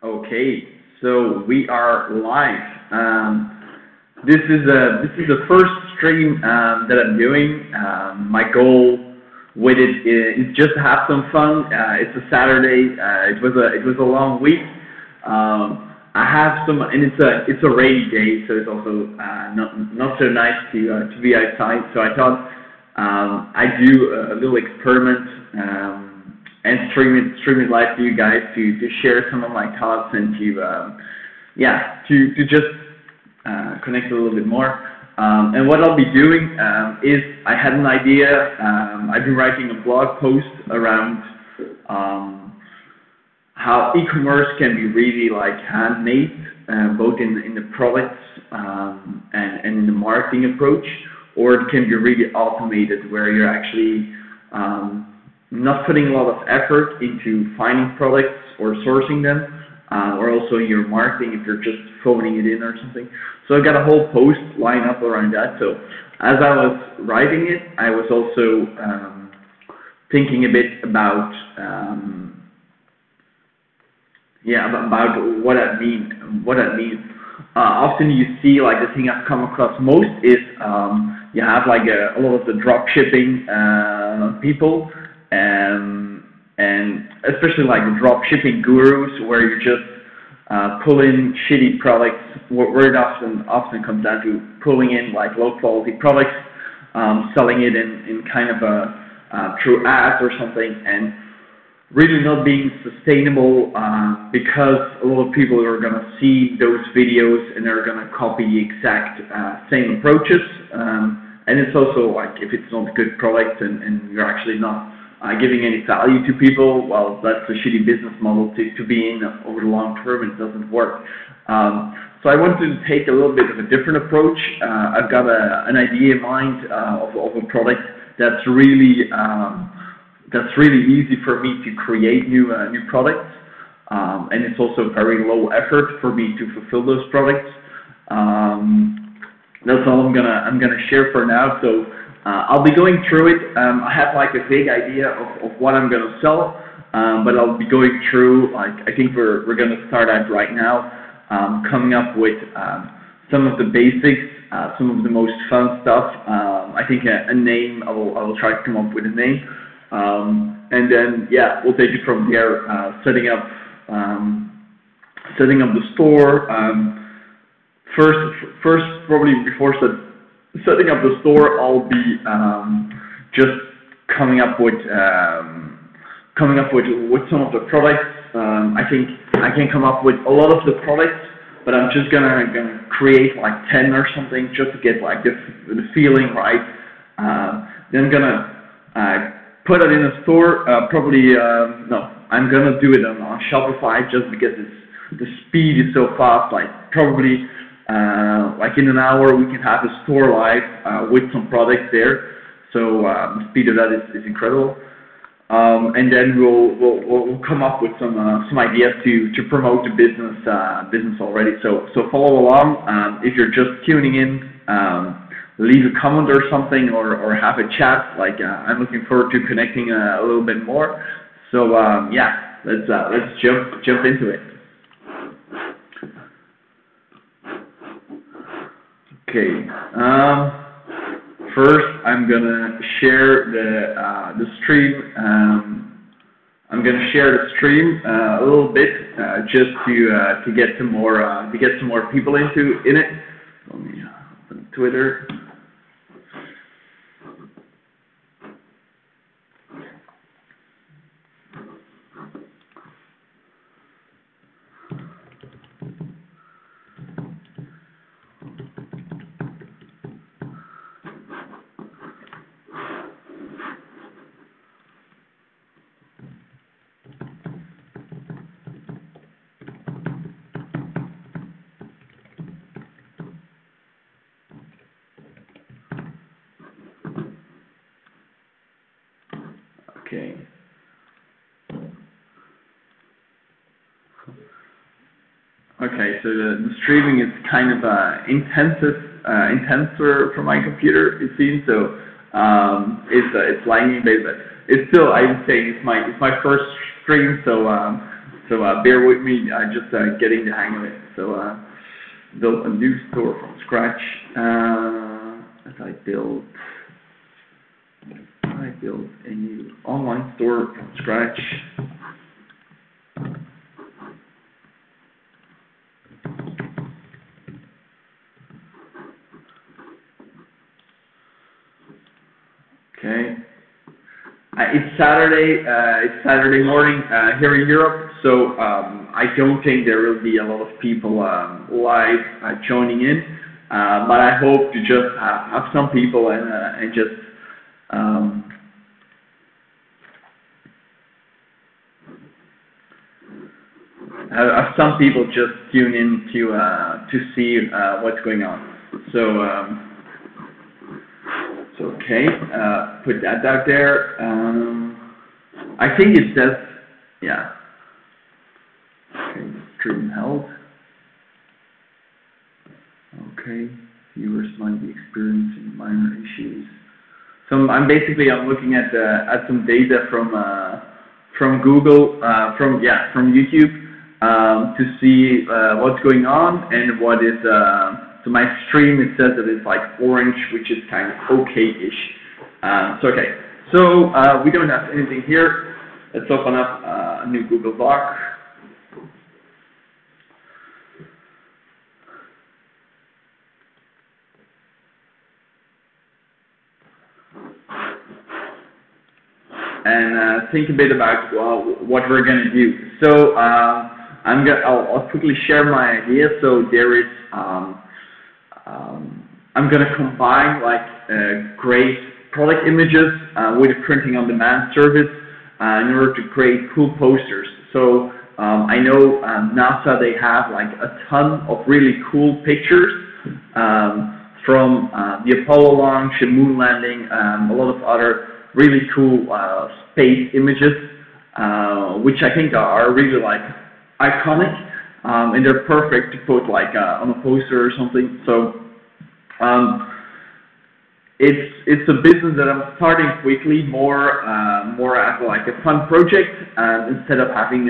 Okay, so we are live. This is the first stream that I'm doing. My goal with it is just to have some fun. It's a Saturday. It was a long week. I have some, and it's a rainy day, so it's also not so nice to be outside. So I thought I'd do a little experiment. And stream it live to you guys to share some of my thoughts and to just connect a little bit more. And what I'll be doing is I had an idea. I've been writing a blog post around how e-commerce can be really like handmade, both in the products and in the marketing approach, or it can be really automated where you're actually not putting a lot of effort into finding products or sourcing them, or also your marketing if you're just phoning it in or something. So I got a whole post lined up around that. So as I was writing it, I was also thinking a bit about about what that means. Often you see, like, the thing I've come across most is you have like a lot of the drop shipping people. And especially like the drop shipping gurus, where you just pull in shitty products, where it often comes down to pulling in like low quality products, selling it in kind of through ads or something, and really not being sustainable, because a lot of people are going to see those videos and they're going to copy the exact same approaches, and it's also like, if it's not a good product and you're actually not giving any value to people, well, that's a shitty business model to be in over the long term. It doesn't work. So I wanted to take a little bit of a different approach. I've got an idea in mind of a product that's really easy for me to create new products, and it's also very low effort for me to fulfill those products. That's all I'm gonna share for now. So I'll be going through it. I have like a vague idea of what I'm going to sell, but I'll be going through, like, I think we're going to start out right now, coming up with some of the basics, some of the most fun stuff. I think a name, I will try to come up with a name, and then we'll take it from there, setting up the store. First, probably before setting up the store, I'll be just coming up with some of the products. I think I can come up with a lot of the products, but I'm just gonna create like 10 or something just to get like the feeling right. Then I'm gonna put it in a store. No, I'm gonna do it on Shopify, just because the speed is so fast. Like, probably like in an hour we can have a store live with some products there. So the speed of that is incredible. And then we'll come up with some ideas to promote the business already. So follow along. If you're just tuning in, leave a comment or something, or have a chat. Like, I'm looking forward to connecting a little bit more. So let's jump into it. Okay. First, I'm gonna share the stream. I'm gonna share the stream a little bit, just to get some more people in it. Let me open Twitter. Okay. Okay, so the streaming is kind of intenser for my computer, it seems. So it's lagging a bit, but it's still, I would say, it's my first stream. So So bear with me, I'm just getting the hang of it. So build a new store from scratch. As I build a new online store from scratch. Okay. It's Saturday. It's Saturday morning here in Europe, so I don't think there will be a lot of people live joining in. But I hope to just have some people and just have some people just tune in to see what's going on. So. Okay, put that out there. I think it says, yeah. Okay, stream held. Okay, viewers might be experiencing minor issues. So I'm looking at some data from Google, from YouTube, to see what's going on and what is. So my stream, it says that it's like orange, which is kind of okay-ish. Okay. So we don't have anything here. Let's open up a new Google Doc. And think a bit about what we're going to do. So I'll quickly share my idea. So there is. I'm going to combine like great product images with a printing on demand service in order to create cool posters. So I know NASA, they have like a ton of really cool pictures from the Apollo launch, the moon landing, a lot of other really cool space images, which I think are really like iconic, and they're perfect to put like on a poster or something. So it's a business that I'm starting quickly, more as like a fun project, instead of having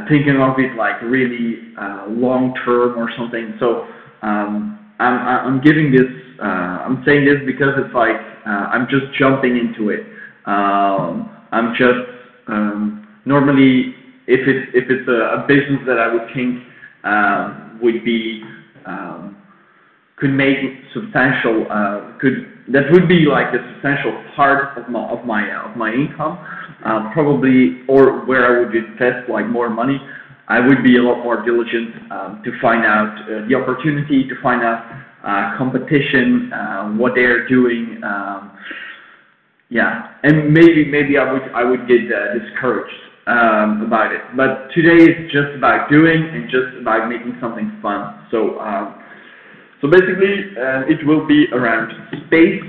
thinking of it like really long term or something. So I'm giving this. I'm saying this because it's like I'm just jumping into it. I'm just normally if it's a business that I would think would be could make substantial that would be like a substantial part of my income, probably, or where I would invest like more money. I would be a lot more diligent to find out the opportunity, to find out competition, what they're doing. Yeah, and maybe I would get discouraged about it. But today is just about doing and just about making something fun. So basically, it will be around space.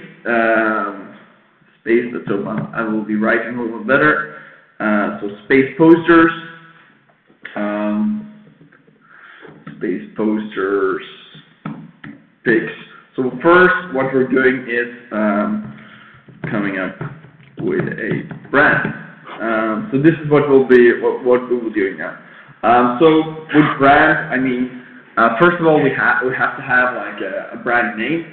Space. Let's open. I will be writing a little better. So space posters. Space posters. Pics. So first, what we're doing is coming up with a brand. So this is what we'll be doing now. So with brand, I mean. First of all, we have to have like a brand name,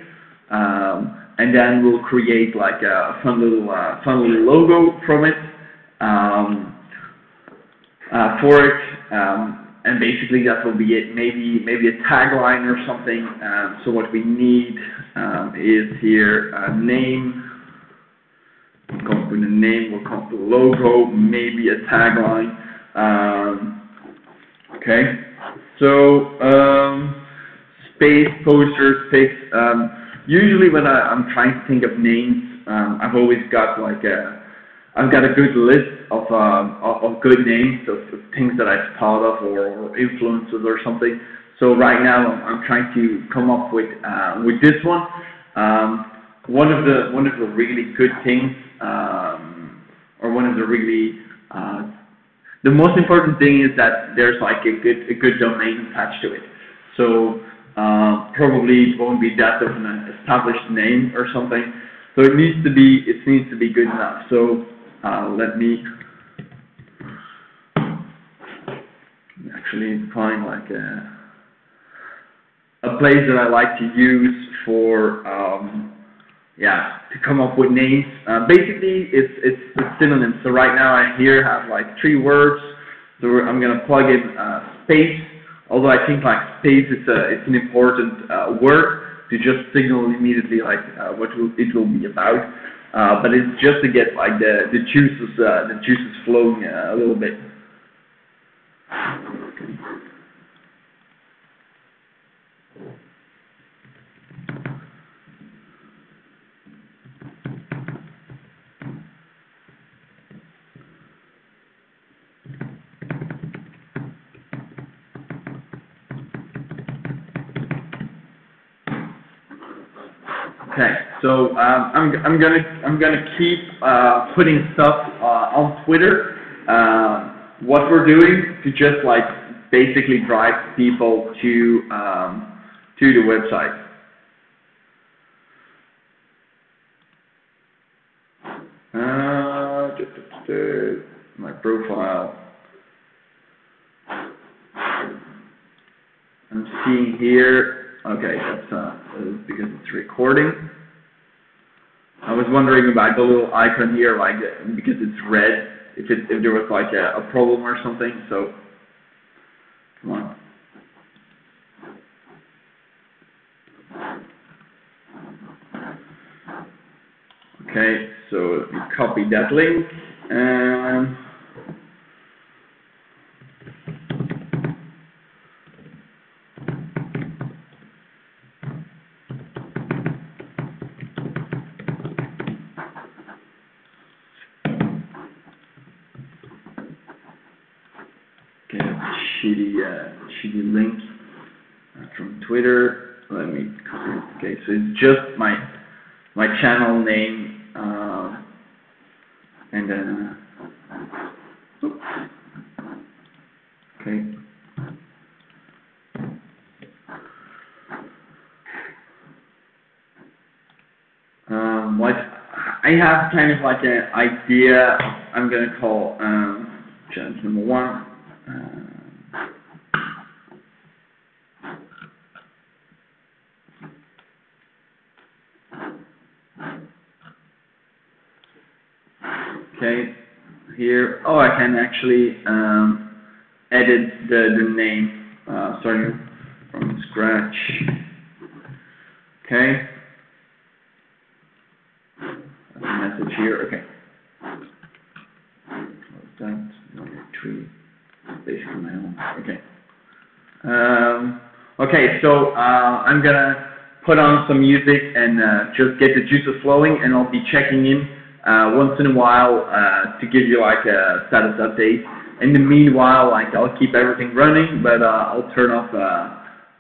and then we'll create like a fun little logo from it for it, and basically that will be it. Maybe a tagline or something. So what we need is here a name. We'll come up with a name. We'll come up with a logo. Maybe a tagline. Okay. So, space posters, pics. Usually when I'm trying to think of names, I've always got like I've got a good list of good names of things that I've thought of or influences or something. So right now I'm trying to come up with this one. One of the really good things, or one of the really the most important thing is that there's like a good domain attached to it. So probably it won't be that of an established name or something. So it needs to be good enough. So let me actually find like a place that I like to use for yeah, to come up with names. Basically, it's synonyms. So right now I here have like 3 words. So I'm gonna plug in space. Although I think like space it's an important word to just signal immediately like what it will be about. But it's just to get like the juices flowing a little bit. Okay, so I'm gonna keep putting stuff on Twitter. What we're doing to just like basically drive people to the website. My profile. I'm seeing here. Okay, that's because it's recording. I was wondering about the little icon here, like because it's red, if there was like a problem or something. So come on. Okay, so let me copy that link and get a shitty link from Twitter. Let me copy it. Okay, so it's just my channel name and then oops. Okay. What I have kind of like an idea. I'm gonna call challenge number 1. Okay, here. Oh, I can actually edit the name. Starting from scratch. Okay. That's a message here. Okay. What's that? Number 3. Basically my own. Okay. Okay, so I'm gonna put on some music and just get the juices flowing, and I'll be checking in once in a while to give you like a status update. In the meanwhile, like I'll keep everything running, but I'll turn off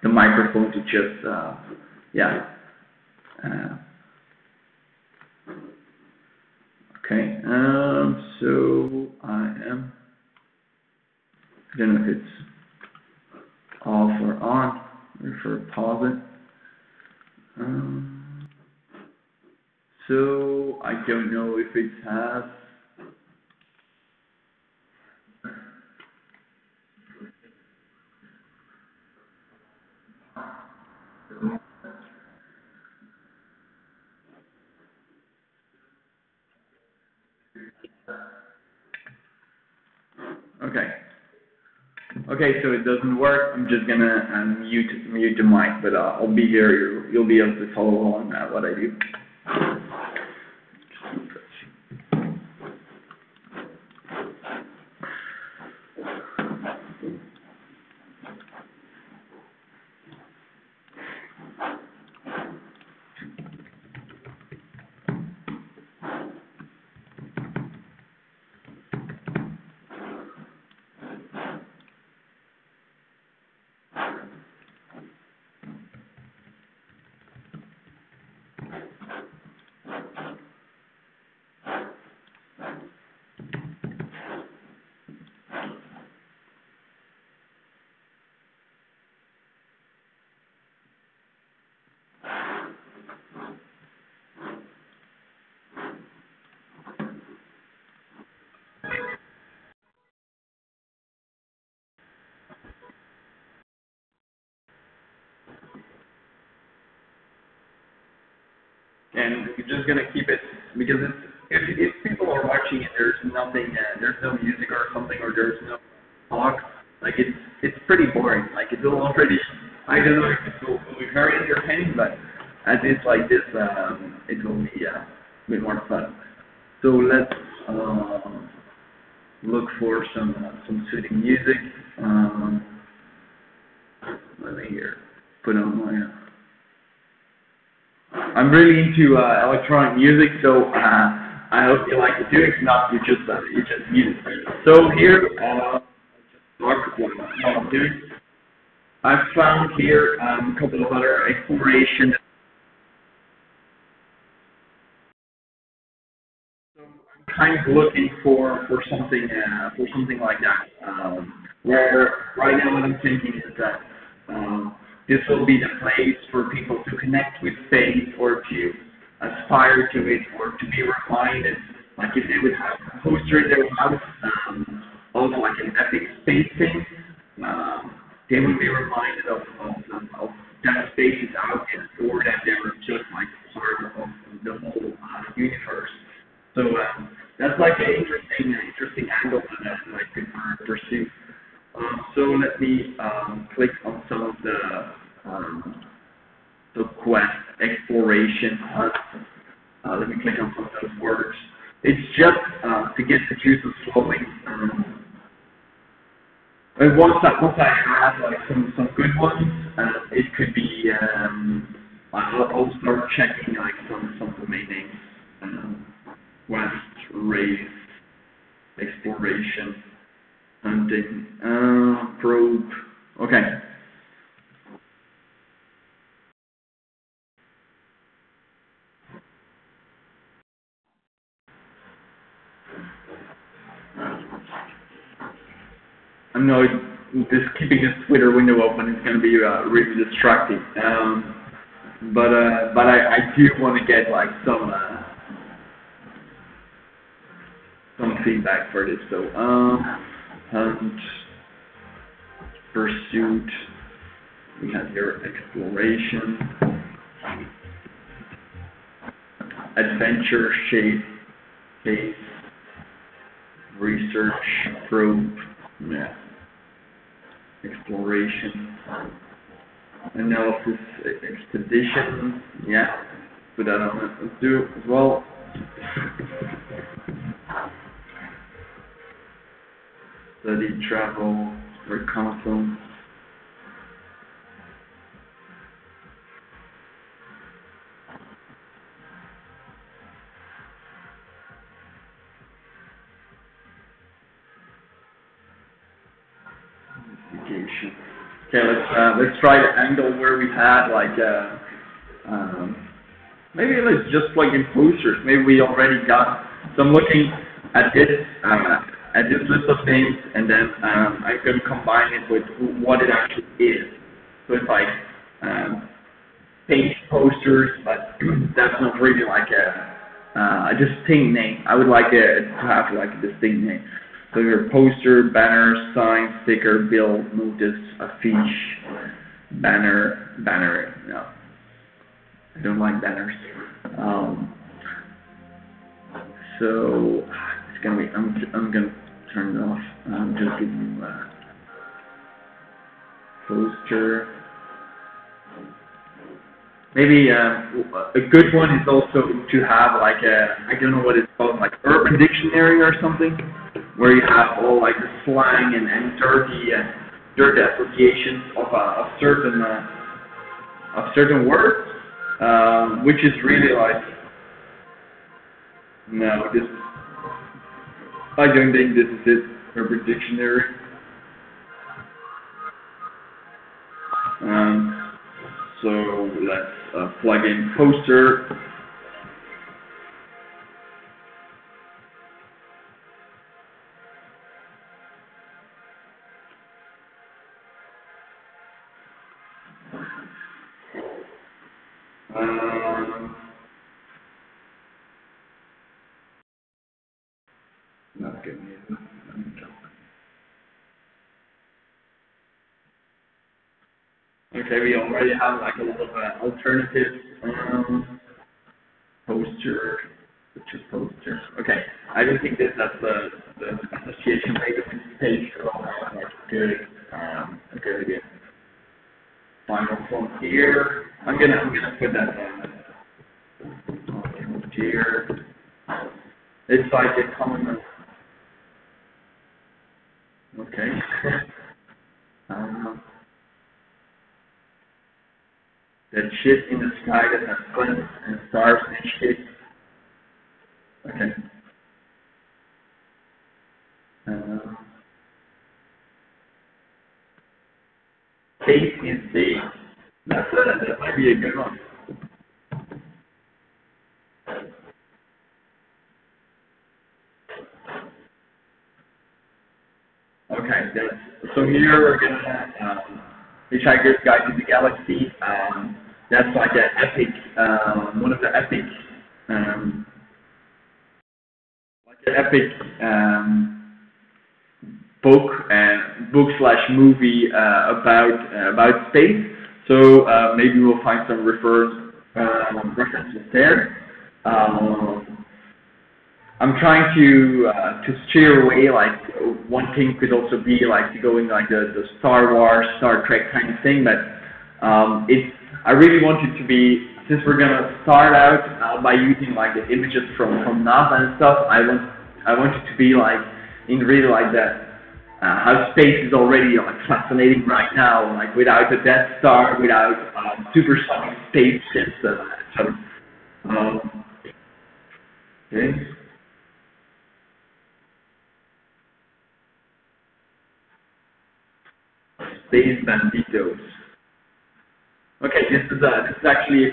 the microphone to just yeah. Okay. So I am. I don't know if it's off or on. Or pause it. So I don't know if it has. Okay. Okay, so it doesn't work. I'm just gonna mute the mic, but I'll be here. You'll be able to follow along what I do. and we're just gonna keep it because if people are watching it, there's nothing, there's no music or something, or there's no talk. Like it's pretty boring. Like it's already, I don't know if it will be very entertaining, but as it's like this, it will be a bit more fun. So let's look for some soothing music. Let me here put on my. I'm really into electronic music, so I hope you like it too. If not, you just mute it. So here, what I'm doing, I've found here a couple of other exploration. So I'm kind of looking for something like that. Where right now what I'm thinking is that this will be the place for people to connect with space or to aspire to it or to be reminded. Like if they would have a poster in their house, also like an epic space thing, they would be reminded of that space is out there, or that they're just like part of the whole universe. So that's like an interesting angle that I could pursue. So let me click on some of the quest exploration. Let me click on some of those words. It's just to get the juices flowing. And once I have like some good ones, it could be I'll start checking like some domain names. Quest, race, exploration, hunting, probe. Okay. I know just keeping this Twitter window open is going to be really distracting. But I do want to get like some feedback for this. So hunt, pursuit. We have here exploration, adventure, shape, case, research, probe, yeah, exploration, analysis, expedition, yeah, put that on it. Let's do it as well. Study, travel, reconnaissance. Okay, let's try the angle where we had like maybe let's just plug in posters. Maybe we already got. So I'm looking at this list of things, and then I can combine it with what it actually is. So it's like page posters, but that's not really like a distinct name. I would like it to have like a distinct name. So your poster, banner, sign, sticker, bill, notice, affiche, banner. No, I don't like banners. So it's gonna be. I'm gonna turn it off. I'm just giving you poster. Maybe a good one is also to have like I don't know what it's called, like urban dictionary or something, where you have all like the slang and dirty associations of certain words, which is really like no, I don't think this is it. Urban dictionary. So let's plug in poster. Not good news. Okay, we already have like a lot of alternatives. Poster, picture poster. Okay, I don't think that's the association rate of this page. So that's good. Good. Final frontier. I'm gonna put that frontier. It's like a common. Okay. That shit in the sky that has planets and stars and shit. Okay. Space is big. That might be a good one. Okay, so here we're gonna Hitchhiker's Guide to the Galaxy. That's like an epic, one of the epic, book / movie about space. So maybe we'll find some references there. I'm trying to steer away. Like one thing could also be like to go in like the Star Wars, Star Trek kind of thing. But I really want it to be, since we're gonna start out by using like the images from NASA and stuff. I want it to be like in really like that. How space is already like fascinating right now, like without the Death Star, without supersonic spaceships. Okay. Space Banditos. Okay, this is actually a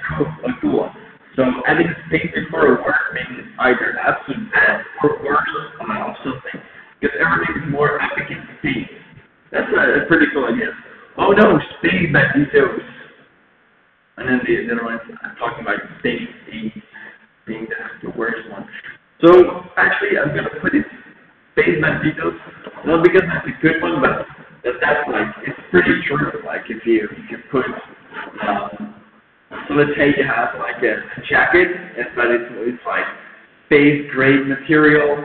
cool one. So adding space before a word makes it either absolute bad or worse of something. Because everything is more epic in space. That's a pretty cool idea. Oh no, Space Banditos. And then the other ones, I'm talking about space being the worst one. So actually, I'm gonna put it Space Banditos, not because that's a good one, but that's like it's pretty true. Like if you put so let's say you have like a jacket, but it's like space grade material.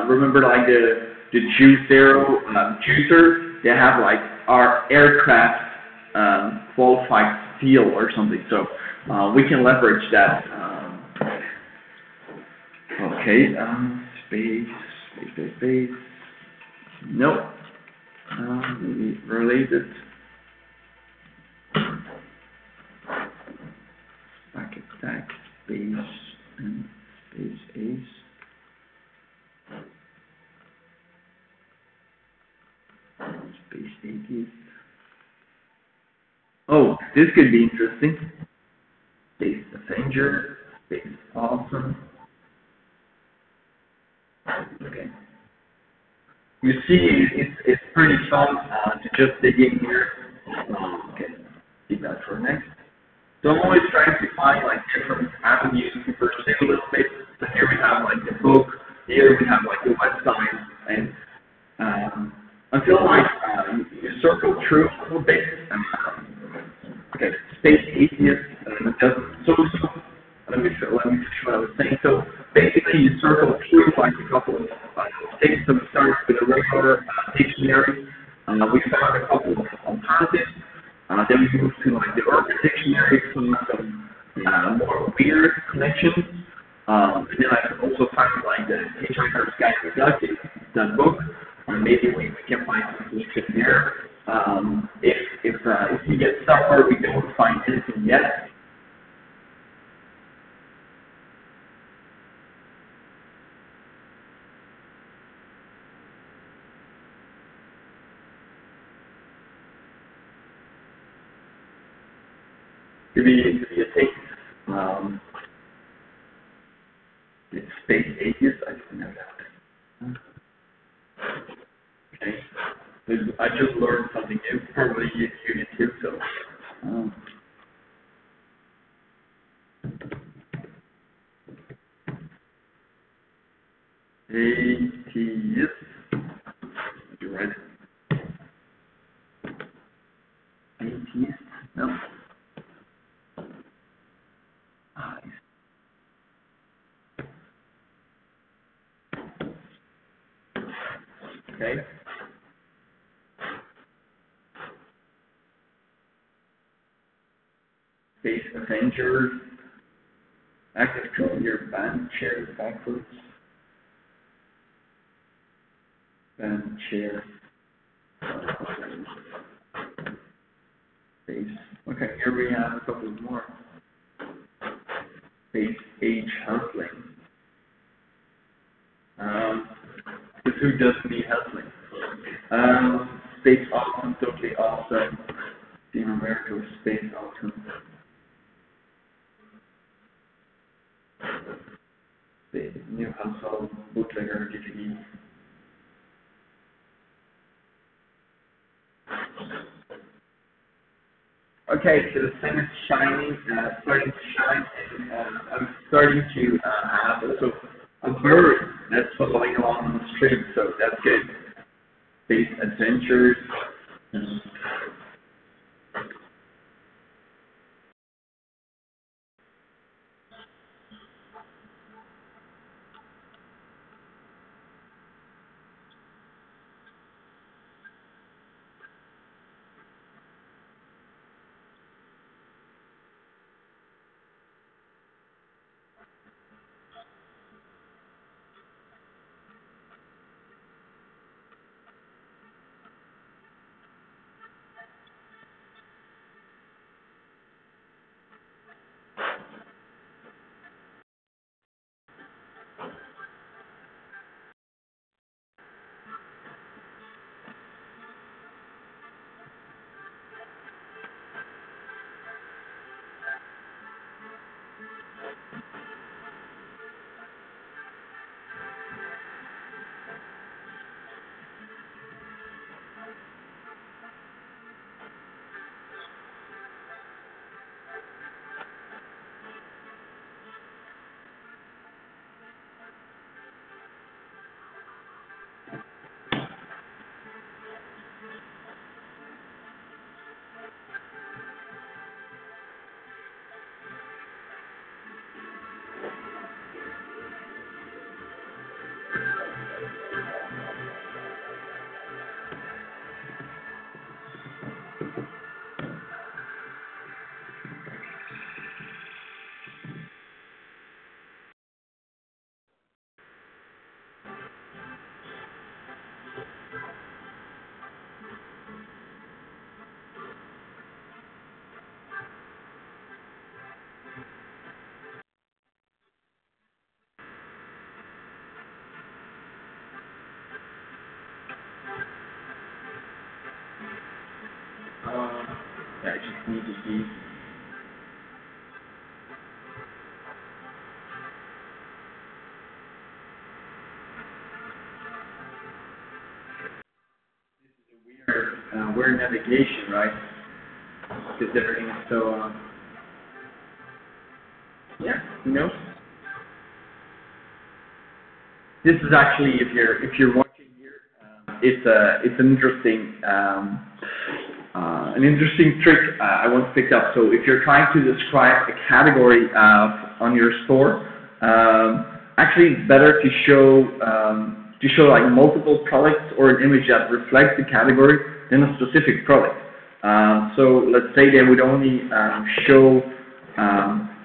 Remember like the juicer, they have like our aircraft qualified steel or something. So we can leverage that. Okay, space. Nope. Maybe related. Back attack, space, and space ace. Space atheist. Oh, this could be interesting. Space Avenger, Space Awesome. Okay. You see, it's pretty fun to just dig in here. Okay, keep that for next. So I'm always trying to find like different avenues to pursue this space. So here we have like the book, here we have like the website, and until like you circle through a little bit. Okay, space atheist doesn't social. Let me finish what I was saying. So basically, you circle through like a couple of things. So we start with a regular dictionary. We found a couple of alternatives. Then we move to like the urban dictionary, some more weird connections. And then I can also find like the Hitchhiker's Guide to the Galaxy, that book. Maybe we can find some solution there. If we get stuck where we don't find anything yet. Could be a thing. It's space atheist. I didn't know that. Okay. I just learned something new. Probably you did too. So. Atheist. You right? Atheist. No. Okay. Space Avengers. Active control your band chair backwards. Band chair. Space. Okay, here we have a couple more. Space age hustling. Because who doesn't need hustling? Space awesome, totally awesome. Team America with space awesome. The new household bootlegger DVD. Okay, so the sun is shining, starting to shine, and I'm starting to have also a bird that's following along on the stream, so that's good. Space adventures. Yeah, I just need to be. We're in navigation, right? Because everything is so, yeah, you know. This is actually, if you're watching here, it's an interesting trick I once picked up. So if you're trying to describe a category on your store, actually it's better to show like multiple products or an image that reflects the category than a specific product. So let's say they would only show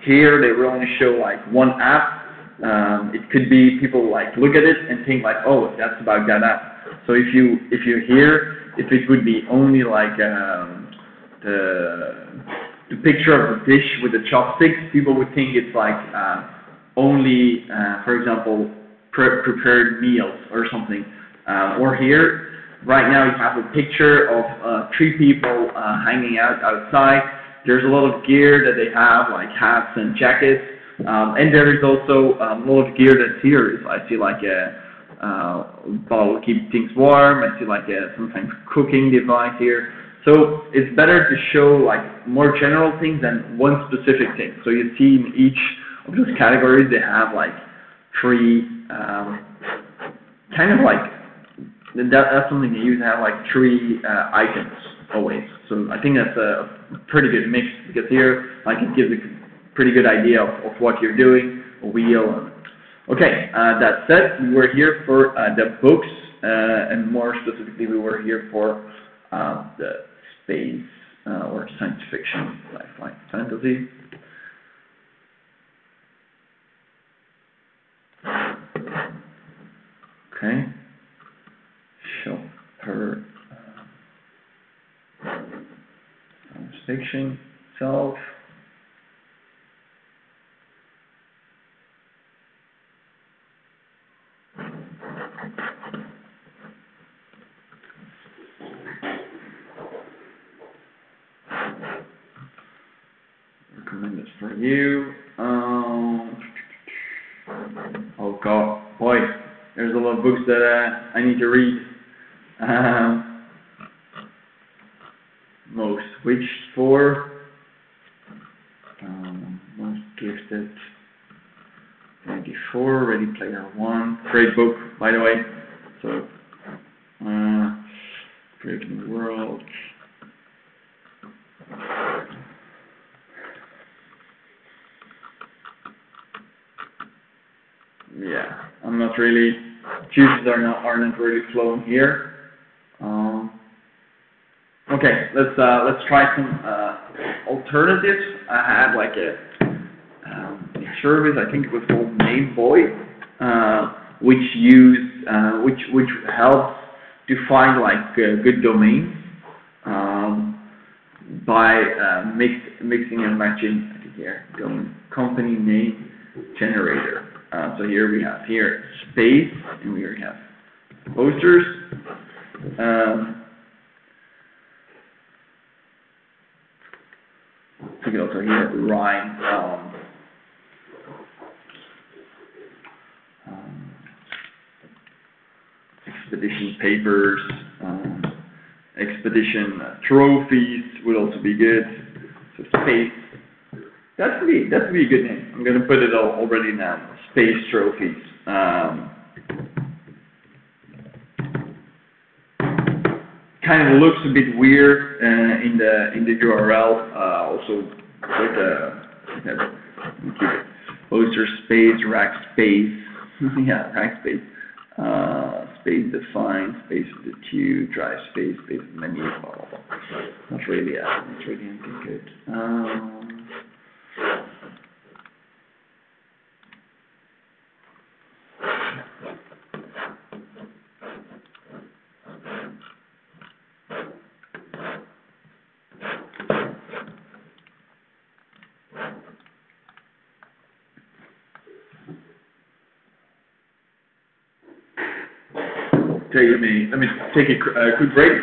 here, they would only show like one app. It could be people like look at it and think like, oh, that's about that app. So if you here, if it would be only like the picture of a dish with the chopsticks, people would think it's like only, for example, prepared meals or something. Or here, right now you have a picture of 3 people hanging out outside. There's a lot of gear that they have, like hats and jackets. And there is also a lot of gear that's here. I see like a bottle to keep things warm. I see like a sometimes cooking device here. So it's better to show like more general things than one specific thing. So you see in each of those categories they have like 3 kind of like that's something they use to have like 3 items always. So I think that's a pretty good mix because here like it gives a pretty good idea of what you're doing, a wheel. Okay, that said, we're here for the books and more specifically, we were here for the space or science fiction, sci-fi, fantasy. Okay, show per science fiction itself. Recommend this for you. Oh God, boy, there's a lot of books that I need to read. Most wished for, most gifted, 94, Ready Player One, great book by the way. So, Creating the World. Yeah, I'm not really, juices are not really flowing here. Okay, let's try some alternatives. I had like a service, I think it was called Nameboy, which helps to find like good domains by mixing and matching. I think here, company name generator. So here we have space, and we have posters. So you can also hear rhyme. Expedition papers, expedition trophies would also be good. So space. That would be a good name. I'm gonna put it already now. Space trophies. Kind of looks a bit weird in the URL. Also with poster space, rack space. Yeah, rack space. Space defined, space with the two, drive space, space with menu, blah blah blah. Not really anything good. Okay, let me take a quick break.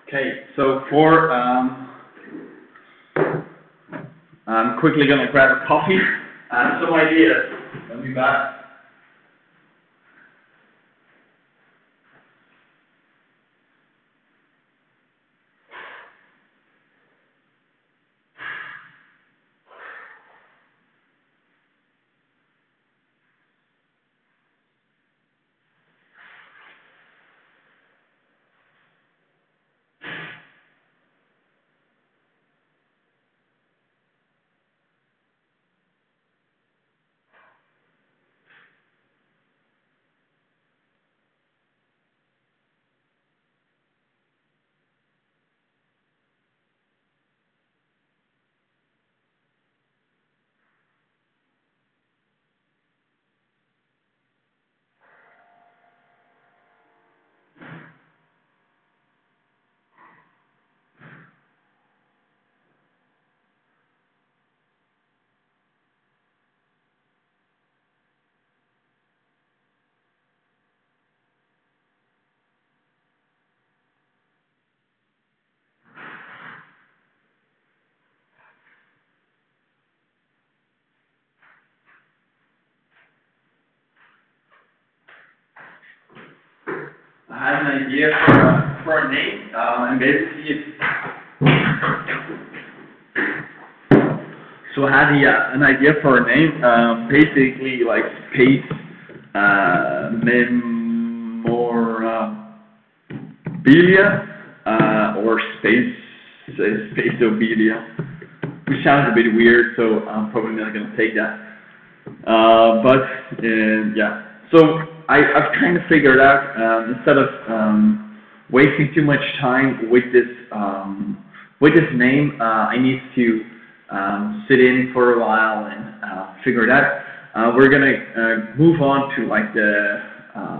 Okay, so for I'm quickly gonna grab a coffee and some ideas. I'll be back. I have an idea for a name, and basically it's so I had an idea for a name, basically like space memorabilia or spaceobelia, which sounds a bit weird, so I'm probably not gonna take that. But yeah, so I've kind of figured out instead of wasting too much time with this name, I need to sit in for a while and figure it out. We're gonna move on to like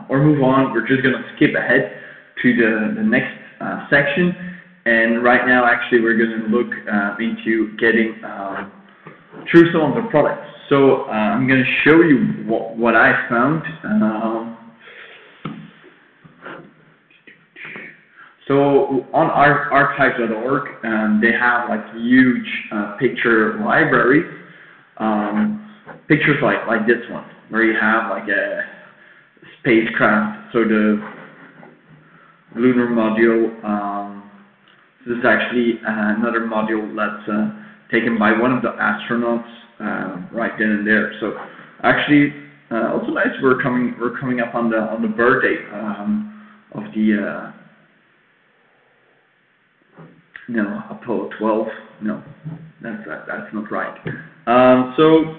we're just gonna skip ahead to the next section, and right now actually we're gonna look into getting through some of the products. So I'm going to show you what I found. So on archives.org, they have like huge picture libraries. Pictures like this one, where you have like a spacecraft, so the lunar module. This is actually another module that's taken by one of the astronauts. Right then and there. So actually, also nice. We're coming up on the birthday of the no, Apollo 12. No, that's not right. So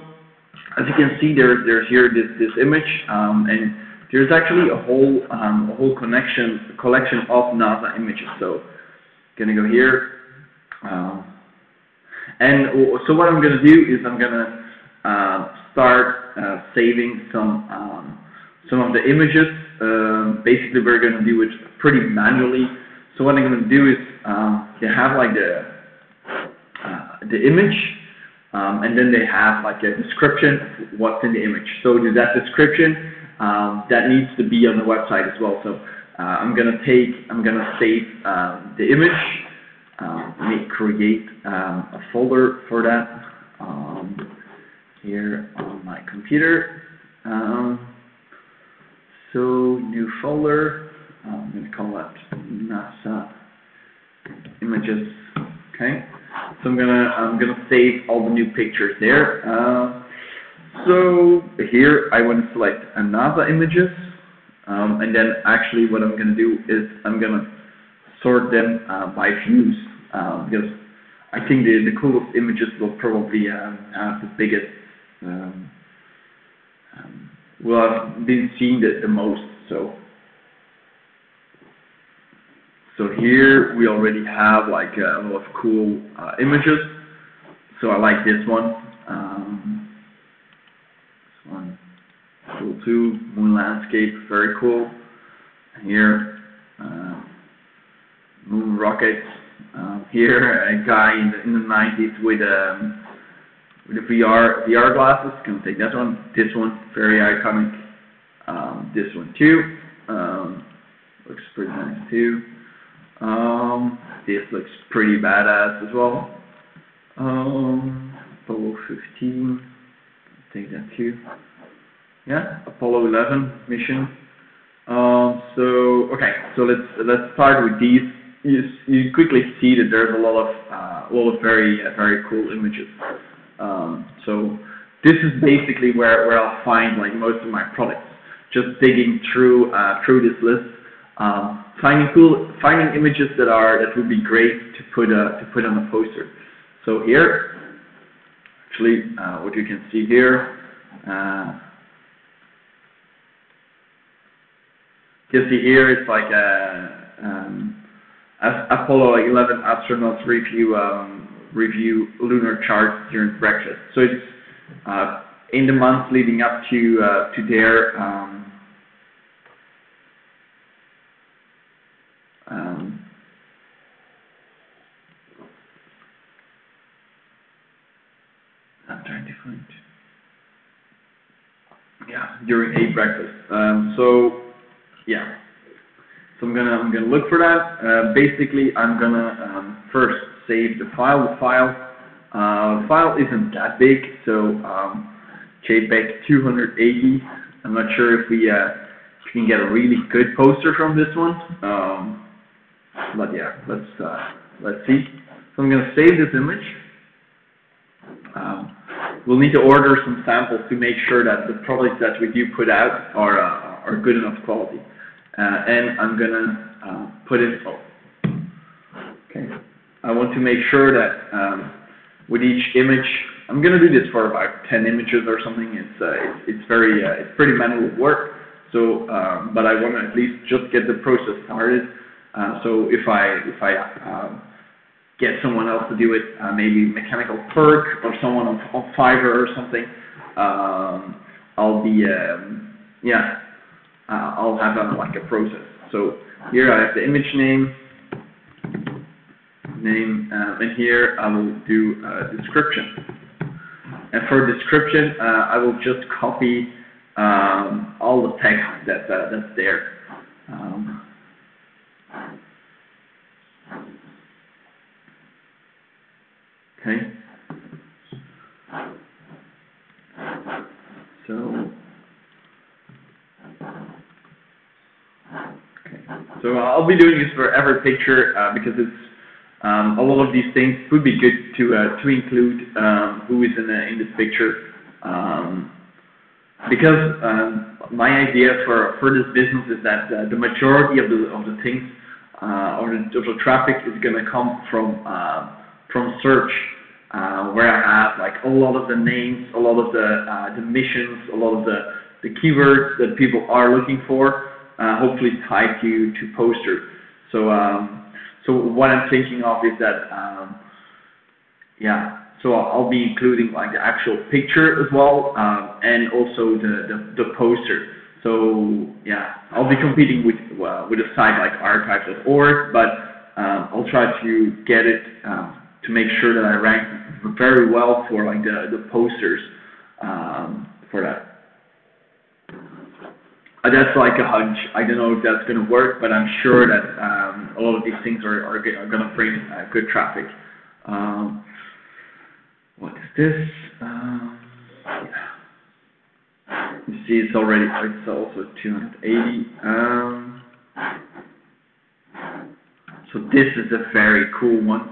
as you can see, there's here this image, and there's actually a whole collection of NASA images. So gonna go here. And so what I'm going to do is I'm going to start saving some of the images. Basically, we're going to do it pretty manually. So what I'm going to do is they have like the image, and then they have like a description of what's in the image. So that description that needs to be on the website as well. So I'm going to save the image. Let me create a folder for that here on my computer. So new folder. I'm going to call that NASA images. Okay. So I'm gonna save all the new pictures there. So here I want to select NASA images, and then actually what I'm going to do is I'm going to sort them by views. Because I think the coolest images will probably have the biggest, will have been seen the most. So here we already have like a lot of cool images. So I like this one. This one cool too. Moon landscape, very cool. Here, moon rockets. Here, a guy in the 90s with the VR glasses. Can take that one. This one, very iconic. This one too. Looks pretty nice too. This looks pretty badass as well. Apollo 15, take that too. Yeah, Apollo 11 mission. So let's start with these. You quickly see that there's a lot of very cool images. So this is basically where I'll find like most of my products. Just digging through this list, finding images that would be great to put on a poster. So here, actually, what you can see here. You see here, it's like Apollo 11 astronauts review lunar charts during breakfast. So it's in the months leading up to their I'm trying to find. Yeah, during a breakfast. So yeah. So I'm gonna look for that. Basically, I'm gonna first save the file. The file isn't that big, so JPEG 280. I'm not sure if we can get a really good poster from this one. But yeah, let's see. So I'm gonna save this image. We'll need to order some samples to make sure that the products that we do put out are good enough quality. And I'm gonna put it. Okay. I want to make sure that with each image, I'm gonna do this for about 10 images or something. It's pretty manual work. So, but I want to at least just get the process started. So if I get someone else to do it, maybe Mechanical Turk or someone on Fiverr or something, I'll be I'll have like a process. So here I have the image name, and here I will do a description. And for description, I will just copy all the text that's there. Okay. So I'll be doing this for every picture because it's a lot of these things would be good to include who is in this picture, because my idea for this business is that the majority of the things or the traffic is going to come from search, where I have like a lot of the names, a lot of the missions, a lot of the keywords that people are looking for. Hopefully tied to poster. So what I'm thinking of is that so I'll be including like the actual picture as well, and also the poster. So yeah, I'll be competing with a site like archives.org, but I'll try to get it to make sure that I rank very well for like the posters for that. That's like a hunch. I don't know if that's going to work, but I'm sure that all of these things are going to bring good traffic. What is this? You see, it's also 280. So this is a very cool one.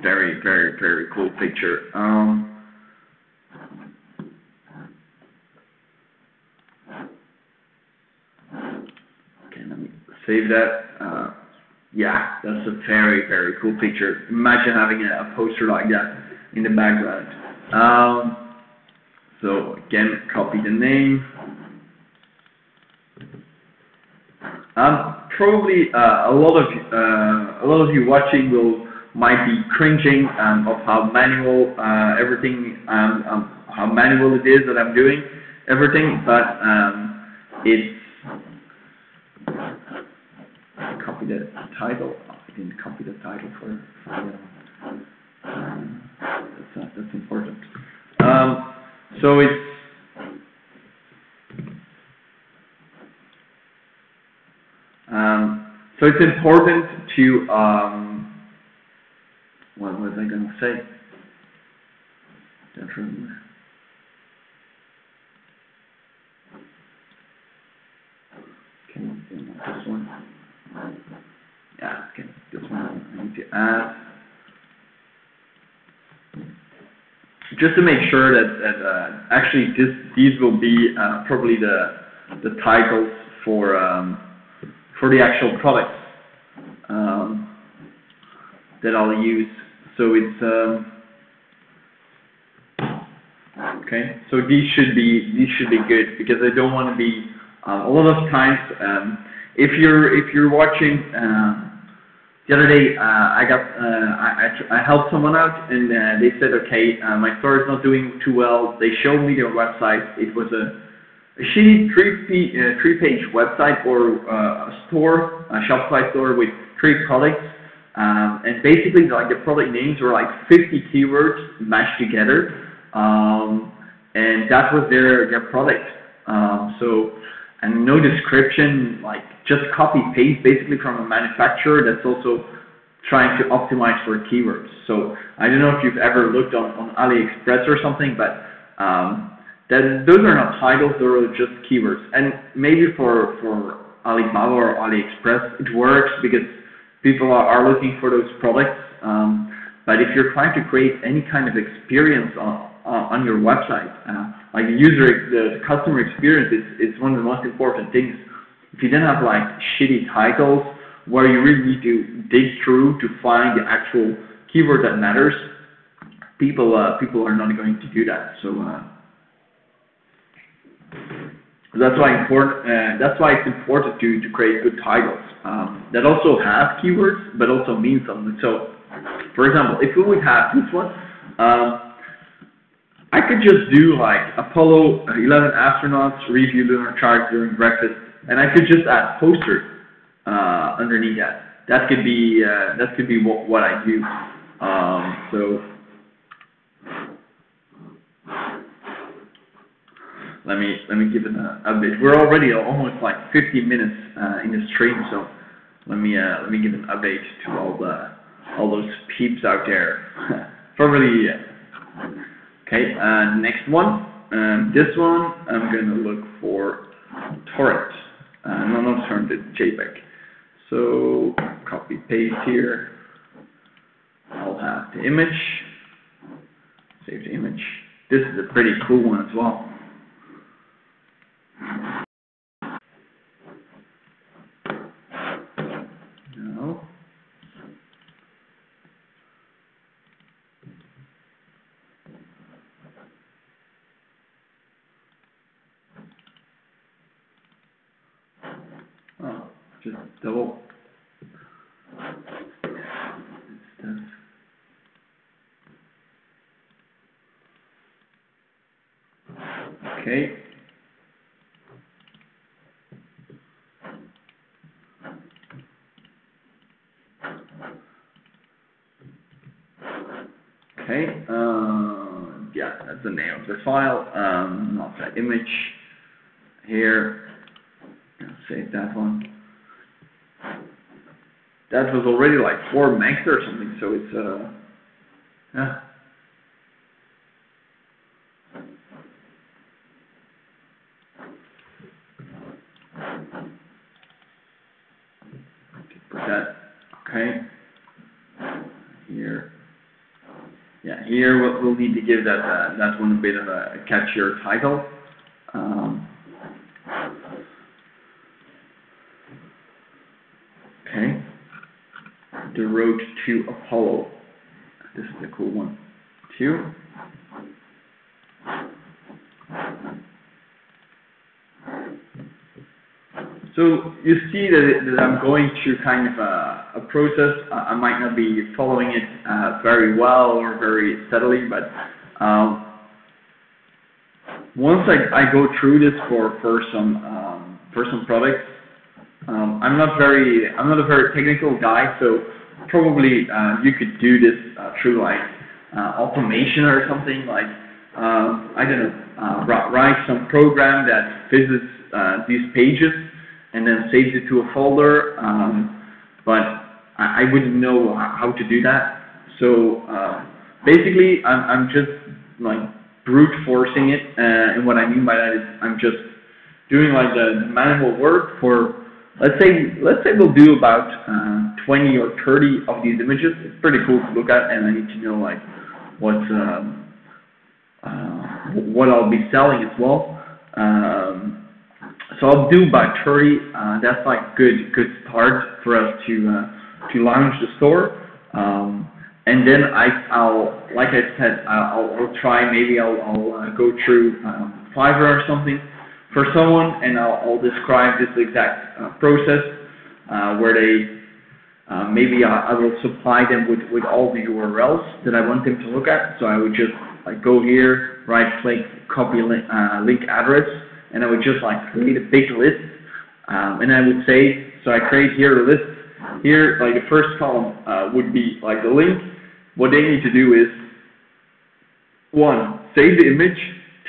Very, very, very cool picture. Save that. Yeah, that's a very, very cool picture. Imagine having a poster like that in the background. So again, copy the name. Probably a lot of you watching might be cringing of how manual everything, how manual it is that I'm doing everything, but it's. Copy the title. Oh, I didn't copy the title for that's important. So it's So it's important to, what was I going to say? Don't remember. Okay, this one. Yeah, okay, this one I need to add. Just to make sure that actually these will be probably the titles for the actual products that I'll use. So it's okay. So these should be good, because I don't want to be a lot of times if you're watching. The other day, I helped someone out, and they said, okay, my store is not doing too well. They showed me their website. It was a shitty three-page website, or a store, a Shopify store with 3 products, and basically like the product names were like 50 keywords mashed together, and that was their product. And no description, like just copy paste basically from a manufacturer that's also trying to optimize for keywords. So I don't know if you've ever looked on AliExpress or something, but those are not titles, those are just keywords. And maybe for Alibaba or AliExpress it works because people are looking for those products. But if you're trying to create any kind of experience on your website, like the customer experience is one of the most important things. If you then have like shitty titles where you really need to dig through to find the actual keyword that matters, people are not going to do that. So that's why it's important to create good titles that also have keywords but also mean something. So, for example, if we would have this one. I could just do like Apollo 11 astronauts review lunar charts during breakfast, and I could just add poster underneath that. That could be what I do. So let me give it an update. We're already almost like 50 minutes in the stream, so let me give an update to all those peeps out there. Probably. Okay, next one. This one, I'm going to look for torrent. No, not torrent, it's JPEG. So, copy paste here. I'll have the image. Save the image. This is a pretty cool one as well. No. Oh, just double stuff. Okay. Okay. Yeah, that's the name of the file. Not the image here. Save that one. That was already like 4 megs or something, so it's yeah. Put that. Okay. Here. Yeah, here we'll need to give that one a bit of a catchier title. Okay. The road to Apollo. This is a cool one too. So you see that I'm going through kind of a process. I might not be following it very well or very steadily, but once I go through this for some products, I'm not a very technical guy, so probably you could do this through like automation or something, like I don't know, write some program that visits these pages and then saves it to a folder, but I wouldn't know how to do that. So basically, I'm just like brute forcing it, and what I mean by that is I'm just doing like the manual work for, let's say we'll do about 20 or 30 of these images. It's pretty cool to look at, and I need to know like what I'll be selling as well. So I'll do about 30. That's like good start for us to launch the store. And then I'll like I said, I'll try, maybe I'll go through Fiverr or something for someone, and I'll describe this exact process where they maybe I will supply them with all the URLs that I want them to look at. So I would just like go here, right click, copy link address, and I would just like create a big list, and I would say, so I create here a list. Here, like the first column would be like the link. What they need to do is 1, save the image,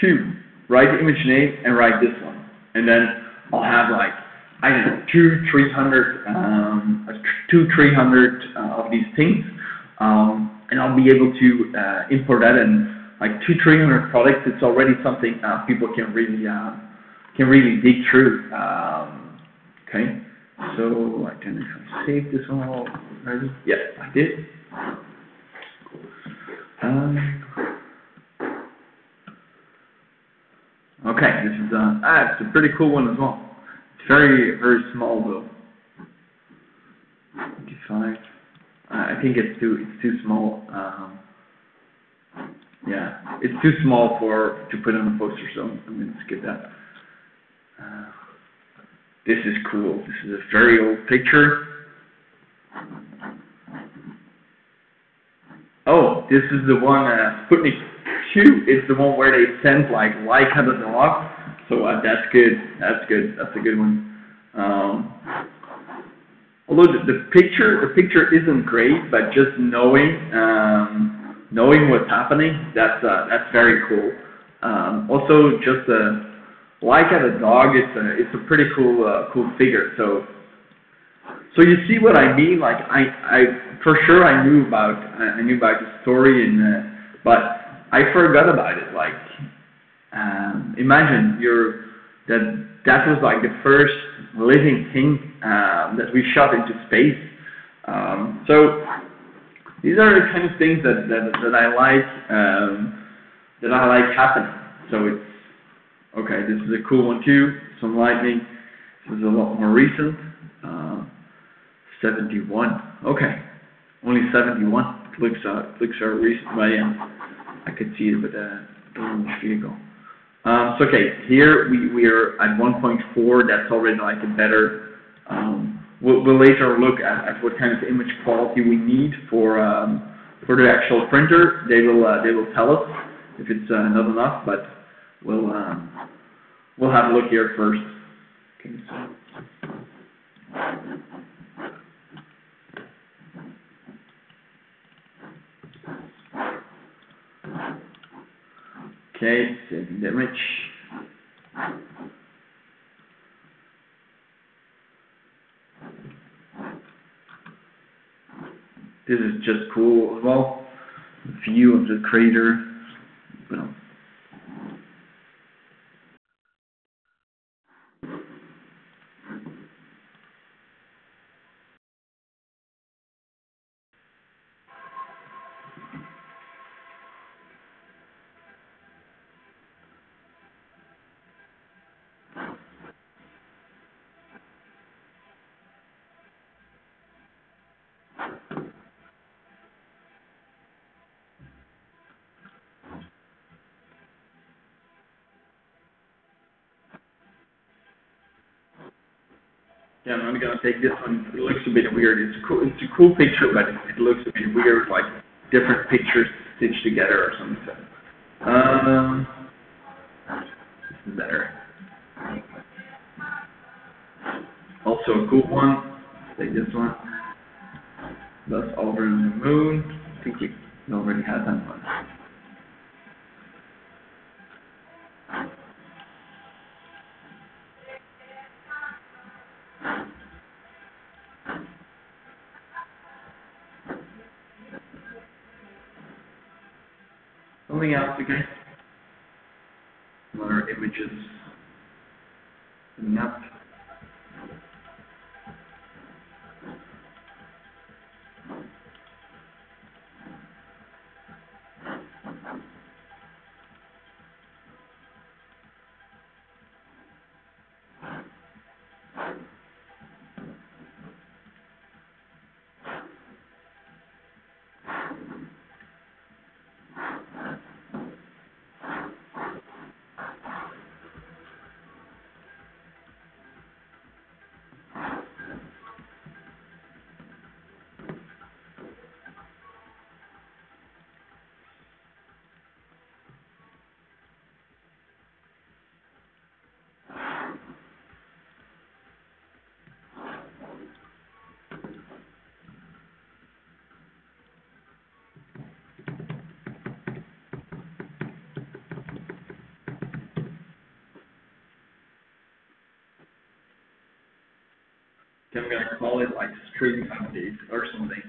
2, write the image name and write this one, and then I'll have like, I don't know, 200-300 of these things, and I'll be able to import that, and like 200-300 products. It's already something people can really dig through. Okay, so I can save this one already. Yeah, I did. Okay, this is it's a pretty cool one as well. It's very small though. 25. I think it's too small. Yeah, it's too small to put on a poster, so I'm gonna skip that. This is cool. This is a very old picture. Oh, this is the one, Sputnik 2 is the one where they sent like had a dog. So that's good. That's good. That's a good one. Although the picture isn't great, but just knowing what's happening, that's very cool. Also, just at a dog, it's a pretty cool figure. So you see what I mean? Like I for sure I knew about the story, and but I forgot about it. Like imagine that was like the first living thing that we shot into space. So these are the kind of things that I like happening. So it's okay. This is a cool one too. Some lightning. This is a lot more recent. 71. Okay, only 71. It looks very recent, but yeah, I could see it with a launch vehicle. So okay, here we are at 1.4. That's already like a better. We'll later look at what kind of image quality we need for the actual printer. They will tell us if it's not enough, but we'll have a look here first. Okay, so. Okay, saving the image. This is just cool as well. View of the crater. Yeah, I'm gonna take this one. It looks a bit weird. It's cool. It's a cool picture, but it looks a bit weird, like different pictures stitched together or something. This is better. Also a cool one. Take this one. Buzz over the moon. I think we already had that one. Something else, okay? Some other images coming up. I'm gonna call it like stream update or something.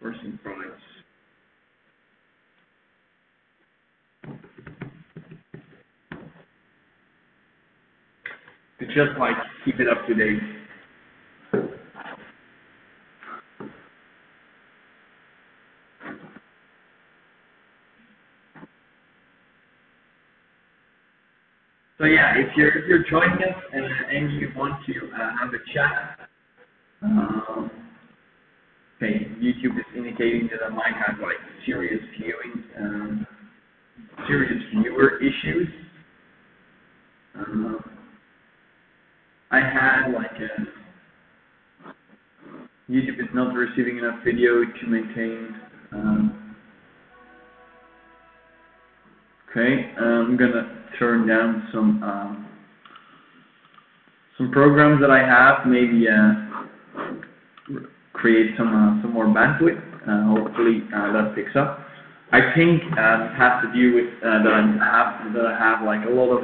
Working products. To just like keep it up to date. So yeah, if you're joining us and you want to have a chat, okay, YouTube is indicating that I might have like serious viewer issues. I had like YouTube is not receiving enough video to maintain. Okay, I'm gonna turn down some programs that I have, maybe create some more bandwidth. Hopefully that picks up. I think it has to do with that I have like a lot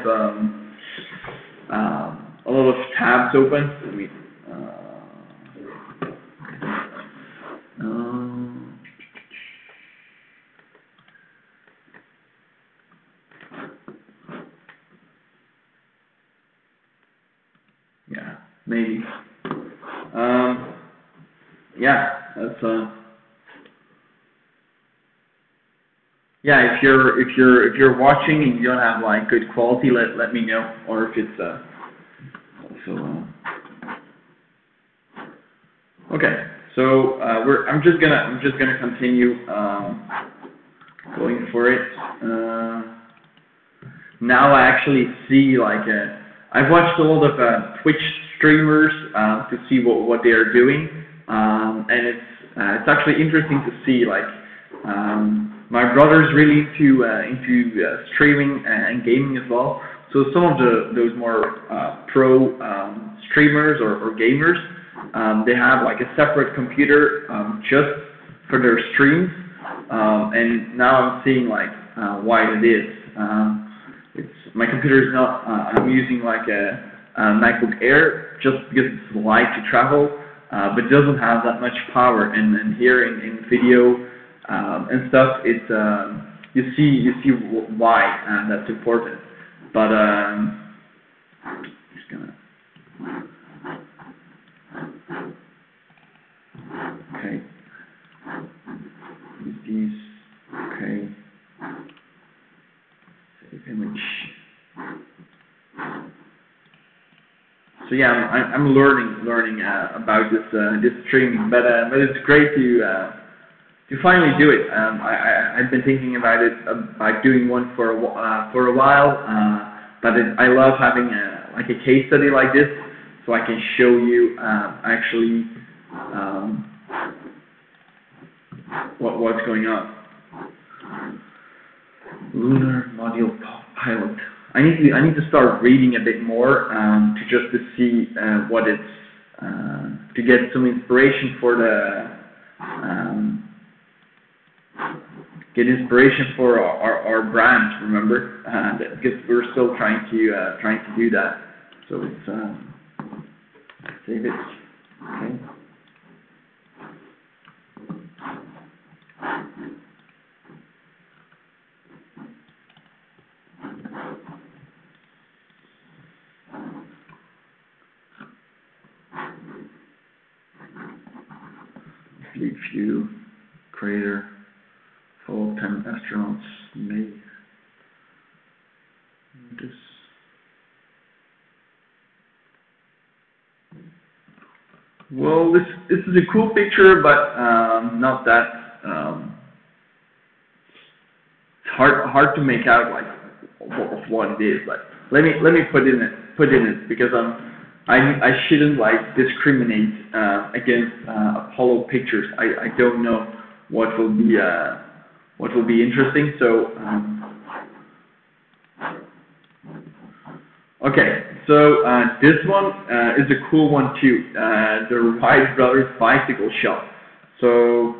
of tabs open. Let me, yeah, maybe. Yeah, that's yeah. If you're watching and you don't have like good quality, let me know, or if it's also okay. So I'm just gonna continue going for it. Now I actually see like I've watched a lot of Twitch streamers to see what they are doing, and it's actually interesting to see like my brother's really into streaming and gaming as well. So some of those more pro streamers or gamers, they have like a separate computer just for their streams, and now I'm seeing like why it is. My computer is not. I'm using like a MacBook Air just because it's light to travel, but doesn't have that much power. And here in video and stuff, it's you see why that's important. But just gonna okay. Use these. Okay. Save image. So yeah, I'm learning about this streaming, but it's great to finally do it. I've been thinking about it about doing one for a while, but I love having like a case study like this, so I can show you actually what's going on. Lunar module pilot. I need to start reading a bit more to see what it's to get some inspiration for the our brand. Remember, because we're still trying to do that. So it's save it. Okay. Fleet View, crater, follow 10 astronauts, May. This. Well, this is a cool picture, but not that. It's hard to make out like what it is. But let me put in it because I shouldn't like discriminate against Apollo pictures. I don't know what will be interesting. So okay, so this one is a cool one too. The Wright brothers bicycle shot. So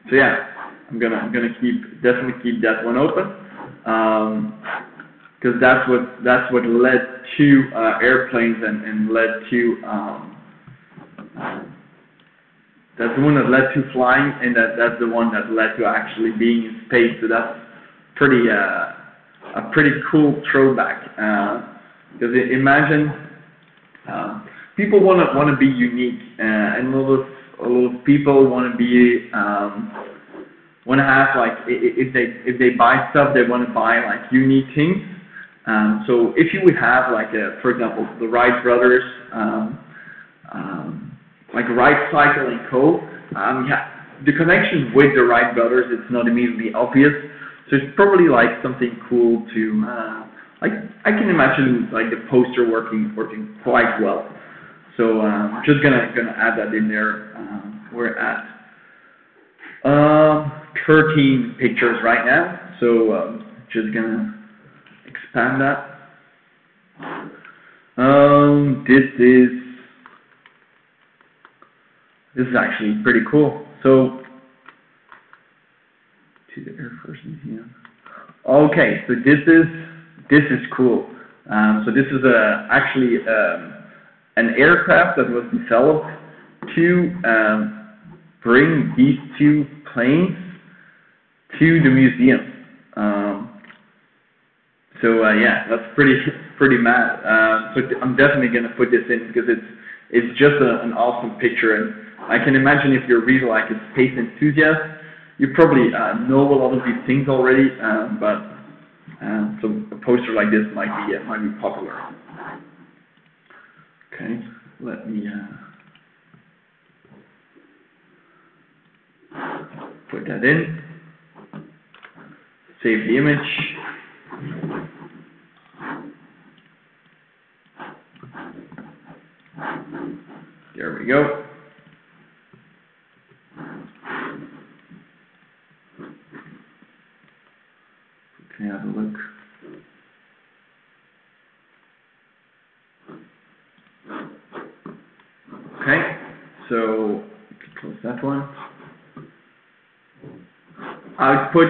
so yeah, I'm gonna definitely keep that one open. Because that's what led to airplanes and led to that's the one that led to flying, and that's the one that led to actually being in space. So that's pretty a pretty cool throwback. Because imagine people want to be unique, and a lot of people want to be want to have like if they buy stuff, they want to buy like unique things. So if you would have like for example, the Wright brothers, like Wright Cycle and Co. Yeah, the connection with the Wright brothers, it's not immediately obvious. So it's probably like something cool to like I can imagine like the poster working quite well. So just gonna add that in there. We're at 13 pictures right now. So just gonna expand that. This is actually pretty cool. So to the Air Force Museum. Okay, so this is cool. So this is actually an aircraft that was developed to bring these two planes to the museum. So yeah, that's pretty mad. So I'm definitely gonna put this in because it's just an awesome picture, and I can imagine if you're really like a space enthusiast, you probably know a lot of these things already. But so a poster like this might be popular. Okay, let me put that in. Save the image. There we go. Can you have a look? Okay, so you can close that one. I would put,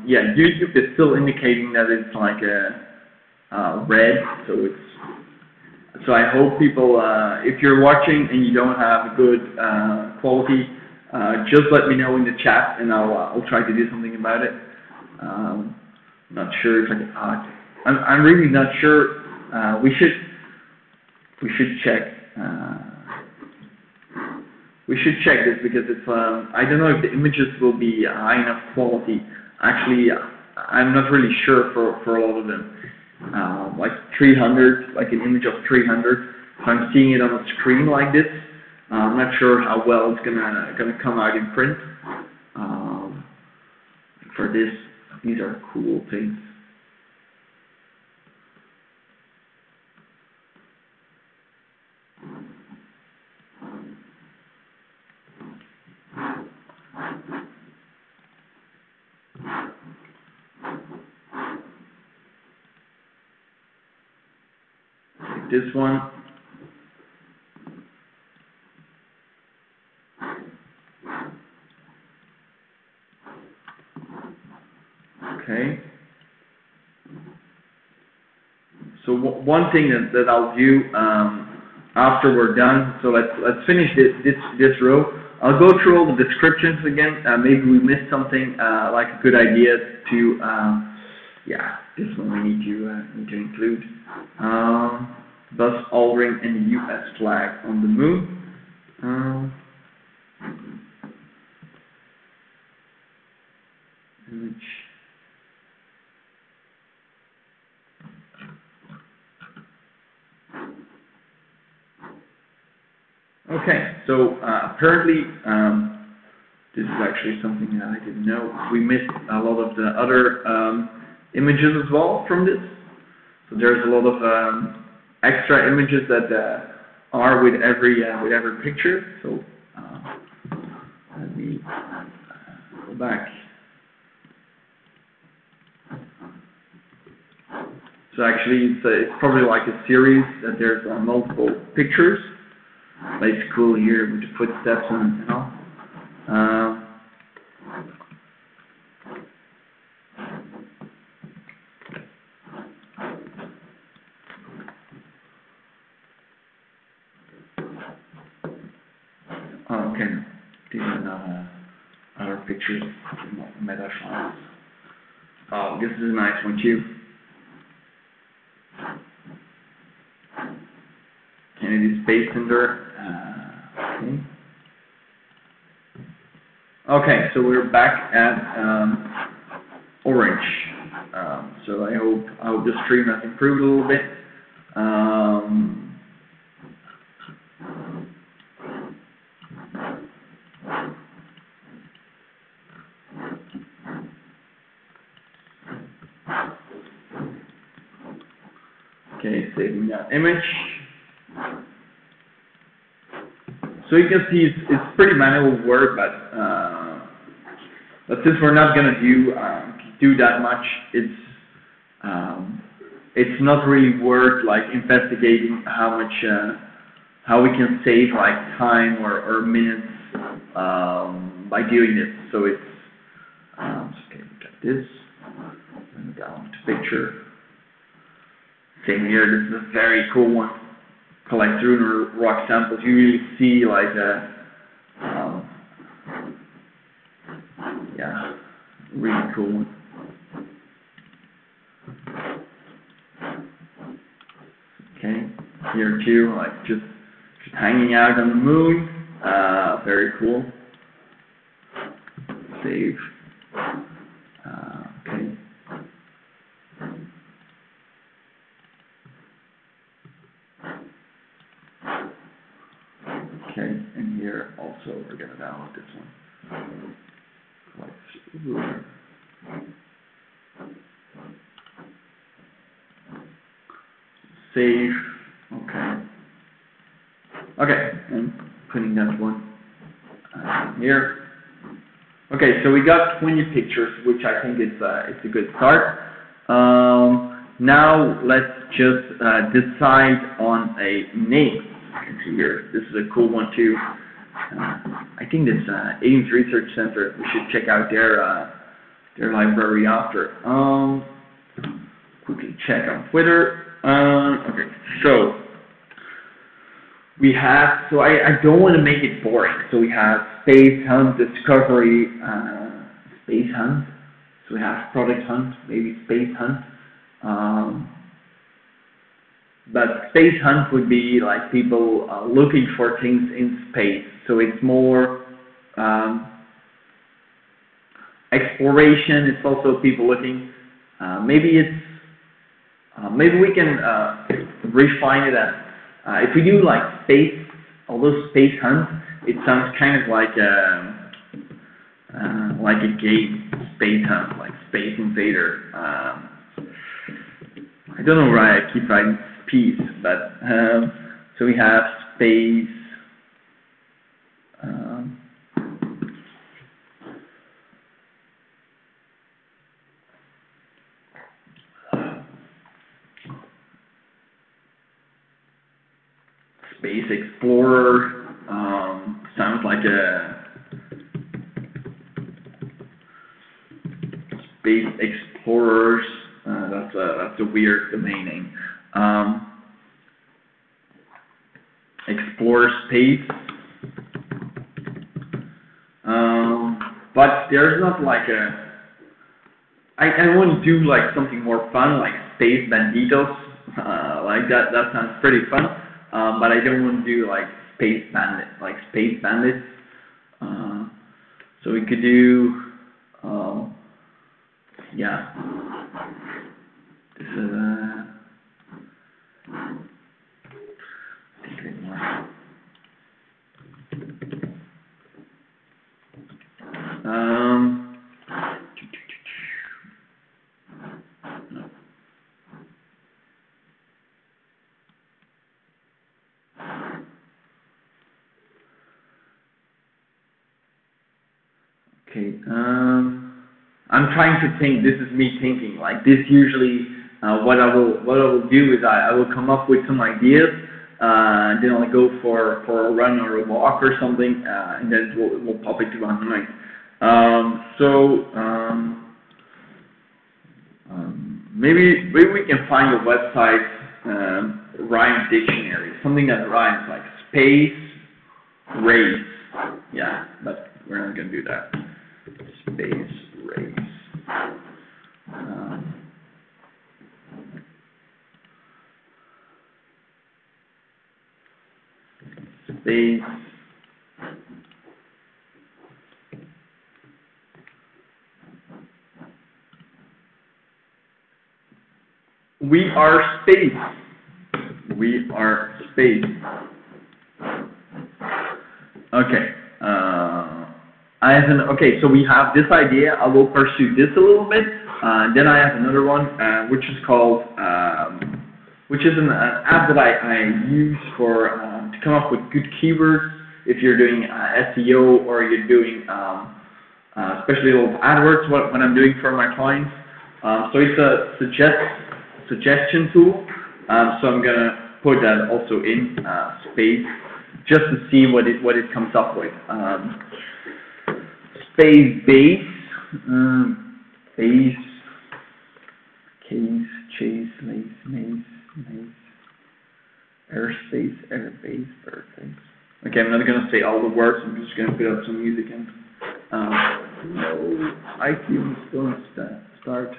yeah, YouTube is still indicating that it's like a red, so I hope people, if you're watching and you don't have good quality, just let me know in the chat and I'll try to do something about it. I'm not sure if I'm really not sure. We should check. We should check this because it's. I don't know if the images will be high enough quality. Actually, I'm not really sure for a lot of them. Like 300, like an image of 300. If I'm seeing it on a screen like this, I'm not sure how well it's gonna come out in print. For this, these are cool things. Like this one. Okay. So one thing that I'll do after we're done. So let's finish this row. I'll go through all the descriptions again. Maybe we missed something like a good idea to. Yeah, this one we need to include. Buzz Aldrin and the U.S. flag on the moon. Um, image. Okay, so apparently this is actually something that I didn't know. We missed a lot of the other images as well from this. So there's a lot of extra images that are with every picture. So let me go back. So actually, it's probably like a series that there's multiple pictures. But it's cool here with the footsteps and all. Okay, these are not other pictures, meta files. Oh, this is a nice one too. Kennedy Space Center. Okay, so we're back at orange. So I hope the stream has improved a little bit. Okay, saving that image. So you can see it's pretty manual work, but since we're not gonna do that much, it's not really worth like investigating how we can save like time or minutes by doing this. So it's okay. We got this. And down to picture. Same here. This is a very cool one. Collect lunar rock samples. You really see like yeah, really cool one. Okay, here too, like just hanging out on the moon. Very cool. Save. Okay. Okay, and here also we're gonna download this one. Like, save. Okay. Okay, and putting that one here. Okay, so we got 20 pictures, which I think it's a good start. Now let's just decide on a name. Here, this is a cool one too. I think this Ames Research Center. We should check out their library after. Quickly check on Twitter. Okay, so we have. So I don't want to make it boring. So we have Space Hunt, Discovery, Space Hunt. So we have Product Hunt, maybe Space Hunt. But Space Hunt would be like people looking for things in space. So it's more exploration. It's also people looking. Maybe we can refine it as if we do like space, although Space Hunt, it sounds kind of like a game, Space Hunt, like Space Invader. I don't know why I keep writing piece, but so we have space. Space Explorer sounds like a Space Explorers. That's a weird domain name. Explore space. But there's not like I want to do like something more fun, like Space Banditos. Like that sounds pretty fun. But I don't want to do like space bandit, like space bandits. So we could do, yeah. This is think a bit more. Okay, I'm trying to think. This is me thinking. Like this, usually, what I will do is I will come up with some ideas, then I'll go for a run or a walk or something, and then it will pop into my mind. Maybe we can find a website, rhyme dictionary, something that rhymes, like space race. Yeah, but we're not gonna do that. Space race. Space. We are space. We are space. Okay. Okay, so we have this idea. I will pursue this a little bit. Then I have another one, which is called, which is an app that I use for to come up with good keywords. If you're doing SEO or you're doing, especially with AdWords, what I'm doing for my clients. So it's a suggestion tool. So I'm gonna put that also in space, just to see what it comes up with. Space base, base, case, chase, lace, maze, airspace, airbase, birdbase. Okay, I'm not gonna say all the words. I'm just gonna put up some music in. No, iTunes don't start.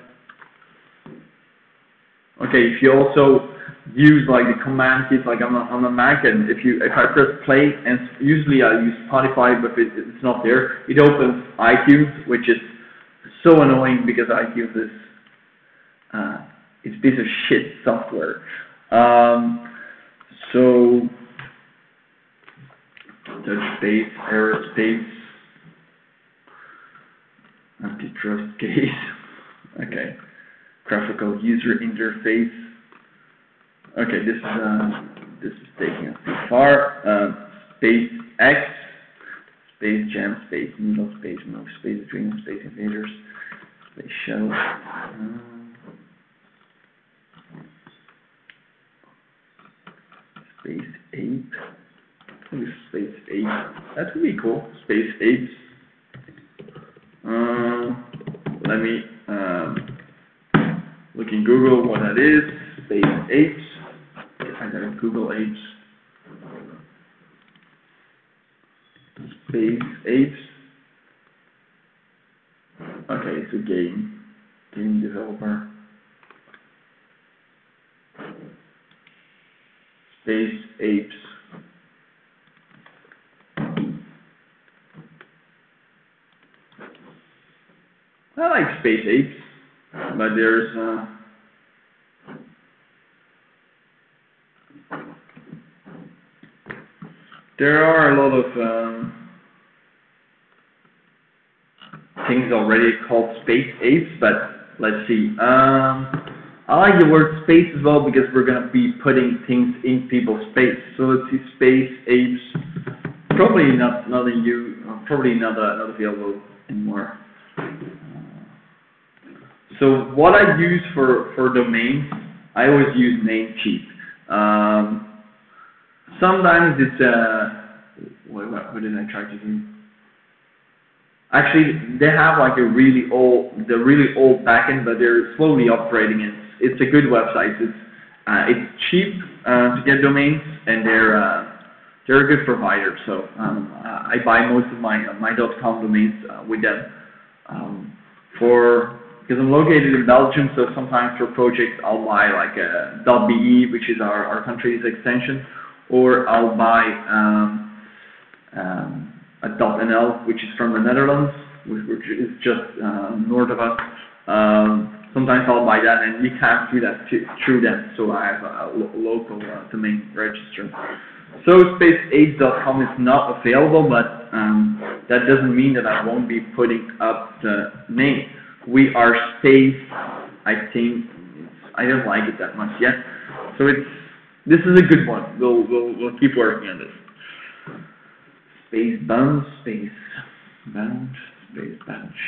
Okay, if you also use like the command keys, like on a Mac, and if I press play, and usually I use Spotify, but if it's not there, it opens iTunes, which is so annoying because iTunes is it's a piece of shit software. So touch space, aerospace, antitrust case. Okay, graphical user interface. Okay, this is taking us too far. Space X, Space Jam, Space Needle, Space Move, Space Dream, Space Invaders, Space Shuttle. Space Ape. What is Space Ape? That would be cool. Space Apes. Let me look in Google what that is. Space Apes. I gotta Google apes. Space Apes. Okay, it's a game developer. Space Apes. I like Space Apes, but there are a lot of things already called Space Apes, but let's see. I like the word space as well because we're gonna be putting things in people's space. So let's see, Space Apes. Probably not probably not available anymore. So what I use for domains, I always use Namecheap. Sometimes it's what did I try to do? Actually, they have like a really old backend, but they're slowly upgrading it. It's a good website. It's cheap to get domains, and they're a good provider. So I buy most of my .com domains with them. Because I'm located in Belgium, so sometimes for projects I'll buy like a .be, which is our country's extension, or I'll buy a .nl, which is from the Netherlands, which is just north of us. Sometimes I'll buy that, and you can't do that through them, so I have a local domain register. So space8.com is not available, but that doesn't mean that I won't be putting up the name. We are space, I think, I don't like it that much yet, so this is a good one. We'll keep working on this. Spacebound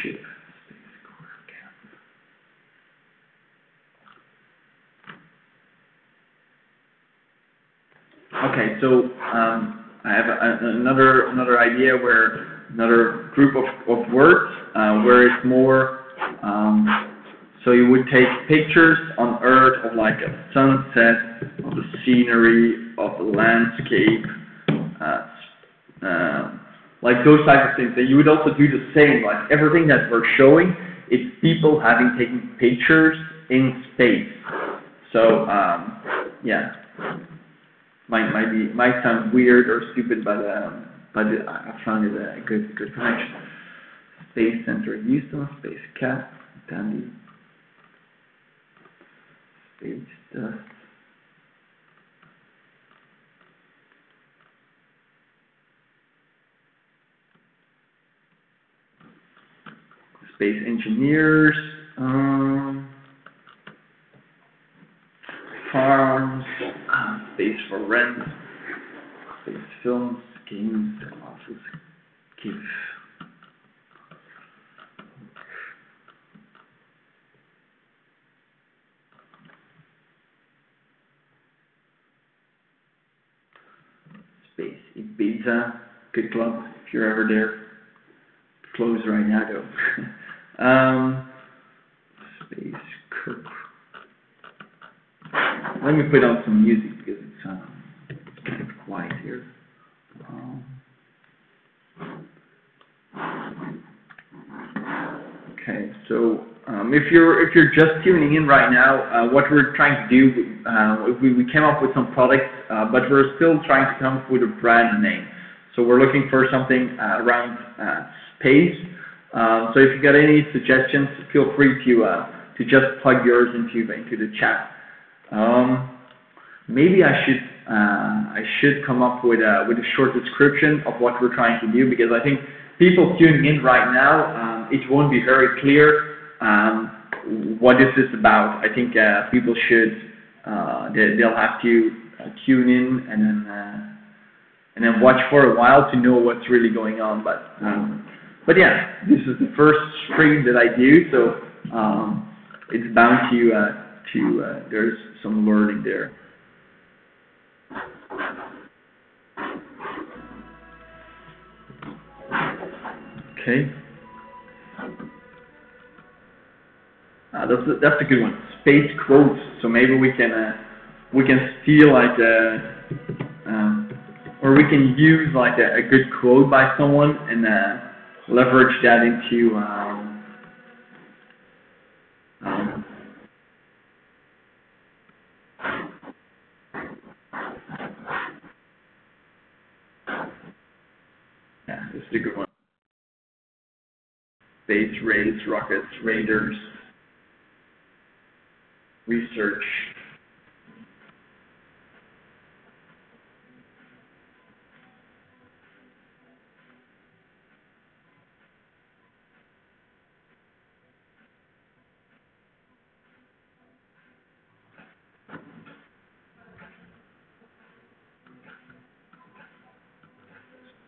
ship, space core cap. Okay, so I have another idea where another group of words where it's more. So you would take pictures on Earth of like a sunset, of the scenery, of the landscape, like those types of things. And you would also do the same, like everything that we're showing, it's people having taken pictures in space. So yeah, might sound weird or stupid, but I found it a good connection. Space Center Houston, Space Cat, Dandy. Space dust. Space engineers, farms, space for rent, space films, games, office, give. Space Ibiza, good club if you're ever there. Closed right now though. Space Kirk. Let me put on some music because it's kind of quiet here. Okay, so if you're just tuning in right now, what we're trying to do, we came up with some products, but we're still trying to come up with a brand name. So we're looking for something around space. So if you got any suggestions, feel free to just plug yours into the chat. Maybe I should come up with a short description of what we're trying to do, because I think people tuning in right now, it won't be very clear what this is about. I think people should they'll have to tune in and then watch for a while to know what's really going on. But yeah, this is the first stream that I do, so it's bound to there's some learning there. Okay, that's a good one. Space quotes. So maybe we can steal like or we can use like a good quote by someone and leverage that into yeah, this is a good one. Space race, rockets, raiders, research.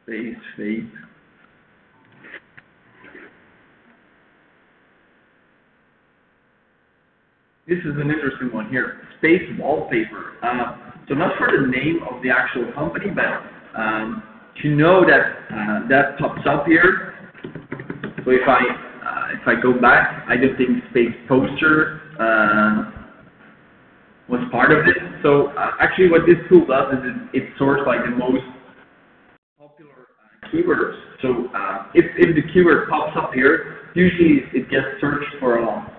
Space faith. This is an interesting one here. Space wallpaper. So not for the name of the actual company, but to know that that pops up here. So if I go back, I don't think space poster was part of this. So actually, what this tool does is it sorts like the most popular keywords. So if the keyword pops up here, usually it gets searched for a lot.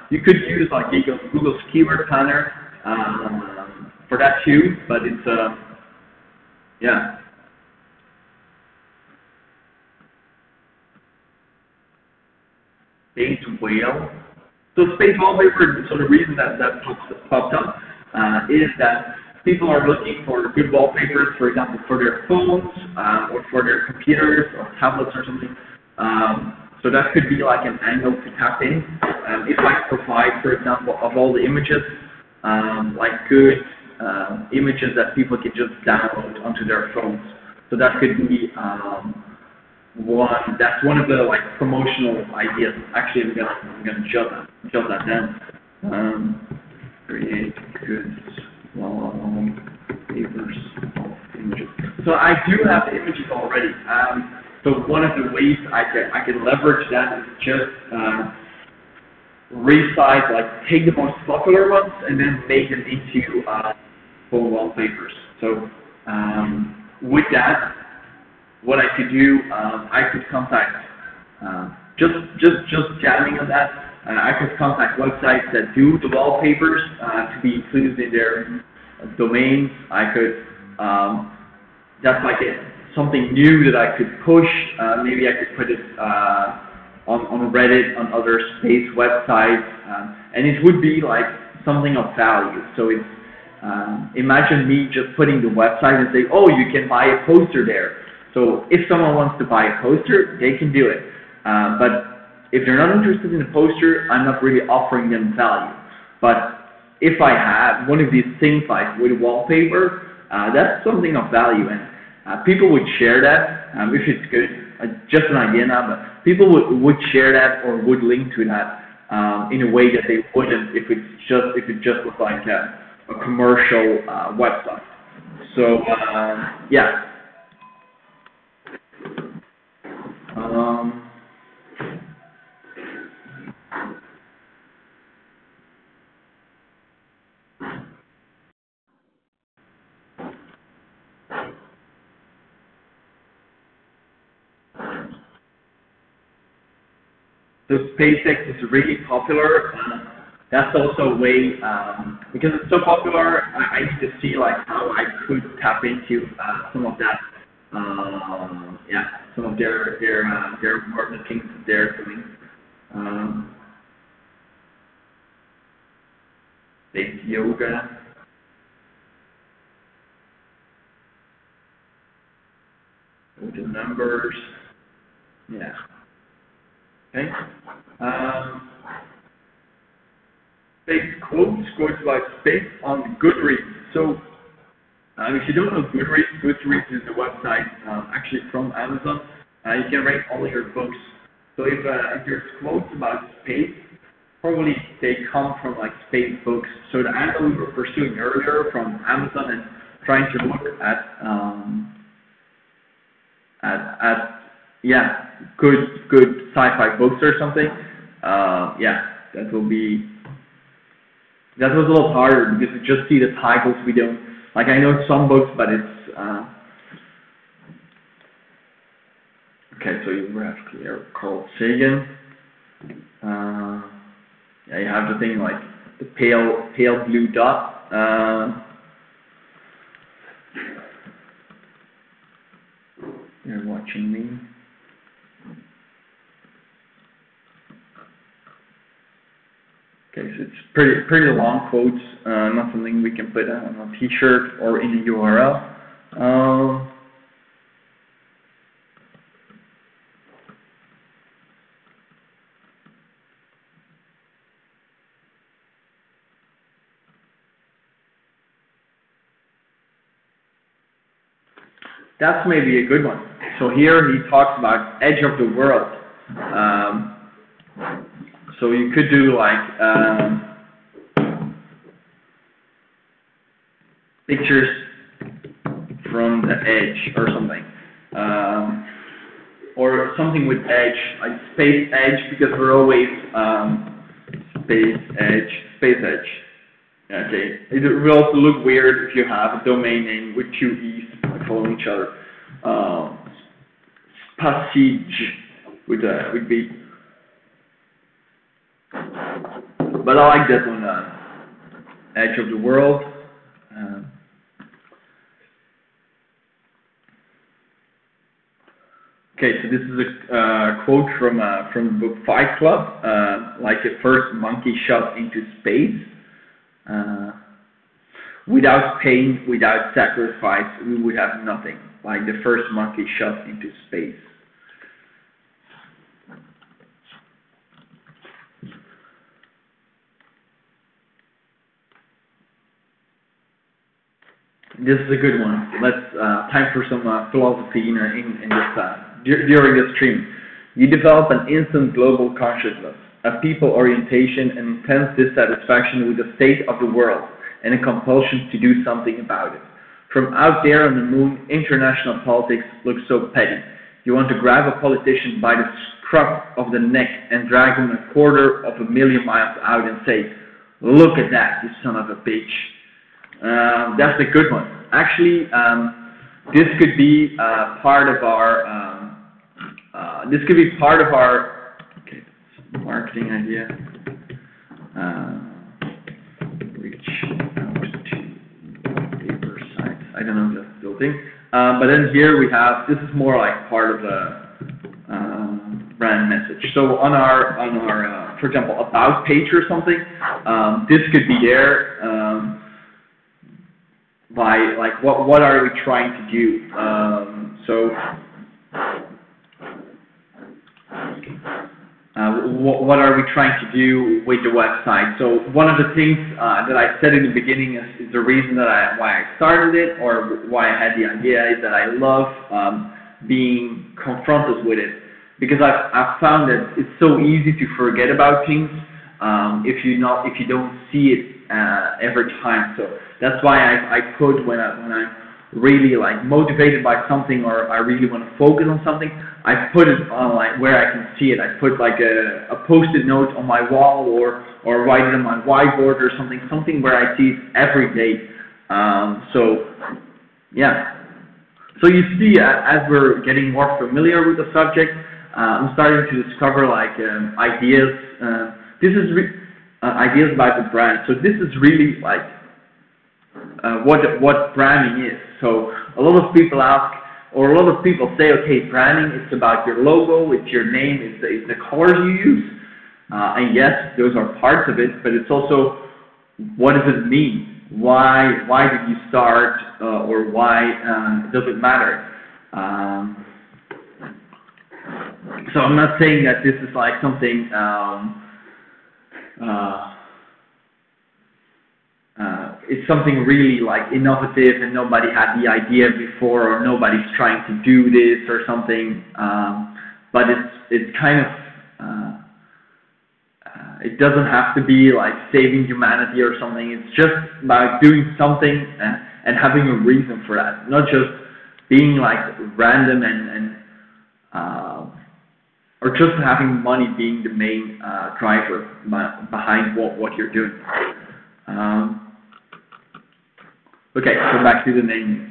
You could use like Google's keyword planner for that too, but yeah. Space whale. So space wallpaper, so the reason that popped up is that people are looking for good wallpapers, for example, for their phones or for their computers or tablets or something. So that could be like an angle to tap in. If I provide, for example, of all the images, like good images that people can just download onto their phones. So that could be that's one of the like promotional ideas. Actually, I'm gonna jot that down. Create good wallpapers of images. So I do have the images already. So one of the ways I can leverage that is just resize, like take the most popular ones and then make them into full wallpapers. So with that, what I could do, I could contact, just jamming on that, I could contact websites that do the wallpapers to be included in their domains. I could, that's like something new that I could push. Maybe I could put it on Reddit, on other space websites, and it would be like something of value. So it's, imagine me just putting the website and say, oh, you can buy a poster there. So if someone wants to buy a poster, they can do it. But if they're not interested in a poster, I'm not really offering them value. But if I had one of these things like with wallpaper, that's something of value, and people would share that if it's good. Just an idea now, but people would share that or would link to that in a way that they wouldn't if it just was like a commercial website. So yeah. So SpaceX is really popular. That's also a way, because it's so popular, I need to see like how I could tap into some of that, yeah, some of their important things that they're doing. Space yoga. Go to numbers. Yeah. Okay. Space quotes about space on Goodreads. So if you don't know Goodreads is a website actually from Amazon. You can rate all your books. So if there's quotes about space, probably they come from like space books. So the angle we were pursuing earlier from Amazon and trying to look at yeah, good sci-fi books or something. Yeah, that was a little harder because we just see the titles. We don't like. I know some books, but it's okay. So you have here Carl Sagan. Yeah, you have the thing like the pale blue dot. You're watching me. Okay, so it's pretty long quotes, not something we can put on a t-shirt or in a URL. That's maybe a good one. So here he talks about edge of the world. So you could do like pictures from the edge or something, or something with edge, like space edge, because we're always space edge. Okay, it will also look weird if you have a domain name with two e's following each other. Passage would be. But I like that one, edge of the world. Okay, so this is a quote from the book Fight Club. Like the first monkey shot into space. Without pain, without sacrifice, we would have nothing. Like the first monkey shot into space. This is a good one. Let's time for some philosophy in this during this stream. You develop an instant global consciousness, a people orientation, an intense dissatisfaction with the state of the world, and a compulsion to do something about it. From out there on the moon, international politics looks so petty. You want to grab a politician by the scruff of the neck and drag him 250,000 miles out and say, "Look at that, you son of a bitch." That's a good one. Actually, this could be part of our. Okay, marketing idea. Reach out to paper sites. I don't know if that's still thing. But then here we have. This is more like part of the brand message. So on our for example, about page or something, this could be there. By like what are we trying to do? What are we trying to do with the website? So one of the things that I said in the beginning is the reason that why I started it, or why I had the idea, is that I love being confronted with it, because I've found that it's so easy to forget about things if you don't see it every time. So that's why I put when I'm really like motivated by something, or I really want to focus on something, I put it on like where I can see it. I put like a post-it note on my wall, or write it on my whiteboard or something where I see it every day. So yeah. So you see, as we're getting more familiar with the subject, I'm starting to discover like ideas. Ideas about the brand. So this is really like what branding is. So a lot of people ask, or a lot of people say, okay, branding, it's about your logo, it's your name, it's the colors you use. And yes, those are parts of it, but it's also, what does it mean? Why did you start, or why does it matter? So I'm not saying that this is like something it's something really like innovative and nobody had the idea before, or nobody's trying to do this or something, but it's kind of it doesn't have to be like saving humanity or something. It's just about doing something and having a reason for that, not just being like random and or just having money being the main driver behind what you're doing. Okay, so back to the name.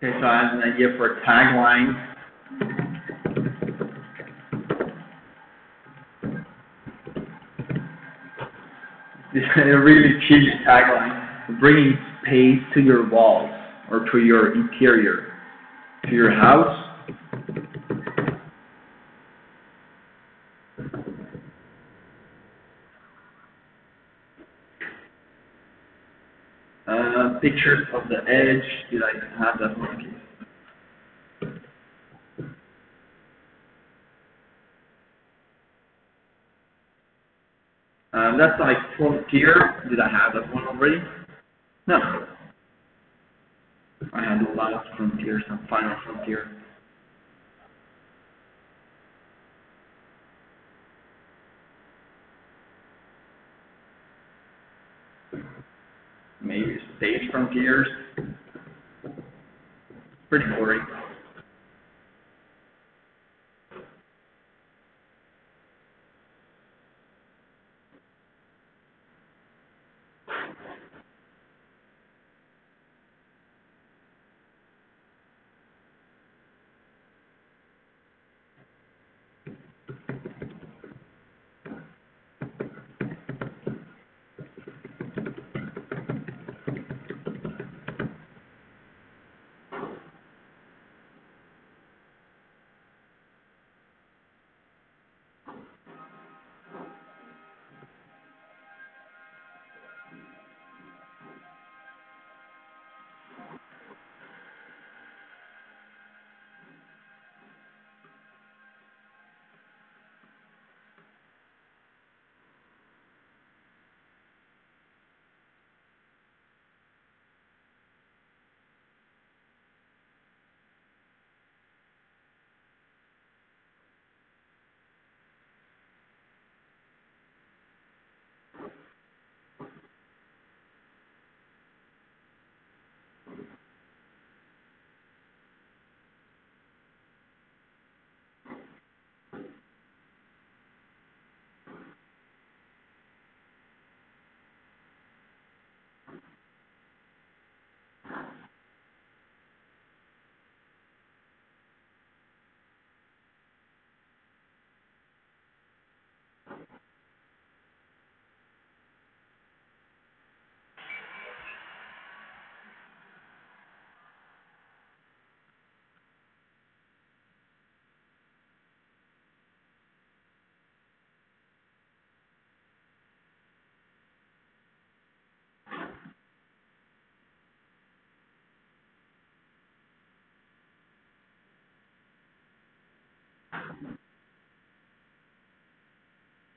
Okay, so I have an idea for a tagline. This is a really cheesy tagline. bringing space to your walls or to your interior, to your house. Pictures of the edge. Did I have that one? That's like frontier. Did I have that one already? No. I had the last frontier, some final frontier. Maybe stage frontiers. Pretty boring.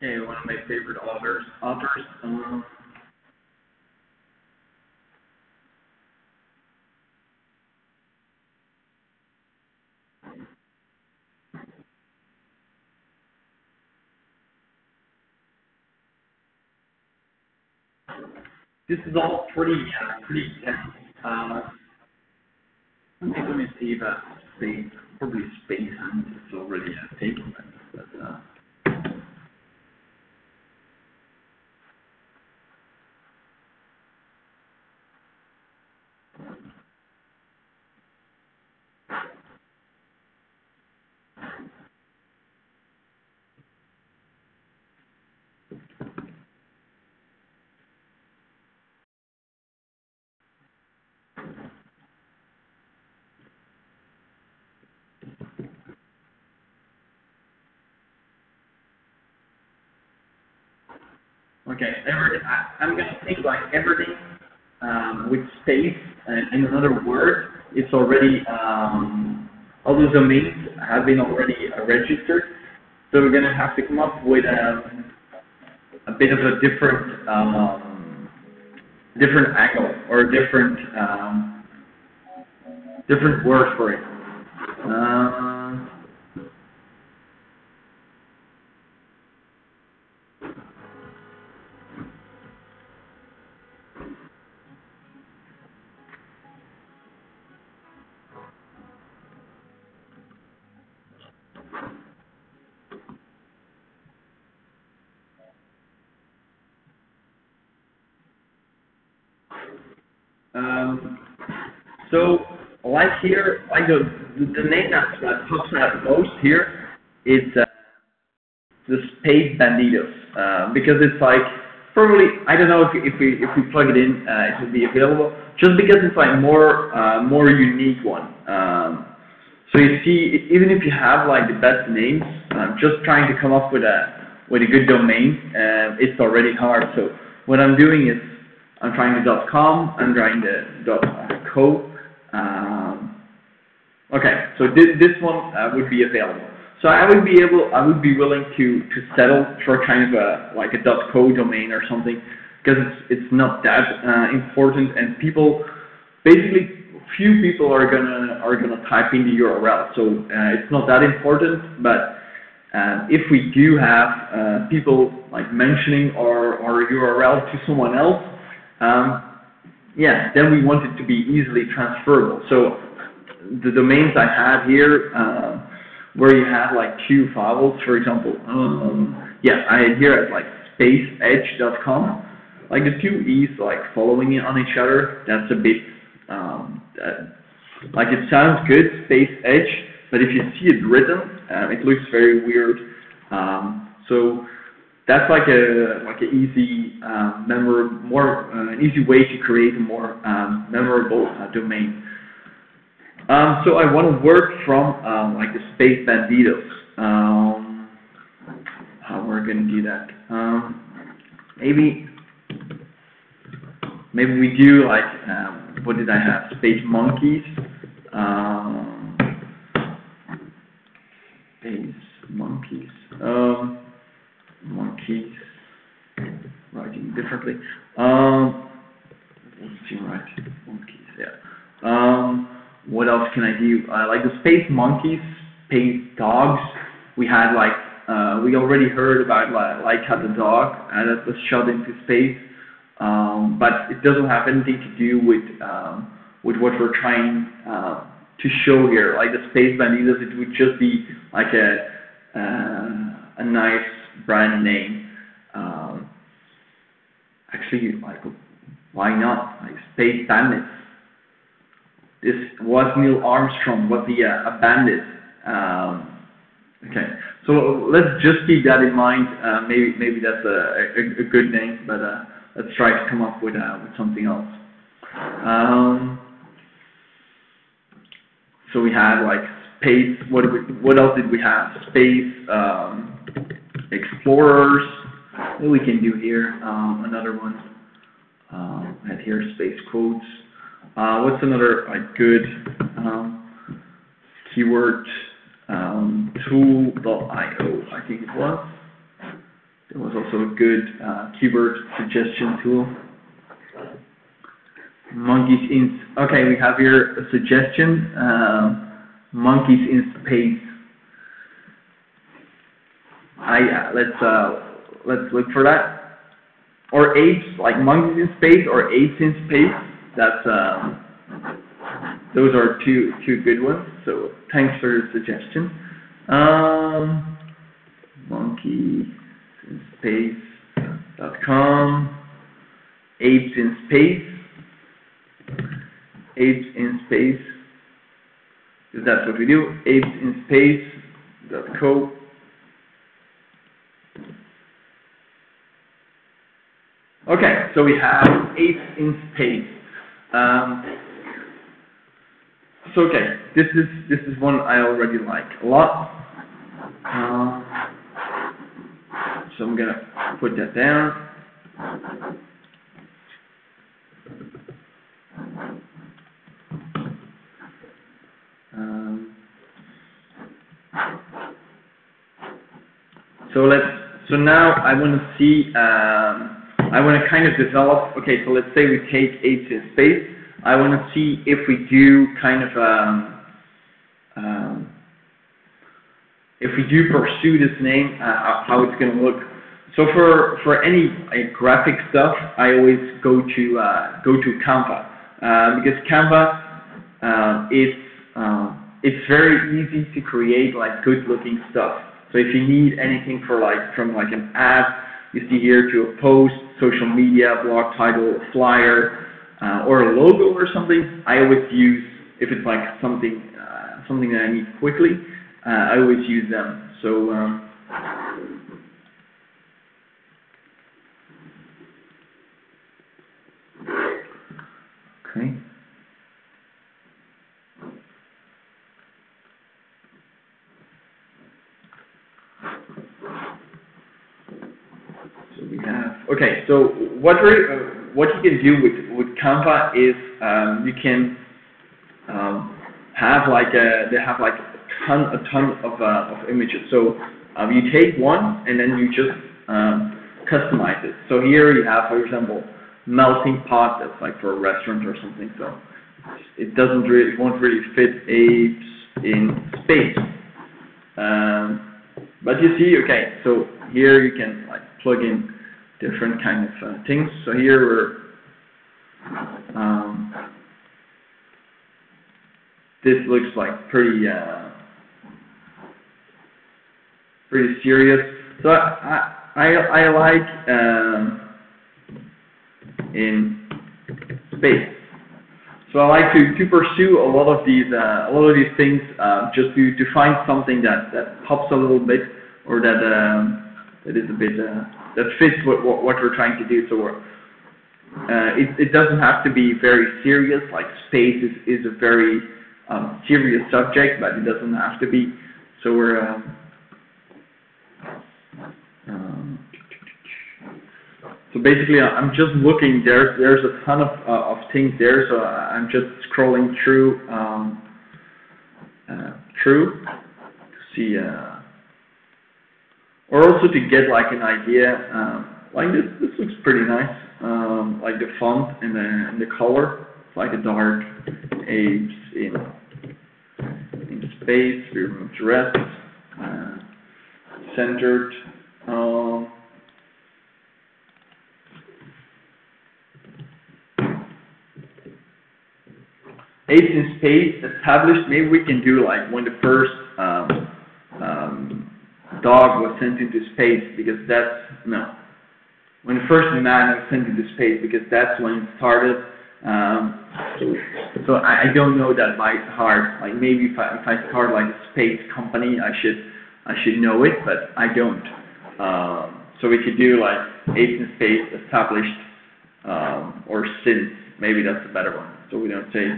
Okay, one of my favorite authors. This is all pretty intense. Let me see if space, probably space hand is already taken. But okay, I'm gonna think like everything with space and in another word, it's already all those domains have been already registered. So we're gonna have to come up with a bit of a different angle or different word for it. So, like here, like the name that pops out most here is the Space Banditos, because it's like probably, I don't know if we plug it in, it will be available. Just because it's like more unique one. So you see, even if you have like the best names, just trying to come up with a good domain, it's already hard. So what I'm doing is I'm trying the .com, I'm trying the .co. Okay, so this one would be available. So I would be willing to settle for kind of like a .co domain or something, because it's not that important, and people, basically few people are gonna type in the URL, so it's not that important. But if we do have people like mentioning our URL to someone else, yeah, then we want it to be easily transferable. So the domains I had here, where you have like two vowels, for example, yeah, I had here at like spaceedge.com, like the two E's like following it on each other. That's a bit, like it sounds good, space edge, but if you see it written, it looks very weird. So that's like a easy, an easy way to create a more memorable domain. So I want to work from like the Space Banditos. How we're gonna do that? Maybe we do like what did I have? Space Monkeys. Space Monkeys. Monkeys. Writing differently. Let's see, right? Monkeys. Yeah. What else can I do? Like the Space Monkeys, Space Dogs. We had like, we already heard about like how the dog that was shot into space, but it doesn't have anything to do with what we're trying to show here. Like the Space Banditos, it would just be like a nice brand name. Actually, like, why not? Like Space Bandits. This was Neil Armstrong, was he a bandit? Okay, so let's just keep that in mind. Maybe that's a good name, but let's try to come up with something else. So we had like space. What else did we have? Space explorers. What we can do here? Another one. I had here space quotes. What's another like good keyword? Tool.io, I think it was. There was also a good keyword suggestion tool. Monkeys in. Okay, we have here a suggestion. Monkeys in space. Let's look for that. Or apes, like monkeys in space, or apes in space. That's those are two good ones. So thanks for your suggestion. Monkeys-in-space.com. Apes in space. Apes in space. Because that's what we do. Apesinspace.co. Okay, so we have apes in space. So okay, this is one I already like a lot. So I'm gonna put that down. So now I want to see. I want to kind of develop. Okay, so let's say we take apes in space. I want to see if we do kind of if we do pursue this name, how it's going to look. So for any graphic stuff, I always go to Canva, because Canva it's very easy to create like good looking stuff. So if you need anything for from an ad, you see here, to a post, social media, blog title, flyer, or a logo or something, I always use, if it's like something that I need quickly, I always use them. So Okay. So we have, okay, so what you can do with Canva is you can have like they have like a ton of images. So you take one and then you just customize it. So here you have, for example, melting pot. That's like for a restaurant or something. So it won't really fit apes in space. But you see, okay, so here you can like plug in different kind of things. So here we're this looks like pretty serious. So I like in space. So I like to pursue a lot of these things just to find something that pops a little bit, or that is a bit that fits what we're trying to do. So it doesn't have to be very serious. Like space is a very serious subject, but it doesn't have to be. So we're so basically, I'm just looking. There's a ton of things there. So I'm just scrolling through to see, or also to get like an idea. Like this looks pretty nice. Like the font and the color. It's like a dark apes in space. We remove the rest. Centered. Apes in space established. Maybe we can do like when the first dog was sent into space, because when the first man was sent into space, because that's when it started. So I don't know that by heart. Like maybe if I start like a space company, I should know it, but I don't. So we could do like apes in space established, or since. Maybe that's a better one. So we don't say.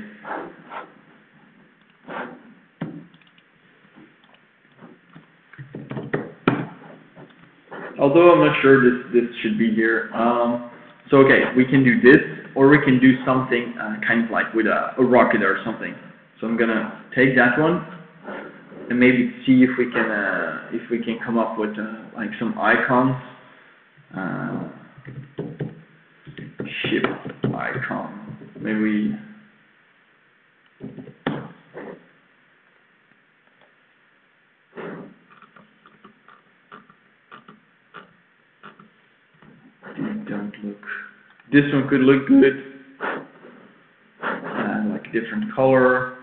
Although I'm not sure this should be here. So okay, we can do this, or we can do something kind of like with a rocket or something. So I'm gonna take that one and maybe see if we can come up with like some icons. Ship icon. Maybe we. Don't look. This one could look good. Like a different color.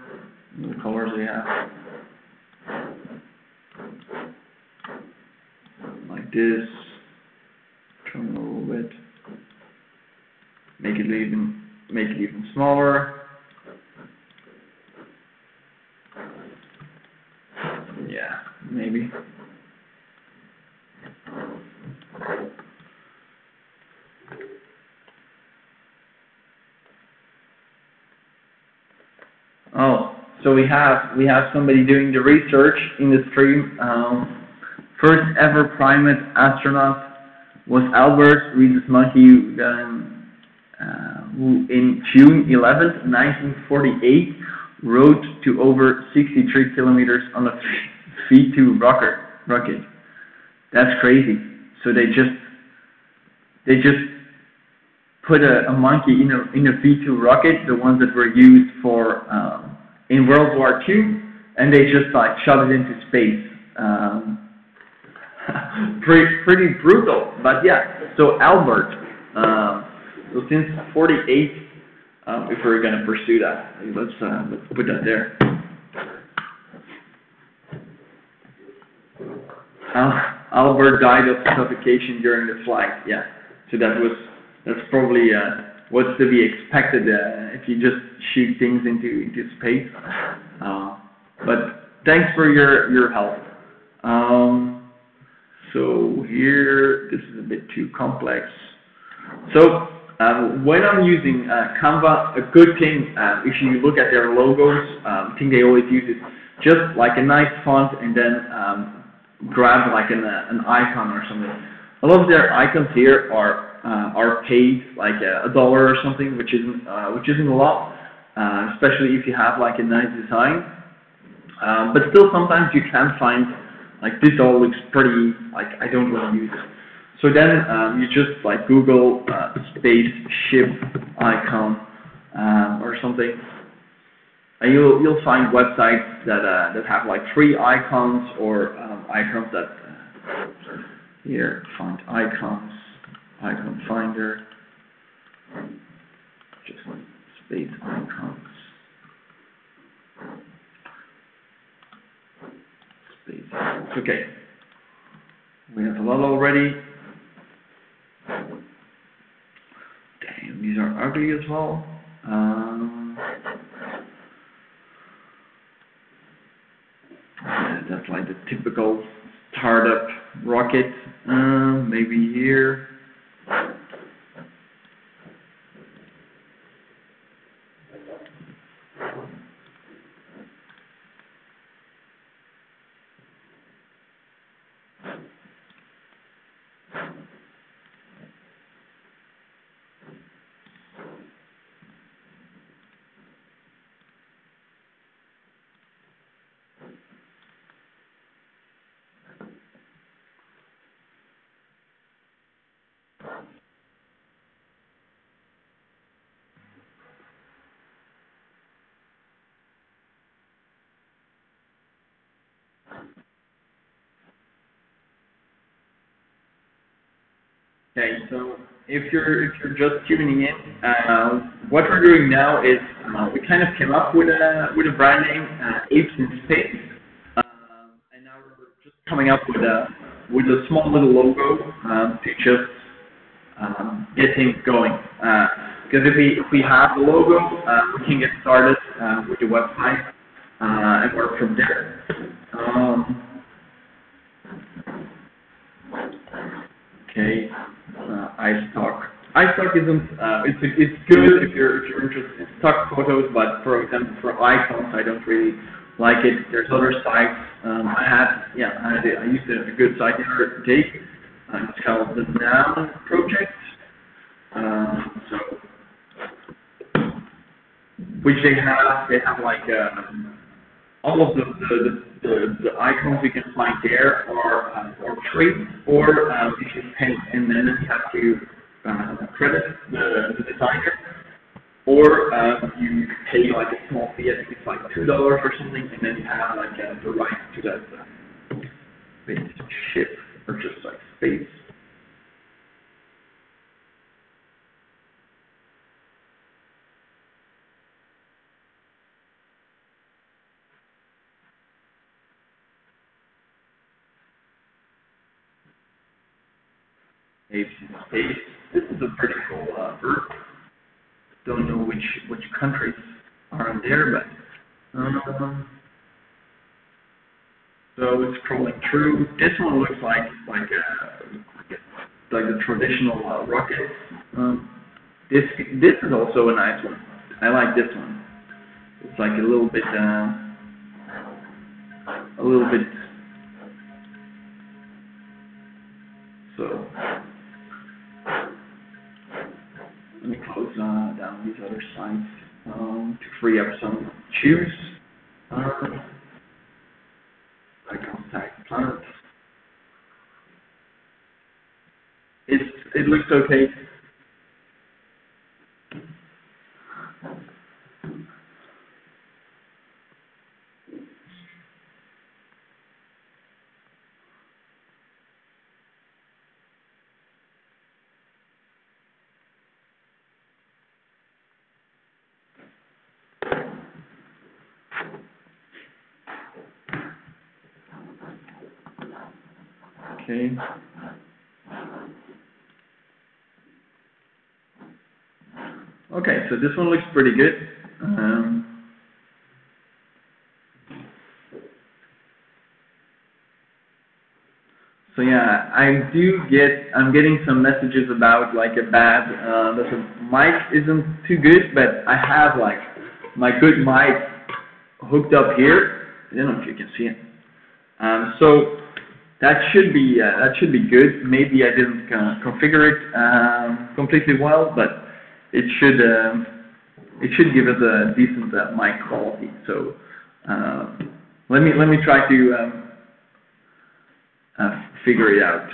The colors we have. Like this. Trim a little bit. Make it even smaller. Yeah, maybe. Oh, so we have somebody doing the research in the stream. First ever primate astronaut was Albert Rhesus Monkey, who in June 11th, 1948, rode to over 63 kilometers on a V2 rocket. That's crazy. So they just put a monkey in a V2 rocket, the ones that were used for in World War II, and they just like shot it into space. Pretty brutal, but yeah. So Albert, so since 48, if we're gonna pursue that, let's put that there. Albert died of suffocation during the flight. Yeah, so that's probably what's to be expected if you just shoot things into space. But thanks for your help. So here, this is a bit too complex. So When I'm using Canva, a good thing, if you look at their logos, I think they always use it just like a nice font and then grab like an icon or something. A lot of their icons here are paid like $1 or something, which isn't a lot, especially if you have like a nice design. But still, sometimes you can find like this all looks pretty, like I don't want to use it. So then you just like Google spaceship icon or something, and you'll find websites that have like free icons or icons that here find icons, icon finder, just space icons. Okay, we have a lot already. Damn, these are ugly as well. Yeah, that's like the typical startup rocket. Maybe here. Okay, so if you're just tuning in, what we're doing now is we kind of came up with a brand name, Apes in Space, and now we're just coming up with a small little logo to just get things going. Because if we have the logo, we can get started with the website and work from there. Okay. iStock. iStock isn't. It's good if you're interested in stock photos, but for example for icons, I don't really like it. There's other sites. I used a good site the other day. It's called the Noun Project. Which they have like all of the icons you can find there are free, or if you pay and then you have to credit the designer, or you pay like a small fee. I think it's like $2 or something, and then you have like the right to that spaceship or just like space. Apes in Space. This is a pretty cool bird. Don't know which countries are on there, but so it's scrolling through. This one looks like the traditional rocket. This is also a nice one. I like this one. It's like a little bit so. Let me close down these other sites to free up some choose. I contact planet. It looks okay. Okay. Okay, so this one looks pretty good. So yeah, I'm getting some messages about like a bad, that the mic isn't too good, but I have like my good mic hooked up here. I don't know if you can see it. So that should be good. Maybe I didn't configure it completely well, but it should give us a decent mic quality. So let me try to figure it out.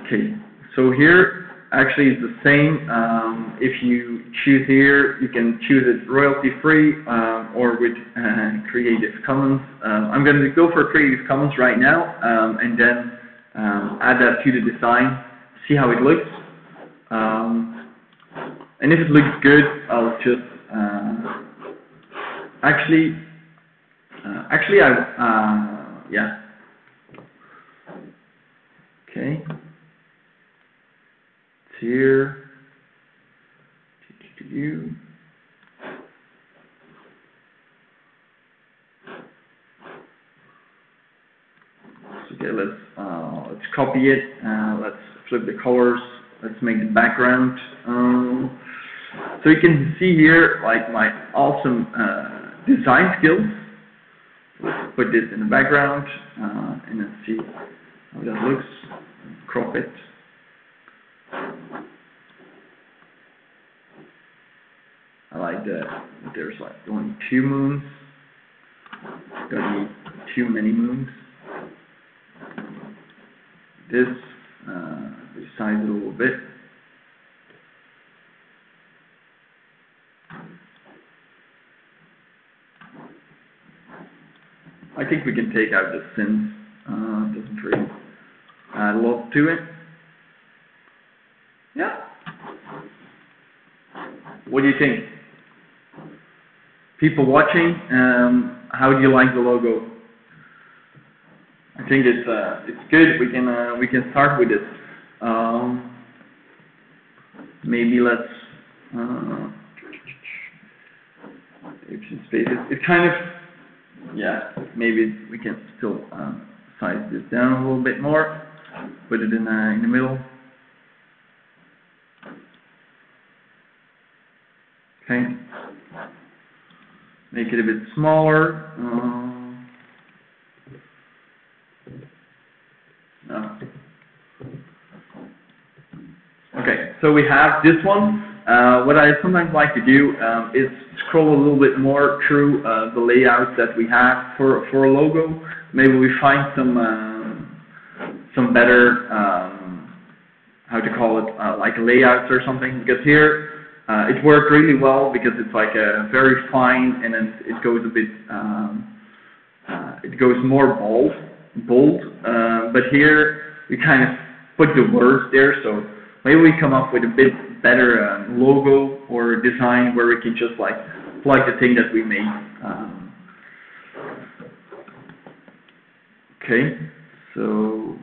Okay, so here actually it's the same. If you choose here, you can choose it royalty free or with Creative Commons. I'm going to go for Creative Commons right now, and then add that to the design, see how it looks. And if it looks good, I'll just yeah. Okay. It's here. Okay, let's copy it. Let's flip the colors. Let's make the background. So you can see here like my awesome design skills. Let's put this in the background and then see how that looks. Crop it. I like that there's like only 2 moons. Don't need too many moons. This resize it a little bit. I think we can take out the synth. It doesn't really add a lot to it. Yeah. What do you think? People watching, how do you like the logo? I think it's good. We can start with it. Maybe let's space. It kind of, yeah. Maybe we can still size this down a little bit more. Put it in the middle. Okay. Make it a bit smaller. No. Okay, so we have this one. What I sometimes like to do is scroll a little bit more through the layouts that we have for a logo. Maybe we find some better, how to call it, like layouts or something. Because here it worked really well because it's like a very fine, and then it goes a bit, it goes more bold. But here we kind of put the words there, so maybe we come up with a bit better logo or design where we can just like plug the thing that we made. Okay, so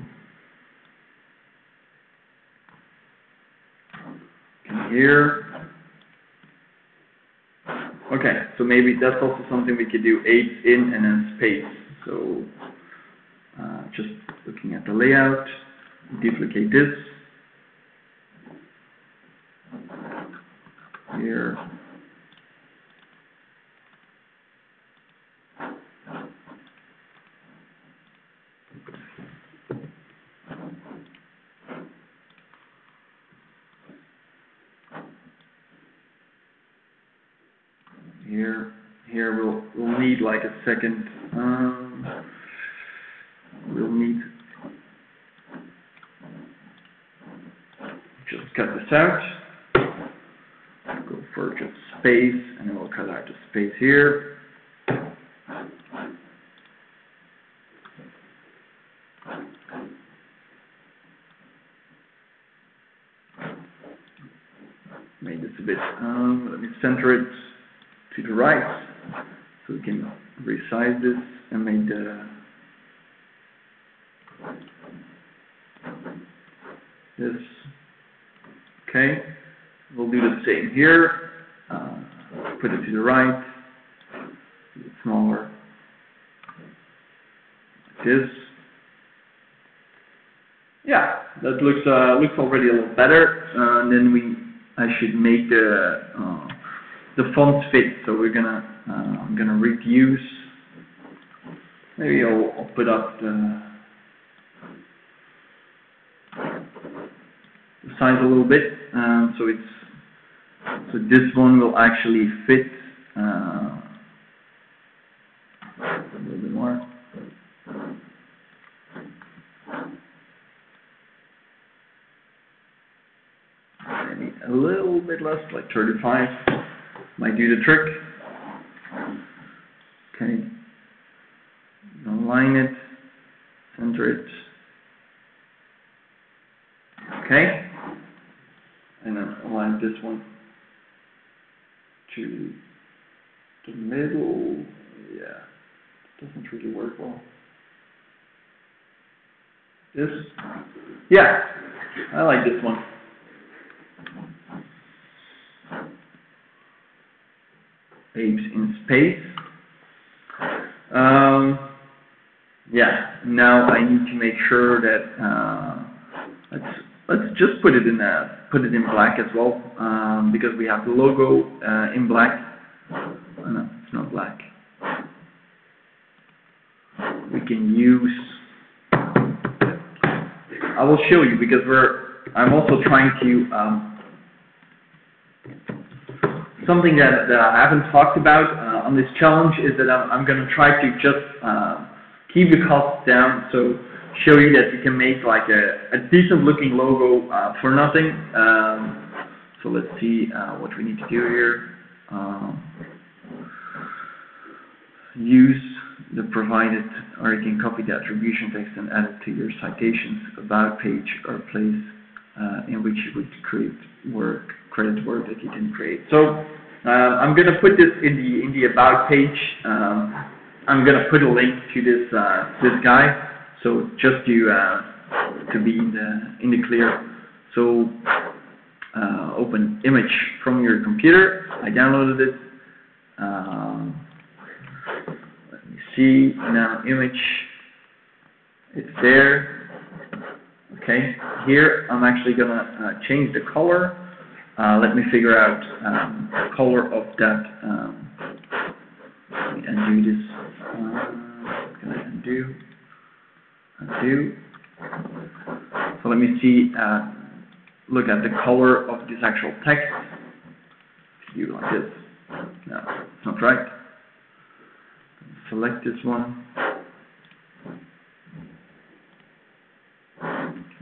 here. Okay, so maybe that's also something we could do, 8 in and then space. So just looking at the layout, duplicate this. Here. Here we'll need like a second. We'll need just cut this out. Go for just space, and then we'll cut out the space here. Made this a bit. Let me center it to the right, so we can resize this and make the this. Okay, we'll do the same here. Put it to the right, a bit smaller. this. Yeah, that looks already a little better. And then I should make the fonts fit. So we're gonna I'm gonna reduce. Maybe I'll put up the size a little bit. So this one will actually fit a little bit more. Maybe a little bit less, like 35. Might do the trick. Okay. Align it, center it. Okay. And then align this one to the middle. Yeah, it doesn't really work well. This, yeah, I like this one. Apes in space. Yeah. Now I need to make sure that let's just put it in black as well, because we have the logo in black. Oh, no, it's not black. We can use. I will show you because I'm also trying to something that I haven't talked about on this challenge is that I'm going to try to just keep the costs down. So show you that you can make like a decent looking logo for nothing. So let's see what we need to do here. Use the provided, or you can copy the attribution text and add it to your citations about page or place in which you would create credit work that you didn't create. So I'm going to put this in the about page. I'm going to put a link to this guy. So just to be in the clear. So open image from your computer. I downloaded it. Let me see now. Image. It's there. Okay. Here I'm actually gonna change the color. Let me figure out the color of that. Let me undo this. Can I undo? Undo. So let me see. Look at the color of this actual text. Do like this. No, it's not right. Select this one.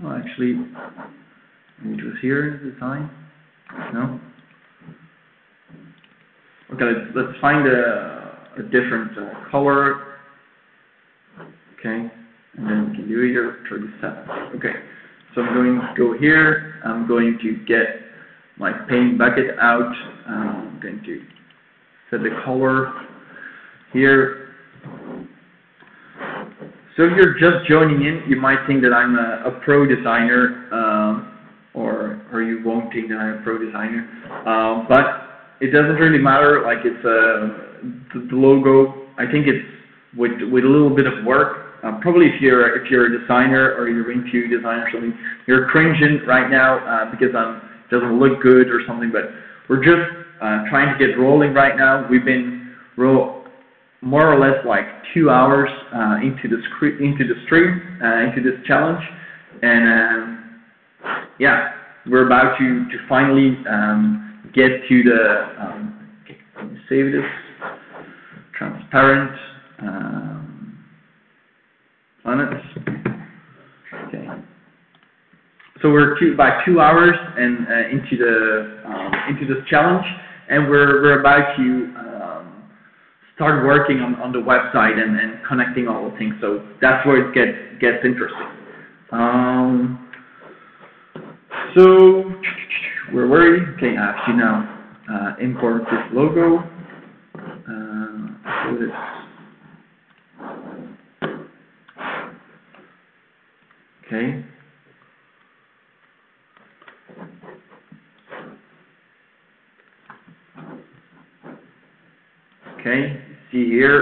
Oh, actually, it was here in the design. No. Okay, let's find a different color. Okay, and then we can do here 37. Okay, so I'm going to go here. I'm going to get my paint bucket out. I'm going to set the color here. So if you're just joining in, you might think that I'm a pro designer, or you won't think that I'm a pro designer. But it doesn't really matter. Like it's the logo. I think it's with a little bit of work. Probably if you're a designer or you're into design or something, you're cringing right now because it doesn't look good or something. But we're just trying to get rolling right now. We've been more or less like 2 hours into the stream, into this challenge, and yeah, we're about to finally get to the let me save this transparent on it. Okay, so we're about 2 hours and into this challenge, and we're about to start working on the website and connecting all the things. So that's where it gets interesting. So where were we? Okay, I have to now import this logo. So this. Okay. Okay. See here.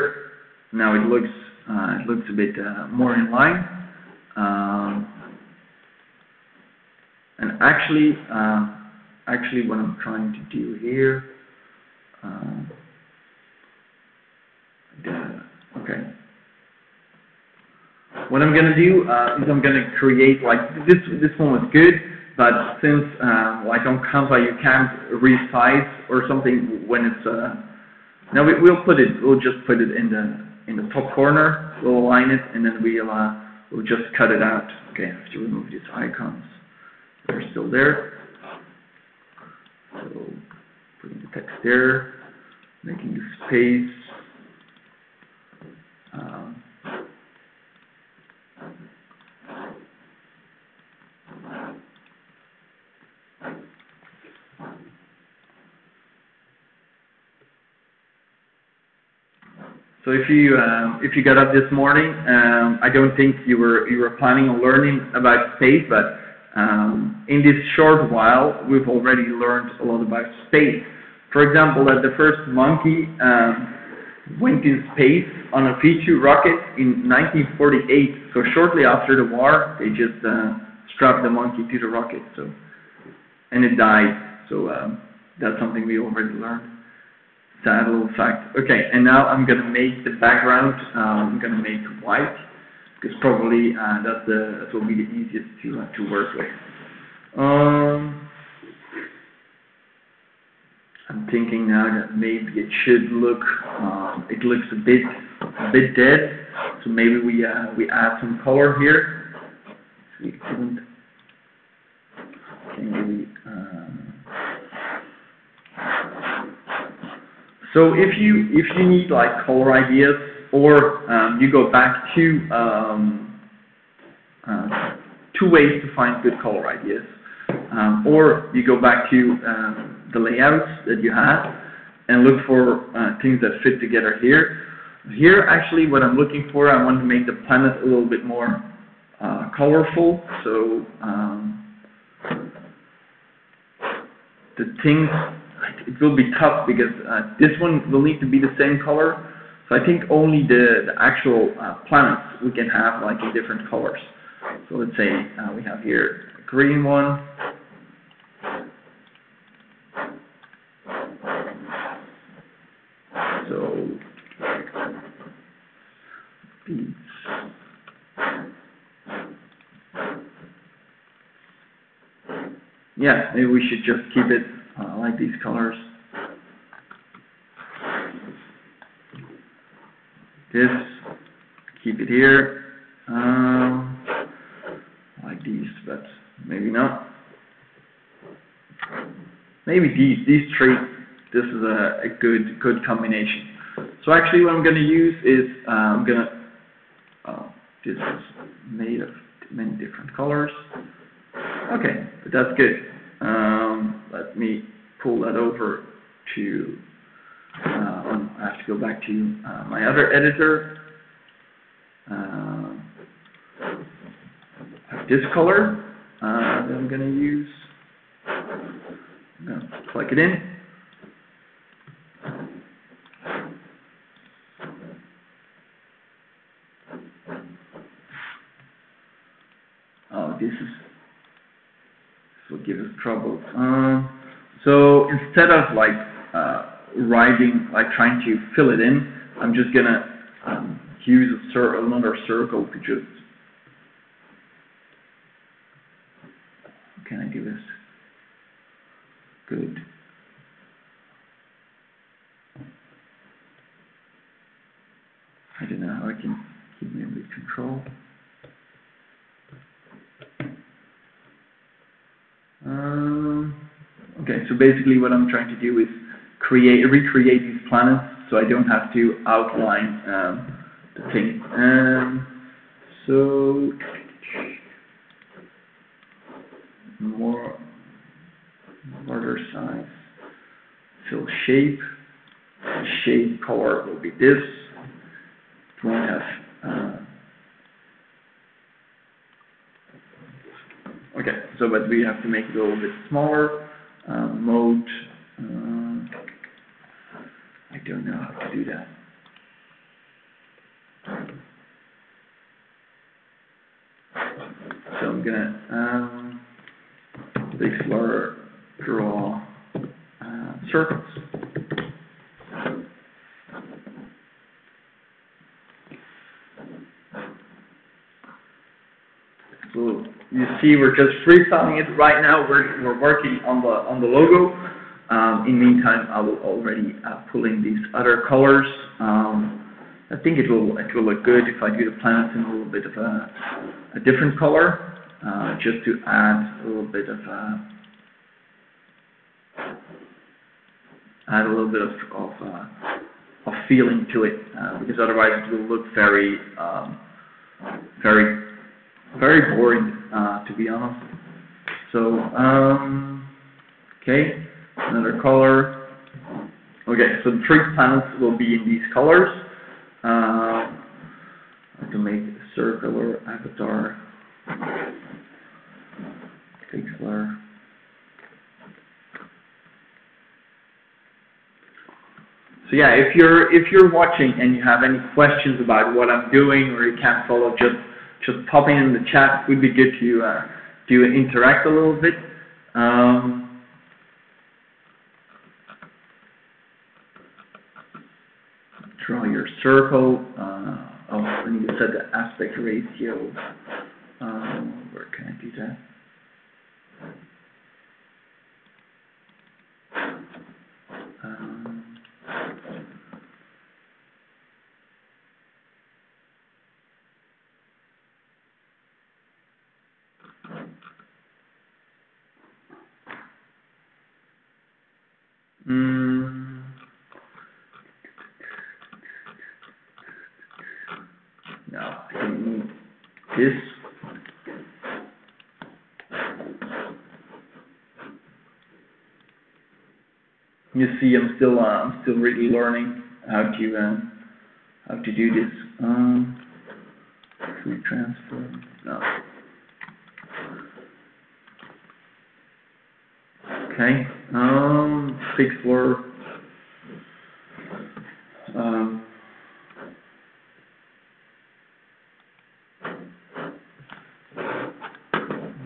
Now it looks it looks a bit more in line. And actually, what I'm trying to do here, okay. What I'm gonna do is I'm gonna create like this one was good, but since like on Canva you can't resize or something when it's no, we'll just put it in the top corner. We'll align it and then we'll just cut it out. Okay, I have to remove these icons. They're still there. So putting the text there, making the space. So if you got up this morning, I don't think you were planning on learning about space, but in this short while, we've already learned a lot about space. For example, that the first monkey went in space on a V-2 rocket in 1948. So shortly after the war, they just strapped the monkey to the rocket. So, and it died. So that's something we already learned. Sad little fact. Okay, and now I'm gonna make the background. I'm gonna make white because probably that will be the easiest to work with. I'm thinking now that maybe it should look. It looks a bit dead. So maybe we add some color here. We couldn't. Okay, maybe. So if you need like color ideas, or you go back to two ways to find good color ideas, or you go back to the layouts that you have and look for things that fit together here. Here, actually, what I'm looking for, I want to make the planet a little bit more colorful. So the things. It will be tough because this one will need to be the same color. So I think only the actual planets we can have like in different colors. So let's say we have here a green one. So beads. Yeah, maybe we should just keep it like these colors. This, keep it here. Like these, but maybe not. Maybe these three. This is a good combination. So actually, what I'm going to use is I'm going to. This is made of many different colors. Okay, but that's good. Let me pull that over to, I have to go back to my other editor. This color that I'm going to use. I'm going to plug it in. Oh, this will give us trouble. So instead of like writing, like trying to fill it in, I'm just gonna use another circle to just. How can I do this? Good. I don't know how I can keep me under control. Okay, so basically what I'm trying to do is recreate these planets so I don't have to outline the thing. So more border size, fill shape. The shape color will be this. We have okay, so but we have to make it a little bit smaller. Mode. I don't know how to do that. gonna explore, draw circles. So you see, we're just freestyling it right now. We're working on the logo. In the meantime, I will already pull in these other colors. I think it will look good if I do the planets in a little bit of a different color, just to add a little bit of feeling to it, because otherwise it will look very very boring, to be honest. So okay, another color. Okay, so the 3 planets will be in these colors. I have to make a circular avatar, pixeler. So yeah, if you're watching and you have any questions about what I'm doing, or you can't follow, just pop in the chat. It would be good to interact a little bit. Draw your circle. I need to set the aspect ratio. Where can I do that? No, I don't need this. You see, I'm still really learning how to do this. Free transfer. No. Okay. Pixeler.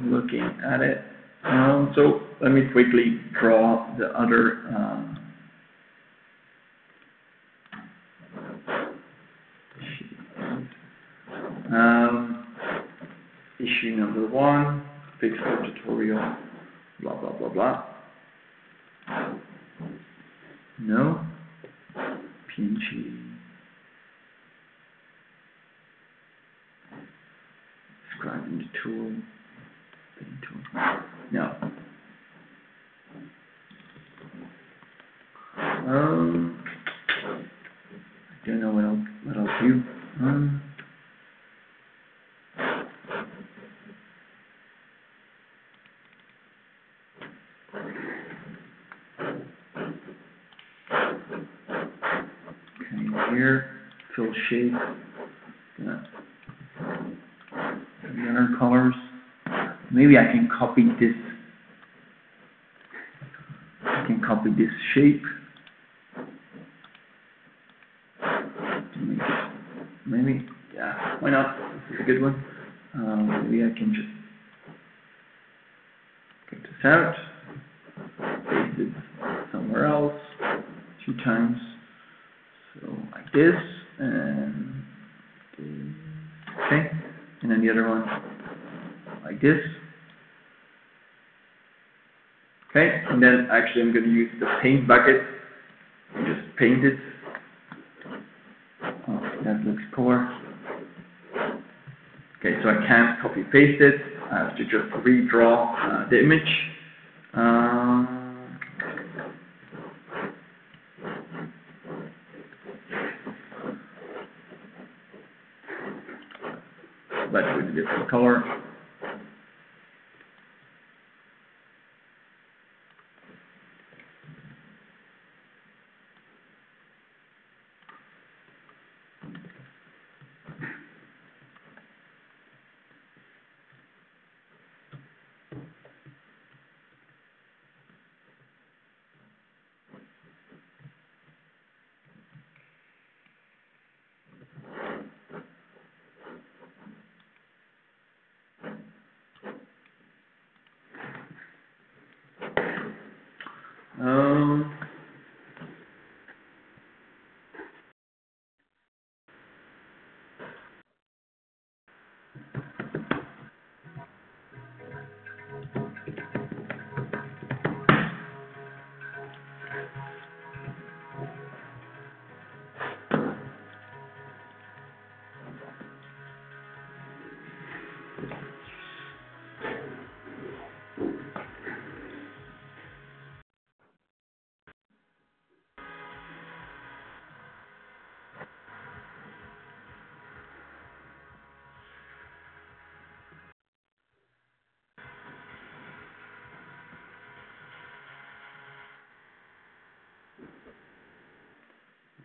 Looking at it. So let me quickly draw the other. Issue number 1, Pixeler tutorial, blah blah blah blah. No. PNG. Describing the tool. No. I don't know what I'll do. Okay, here, fill shape. The other colors. Maybe I can copy this. I can copy this shape. Maybe, yeah, why not? This is a good one. Maybe I can just get this out, paste it somewhere else, 2 times. So like this, and okay, and then the other one like this. Okay, and then actually I'm going to use the paint bucket and just paint it. Oh, that looks poor. Okay, so I can't copy paste it. I have to just redraw the image. But with a different color.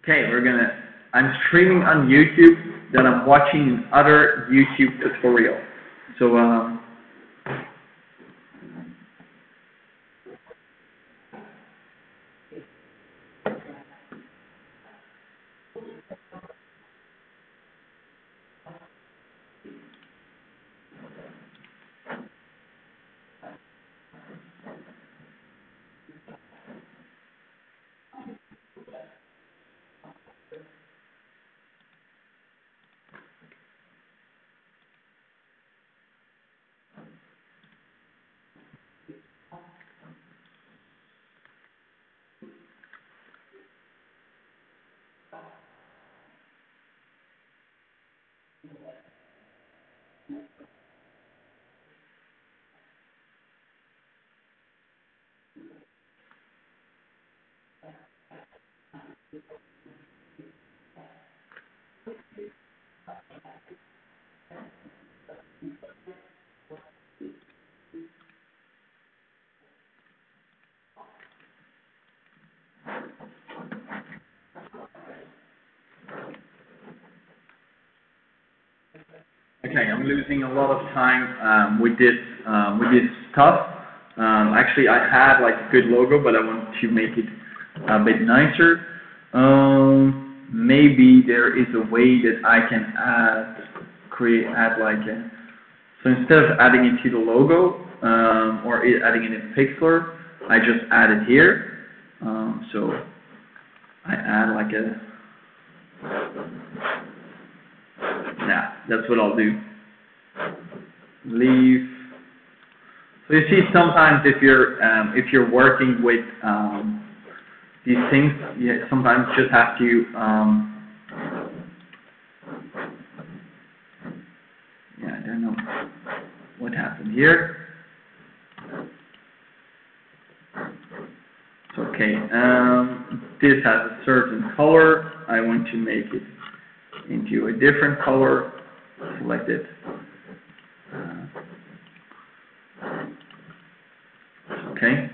Okay, I'm streaming on YouTube, then I'm watching other YouTube tutorial. So, okay, I'm losing a lot of time with this stuff. Actually, I had like a good logo, but I want to make it a bit nicer. Maybe there is a way that I can add like a, so instead of adding it to the logo or adding it in Pixlr, I just add it here. So I add like a, yeah, that's what I'll do. Leave. So you see, sometimes if you're working with these things, you sometimes just have to yeah, I don't know what happened here. So, okay, this has a certain color. I want to make it into a different color. Select it. Okay,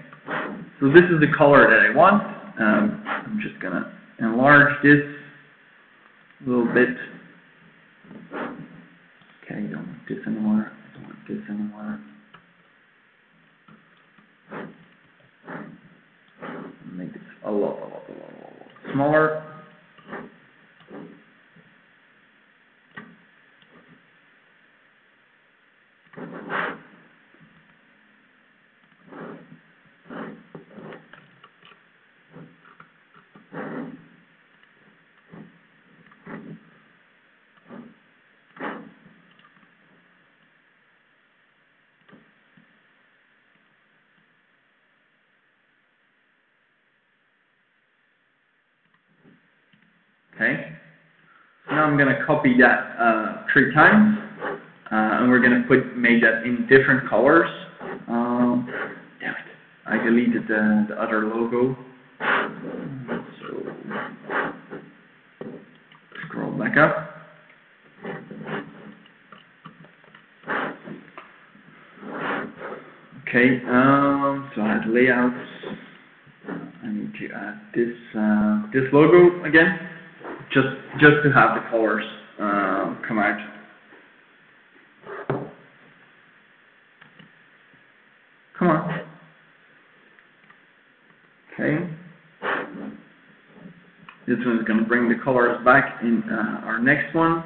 so this is the color that I want. I'm just gonna enlarge this a little bit. Okay, I don't want this anymore. I don't want this anymore. Make it a lot smaller. Okay, so now I'm going to copy that 3 times, and we're going to make that in different colors. Damn it, I deleted the other logo. So scroll back up. Okay, so I have layouts. I need to add this logo again, just to have the colors come out. Come on. Okay. This one is going to bring the colors back in our next one.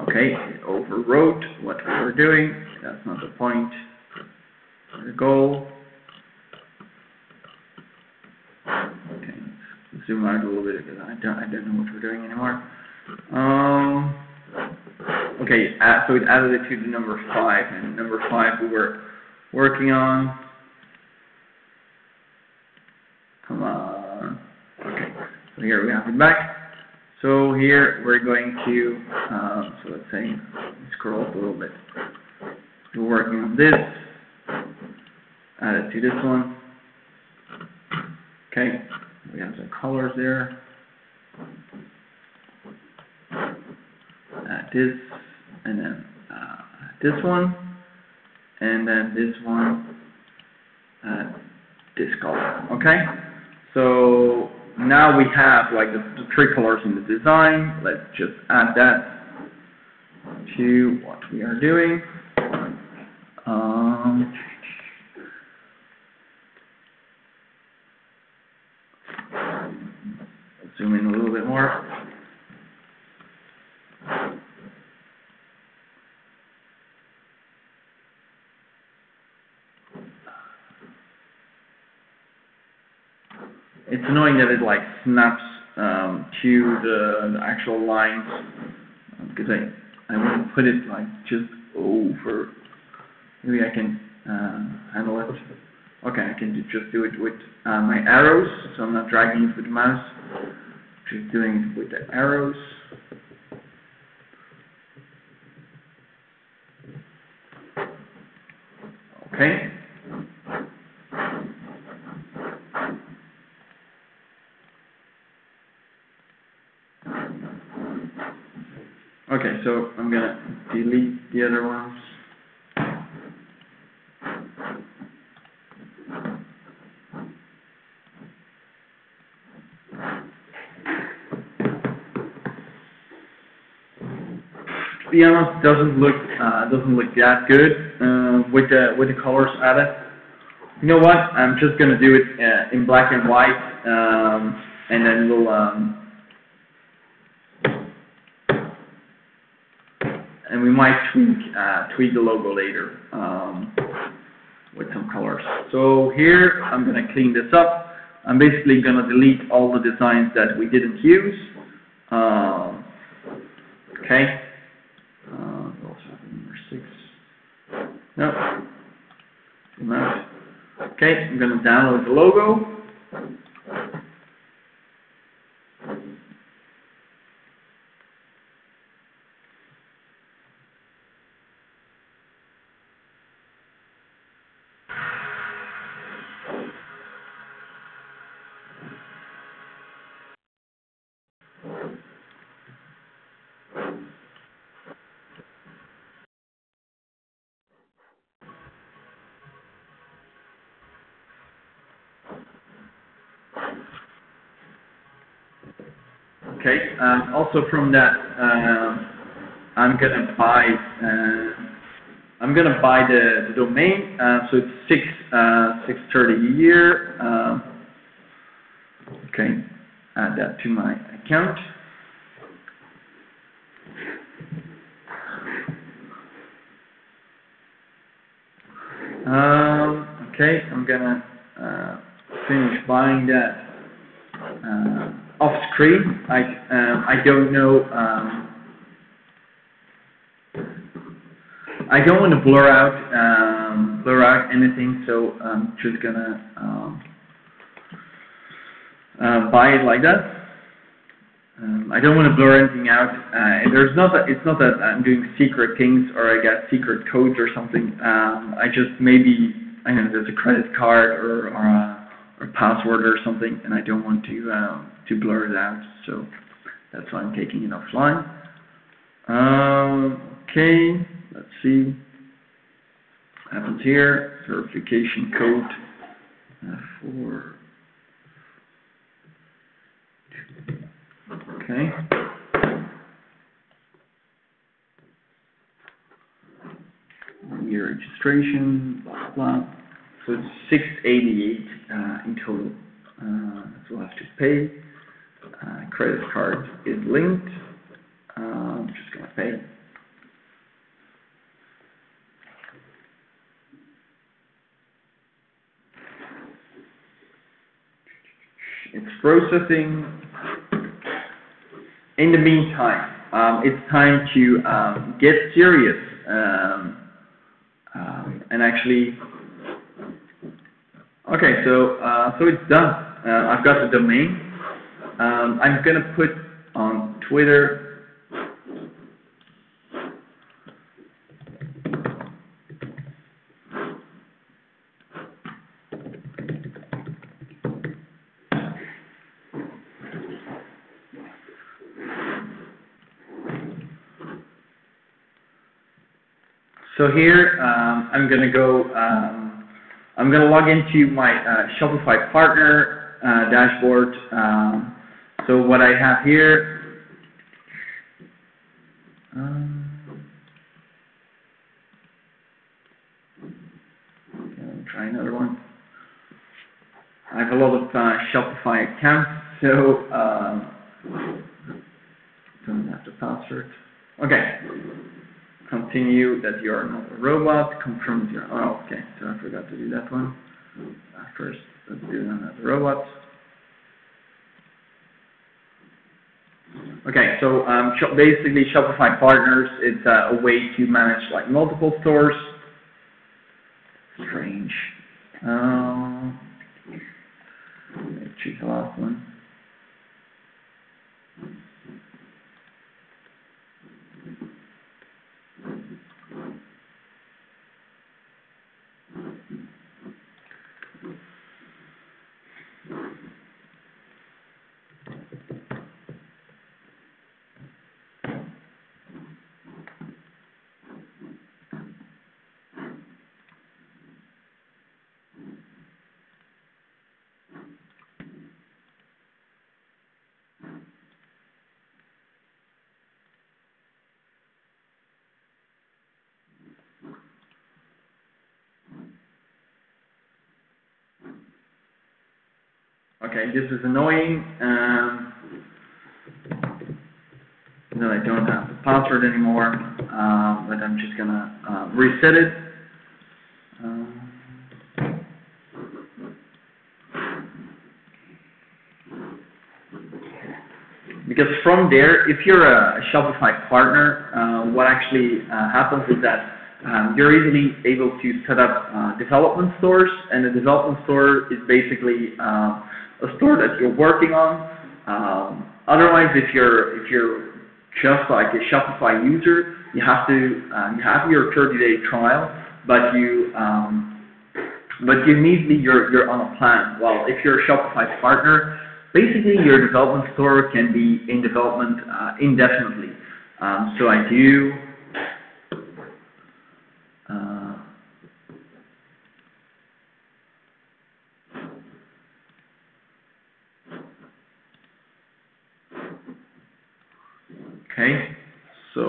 Okay, it overwrote what we were doing. That's not the point. The goal. Okay, let's zoom out a little bit because I don't know what we're doing anymore. Okay, so it added it to the number 5, and number 5 we were working on. Come on. Okay, so here we have it back. So here we're going to, so let's say, scroll up a little bit. We're working on this. Add it to this one. Okay, we have some colors there. Add this, and then this one, and then this one, add this color. Okay, so now we have like the three colors in the design. Let's just add that to what we are doing. Let's zoom in a little bit more. It's annoying that it like snaps to the actual lines, because I want to put it like just over. Maybe I can handle it. Okay, I can just do it with my arrows, so I'm not dragging it with the mouse. Just doing it with the arrows. Okay. Okay, so I'm gonna delete the other ones. To be honest, doesn't look that good with the colors added. You know what? I'm just gonna do it in black and white, and then we'll and we might tweak the logo later with some colors. So here I'm gonna clean this up. I'm basically gonna delete all the designs that we didn't use. Okay. We also have number 6. No. No. Okay, I'm going to download the logo. Okay. Also from that, I'm gonna buy the domain. So it's $6.30 a year. Okay. Add that to my account. Okay. I'm gonna finish buying that. Off screen, I don't know. I don't want to blur out anything, so I'm just gonna buy it like that. I don't want to blur anything out. It's not that I'm doing secret things or I got secret codes or something. I just maybe there's a credit card or a password or something, and I don't want to blur it out, so that's why I'm taking it offline. Okay, let's see what happens here. Verification code for. Okay. Year registration, blah blah. So it's $6.88 in total. That's what I have to pay. Credit card is linked. I'm just gonna pay. It's processing. In the meantime, it's time to get serious and actually. Okay, so it's done. I've got the domain. I'm gonna put on Twitter. So here I'm gonna go I'm going to log into my Shopify partner dashboard. So what I have here, okay, let me try another one. I have a lot of Shopify accounts, so don't have the password. Okay. Continue that you are not a robot. Confirm that you're. Oh, okay. So I forgot to do that one. First, let's do that as a robot. Okay. So basically, Shopify Partners. It's a way to manage like multiple stores. Strange. Let's choose the last one. Okay, this is annoying. That I don't have the password anymore, but I'm just gonna reset it. Because from there, if you're a Shopify partner, what actually happens is that you're easily able to set up development stores, and a development store is basically a store that you're working on. Otherwise, if you're just like a Shopify user, you have your 30-day trial, but you immediately you're on a plan. Well, if you're a Shopify partner, basically your development store can be in development indefinitely. So I do. Okay, so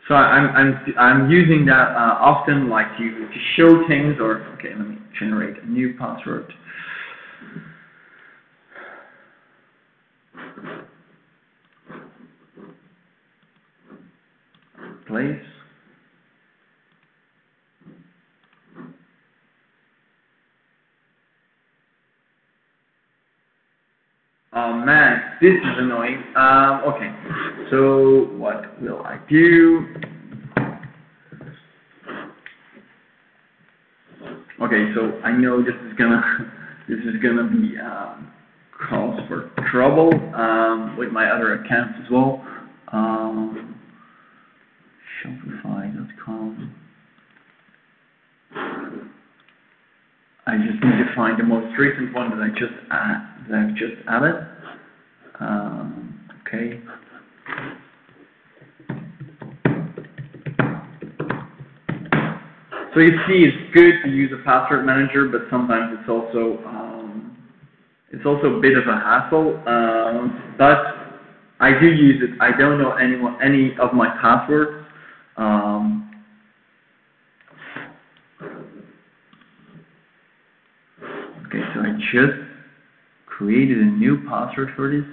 I'm using that often, like to show things, or okay, let me generate a new password. Place. Oh man, this is annoying. Okay, so what will I do? Okay, so I know this is gonna be cause for trouble with my other accounts as well. Shopify.com. I just need to find the most recent one that I've just added. Okay. So you see, it's good to use a password manager, but sometimes it's also a bit of a hassle. But I do use it. I don't know any of my passwords. Okay, so I just created a new password for this.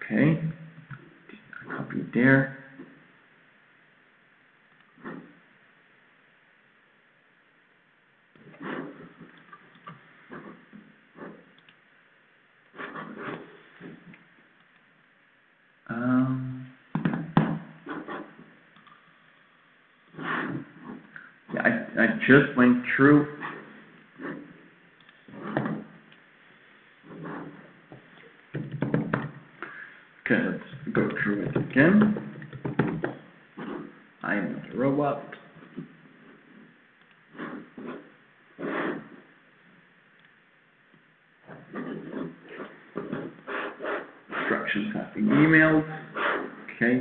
Okay, I copy it there. Yeah, I just went through. Okay, let's go through it again. I am not a robot. Instructions have been emailed. Okay.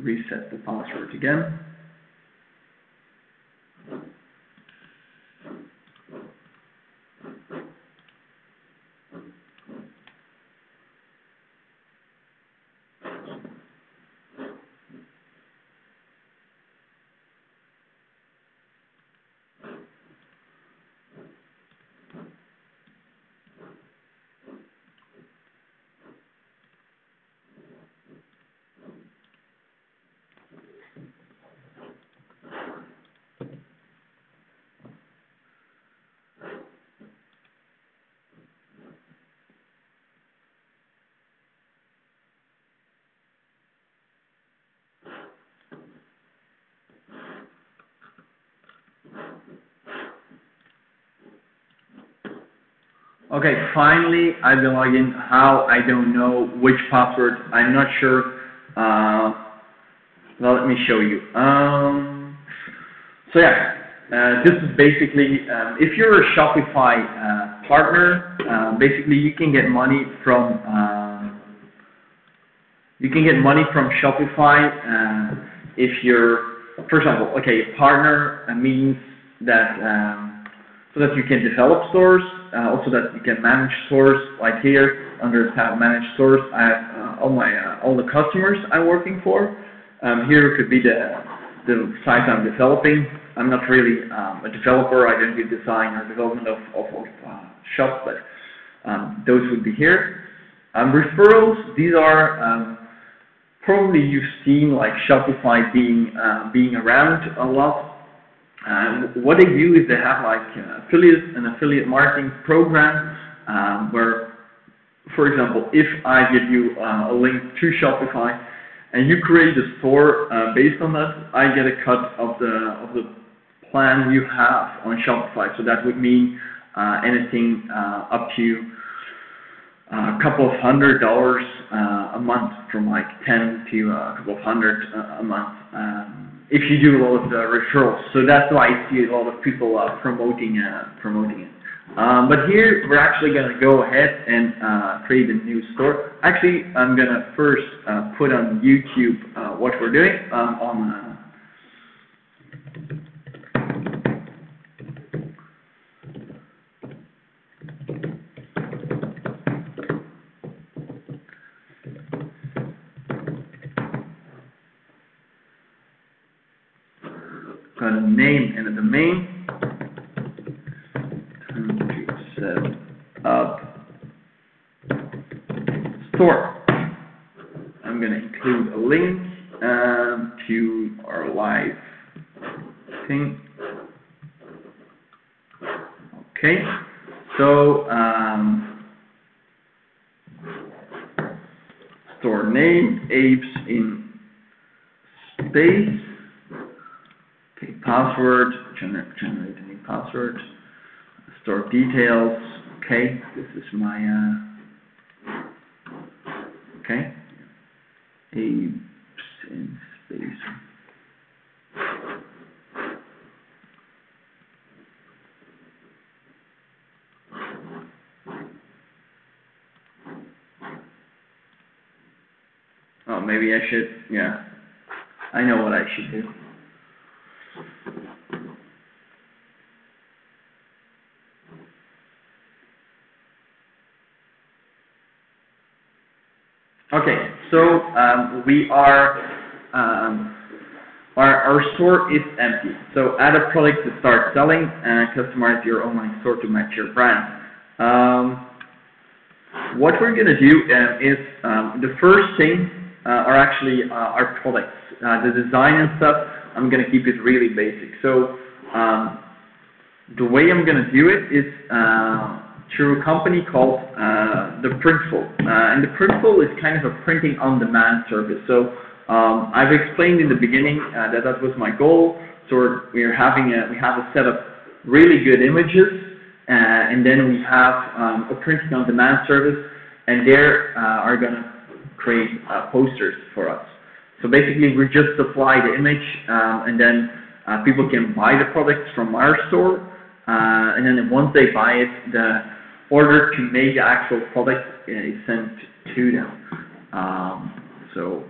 reset the password again. Okay, finally I will log in. How? I don't know which password. I'm not sure. Well, let me show you. So yeah, this is basically if you're a Shopify partner, basically you can get money from Shopify if you're, for example, okay, partner means that so that you can develop stores, also that you can manage stores. Like here under tab manage stores, I have all the customers I'm working for. Here could be the site I'm developing. I'm not really a developer. I don't do design or development of shops, but those would be here. Referrals. These are probably you've seen like Shopify being around a lot. What they do is they have like an affiliate marketing program where, for example, if I give you a link to Shopify and you create a store based on that, I get a cut of the plan you have on Shopify. So that would mean anything up to a couple of $100 a month, from like 10 to a couple of hundred a month. If you do a lot of the referrals. So that's why I see a lot of people promoting it. But here we're actually going to go ahead and create a new store. Actually, I'm going to first put on YouTube what we're doing got a name and a domain. Time to set up store. I'm going to include a link to our live thing. Okay, so store name, apes in space. Okay, password, generate a new password. Store details. Okay, this is my okay. Apes in space. Oh, maybe I should. Yeah, I know what I should do. Okay, so we are, our store is empty. So add a product to start selling and customize your online store to match your brand. What we're going to do is the first thing are actually our products. The design and stuff, I'm going to keep it really basic. So the way I'm going to do it is through a company called the Printful. And the Printful is kind of a printing on demand service. So I've explained in the beginning that was my goal. So we have a set of really good images, and then we have a printing on demand service, and they are going to create posters for us. So basically we just supply the image, and then people can buy the products from our store, and then once they buy it, the order to make the actual product is sent to them. So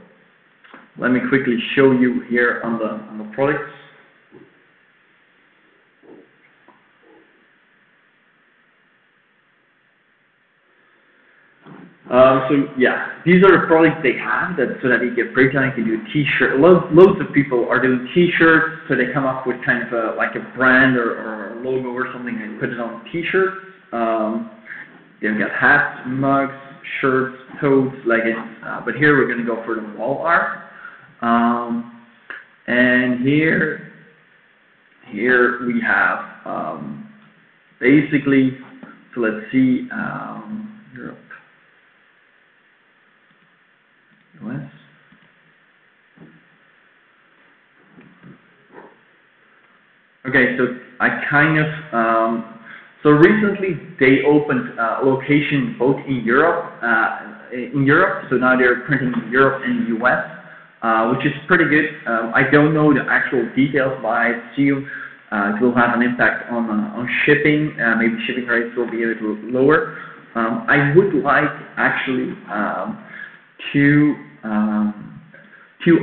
let me quickly show you here on the products. So yeah, these are the products they have so that you get breakdown. You can do a T-shirt. Loads of people are doing T-shirts, so they come up with kind of like a brand or a logo or something and put it on T-shirts. They've got hats, mugs, shirts, totes, leggings. But here we're going to go for the wall art. And here we have basically. So let's see. Europe. US. Okay, so I kind of so recently they opened a location both in Europe. So now they're printing in Europe and the US, which is pretty good. I don't know the actual details, but I assume it will have an impact on shipping. Maybe shipping rates will be a little lower. I would like actually two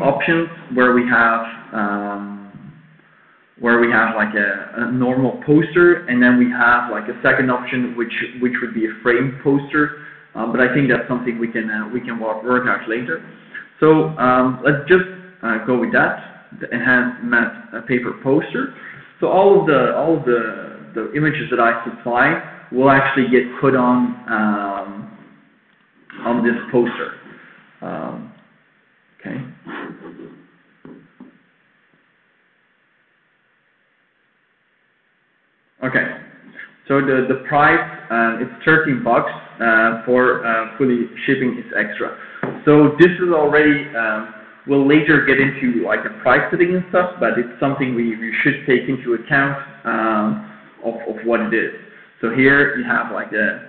options where we have like a normal poster, and then we have like a second option which would be a frame poster. But I think that's something we can work out later. So let's just go with that, the enhanced matte paper poster. So all of the images that I supply will actually get put on this poster. Okay. Okay. So the price it's $13 for fully shipping is extra. So this is already we'll later get into like the price setting and stuff, but it's something we should take into account of what it is. So here you have like the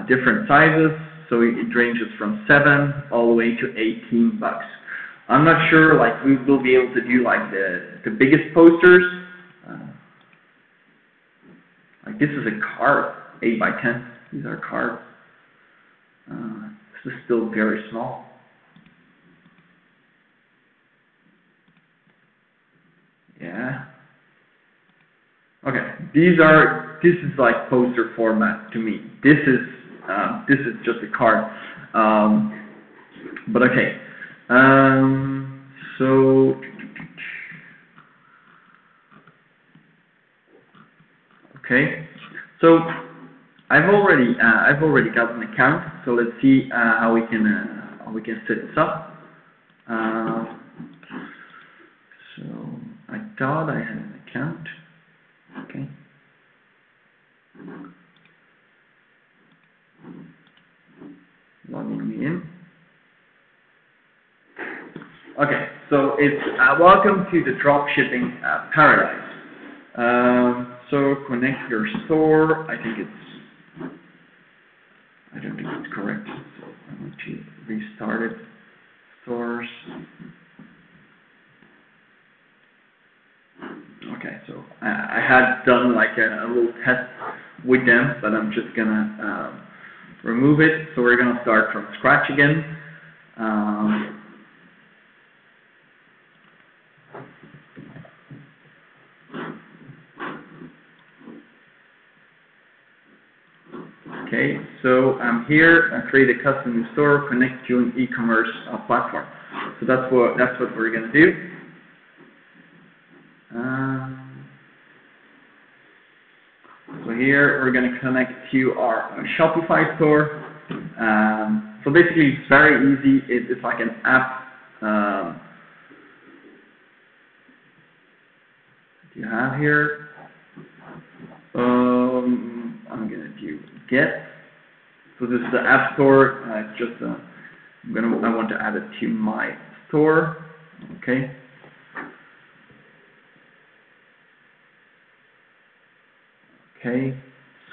different sizes. So it ranges from 7 all the way to $18. I'm not sure like we will be able to do like the biggest posters. Like this is a card, 8 by 10. These are cards. This is still very small. Yeah. Okay. This is like poster format to me. This is just a card. But okay. So okay. So I've already got an account. So let's see how we can set this up. So I thought I had an account. Okay. Logging me in. Okay, so it's welcome to the dropshipping paradise. So connect your store. I don't think it's correct. So I want to restart it. Stores. Okay, so I had done like a little test with them, but I'm just gonna remove it. So we're gonna start from scratch again. Okay, so I'm here. I create a custom store, connect to an e-commerce platform. So that's what we're gonna do. So here we're going to connect to our Shopify store. So basically it's very easy. It's like an app. You have here. I'm going to do get. So this is the app store. It's just I want to add it to my store. Okay. Okay,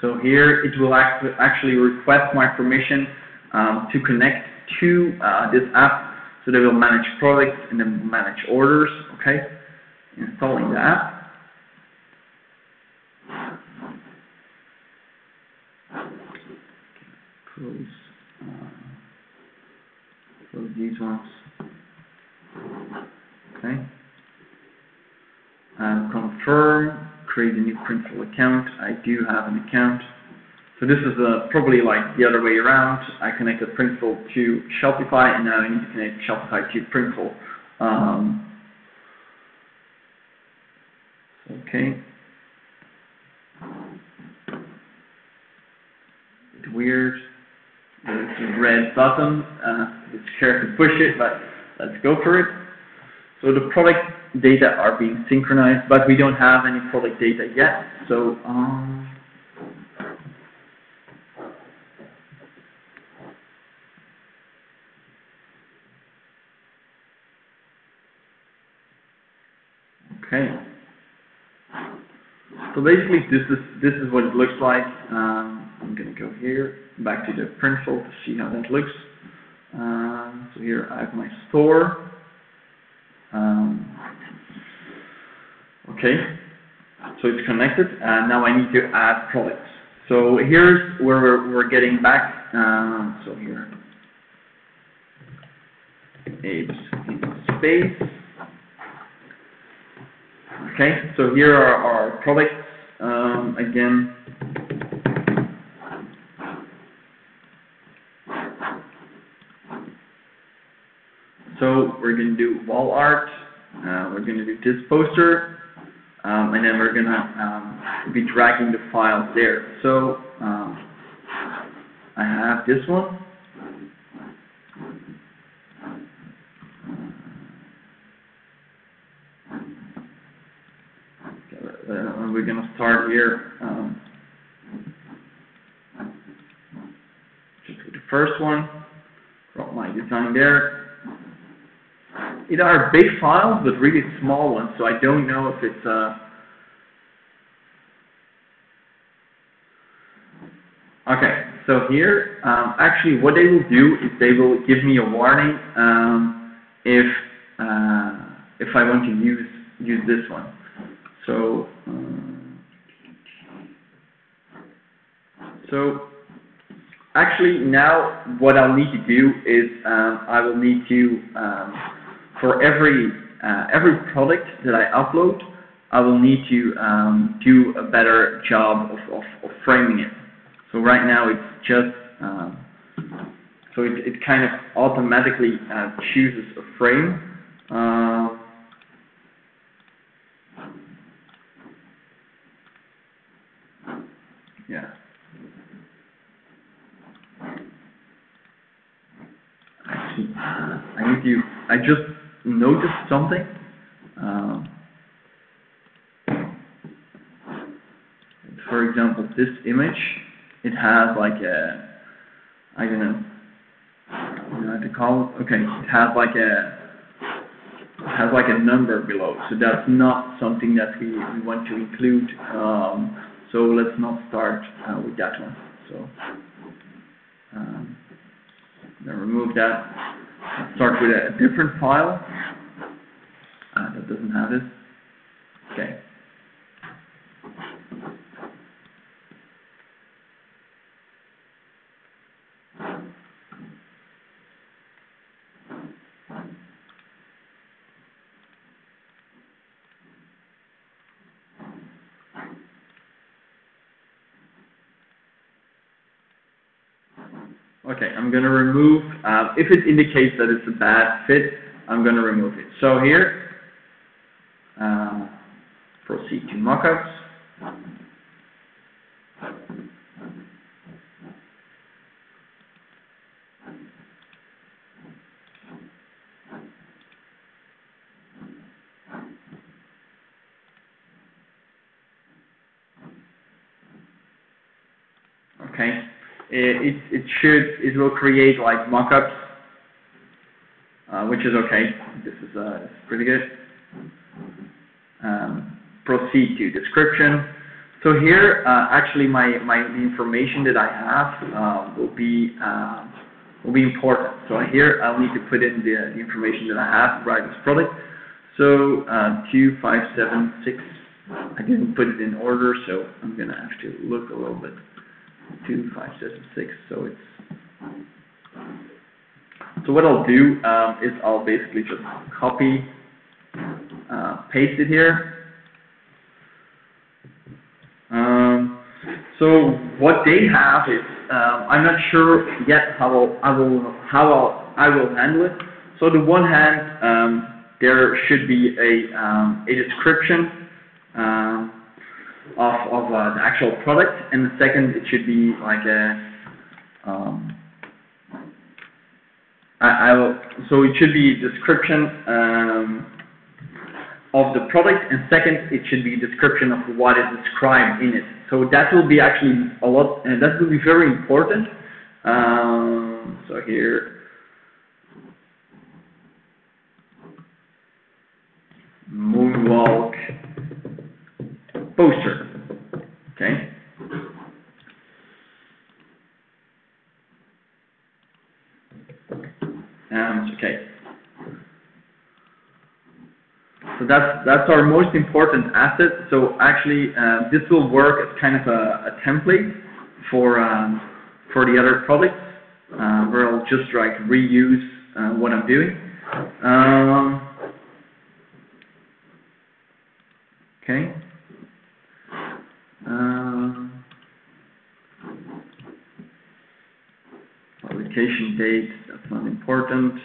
so here it will actually request my permission to connect to this app, so they will manage products and then manage orders. Okay, installing the app. Close these ones. Okay. Confirm, create a new Printful account. I do have an account. So this is probably like the other way around. I connected Printful to Shopify, and now I need to connect Shopify to Printful. Okay. It's weird. There's a red button. It's scared to push it, but let's go for it. So the product data are being synchronized, but we don't have any product data yet. So okay. So basically, this is what it looks like. I'm gonna go here back to the Printful to see how that looks. So here I have my store. Okay, so it's connected, and now I need to add products. So here's where we're getting back. So here, apes in space. Okay, so here are our products again. So we're going to do wall art. We're going to do this poster. And then we're gonna be dragging the files there. So I have this one. We're gonna start here. Just with the first one. Drop my design there. It are big files, but really small ones. So I don't know if it's okay, so here, actually what they will do is they will give me a warning if I want to use this one. So actually now what I'll need to do is I will need to for every product that I upload, I will need to do a better job of framing it. So right now it's just, so it kind of automatically chooses a frame. Yeah. Actually, I just noticed something. For example, this image, it has like a, I don't know how to call it. Okay, it has like a number below, so that's not something that we want to include. So let's not start with that one. So then remove that. Let's start with a different file that doesn't have this. Okay. Okay, I'm going to remove, if it indicates that it's a bad fit, I'm going to remove it. So here, proceed to mockups. Okay, it will create like mockups, which is okay. This is pretty good. Proceed to description. So here, actually, the information that I have will be important. So here, I'll need to put in the information that I have to write this product. So 2576. I didn't put it in order, so I'm gonna have to look a little bit. 2576. So what I'll do is I'll basically just copy paste it here. So what they have is, I'm not sure yet how I will handle it. So the one hand, there should be a description of the actual product, and the second it should be like a so it should be a description of the product, and second it should be a description of what is described in it. So that will be actually a lot, and that will be very important. So here, moonwalk poster. Okay. Okay. So that's our most important asset. So actually, this will work as kind of a template for the other products, where I'll just like reuse what I'm doing. Okay. Publication date, that's not important.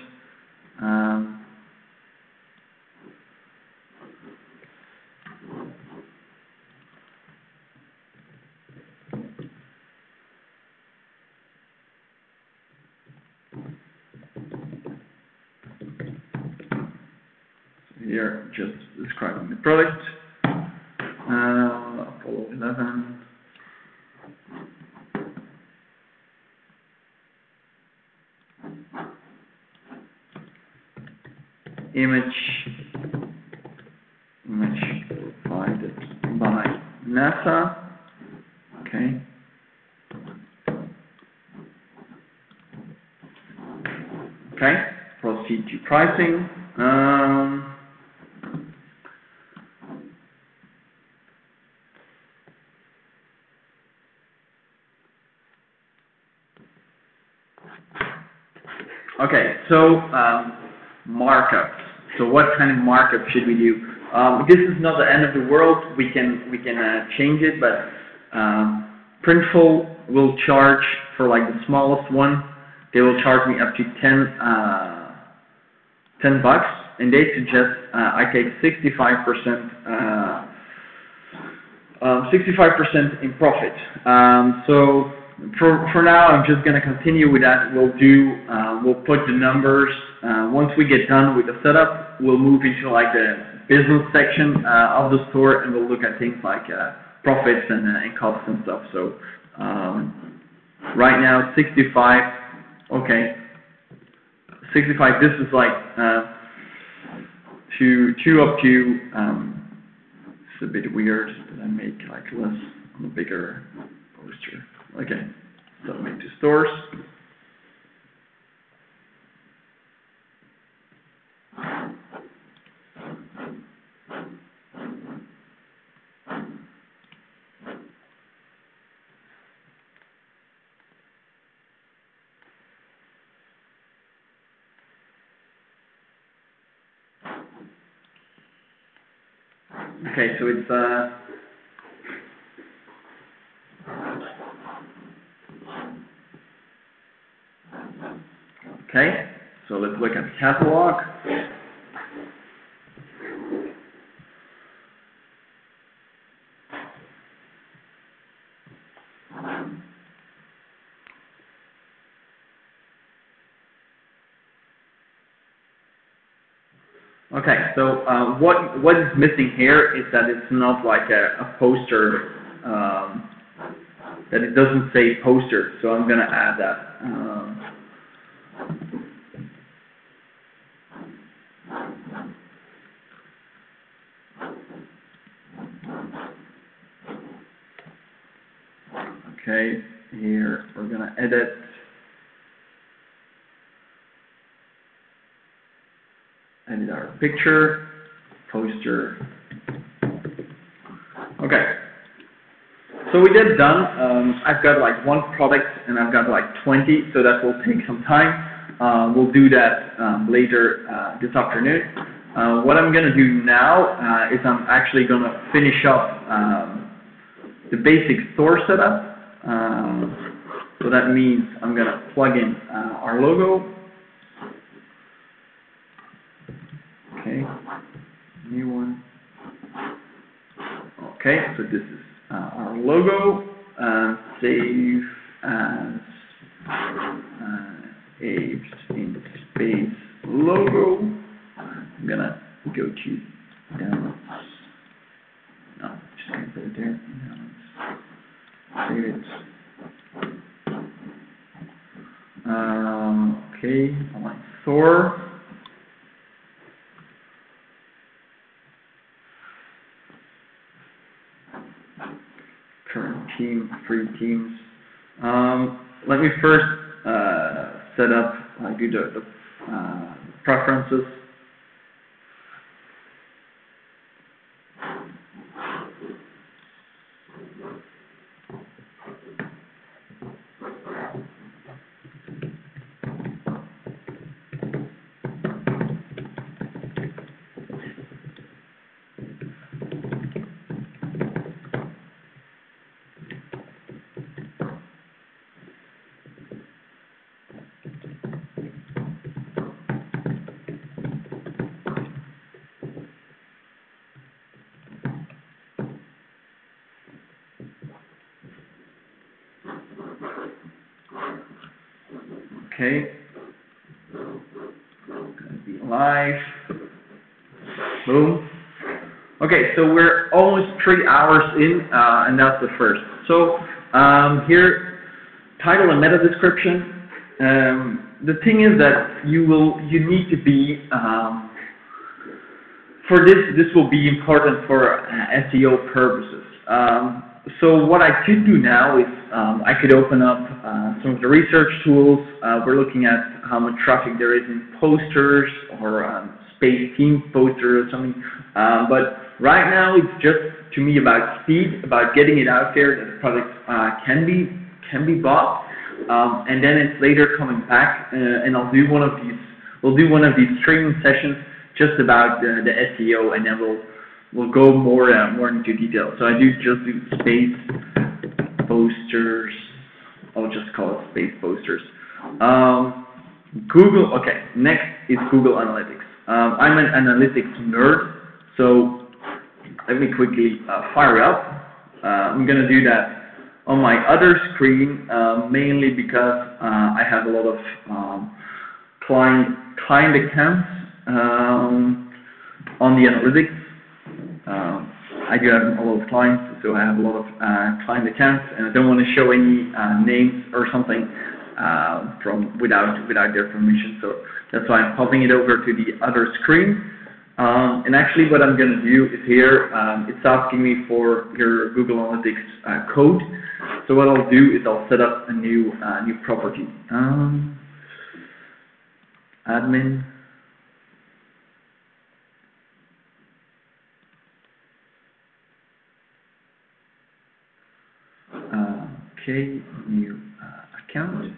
Here, just describing the product. Apollo 11. Image provided by NASA. Okay. Okay. Proceed to pricing. Okay, so markup. So what kind of markup should we do? This is not the end of the world. We can change it, but Printful will charge for like the smallest one. They will charge me up to $10 bucks, and they suggest I take 65% 65% in profit. So for now, I'm just going to continue with that. We'll put the numbers. Once we get done with the setup, we'll move into like the business section of the store, and we'll look at things like profits and costs and stuff. So right now, 65. Okay, 65. This is like two up to. It's a bit weird that I make like less on a bigger poster. Okay, submit to stores. Okay, so it's okay, so let's look at the catalog. Okay, so what is missing here is that it's not like a poster, that it doesn't say poster, so I'm going to add that. Okay, here we're going to edit. Edit our picture, poster. Okay, so we did done. I've got like one product and I've got like 20, so that will take some time. We'll do that later this afternoon. What I'm going to do now is I'm actually going to finish up the basic store setup. So that means I'm going to plug in our logo. Okay, new one. Okay, so this is our logo. Save as Aves in space logo. I'm gonna go to downloads. No, just gonna put it there. Save it. Okay, online store. Current team, free teams. Let me first set up, do the preferences. Okay, gonna be live. Boom. Okay, so we're almost 3 hours in, and that's the first. So here, title and meta description. The thing is that you need to be for this will be important for SEO purposes. So what I could do now is I could open up some of the research tools. We're looking at how much traffic there is in posters or space team poster or something. But right now it's just to me about speed, about getting it out there that the product can be bought, and then it's later coming back and I'll do one of these. We'll do one of these streaming sessions just about the SEO, and then we'll go more into detail. So I just do space posters. I'll just call it space posters. Google. Okay, next is Google Analytics. I'm an analytics nerd, so let me quickly fire it up. I'm gonna do that on my other screen, mainly because I have a lot of client accounts on the analytics. I do have a lot of clients, so I have a lot of client accounts, and I don't want to show any names or something without their permission. So that's why I'm popping it over to the other screen. And actually, what I'm going to do is here, it's asking me for your Google Analytics code. So what I'll do is I'll set up a new property. Admin. Okay, new account.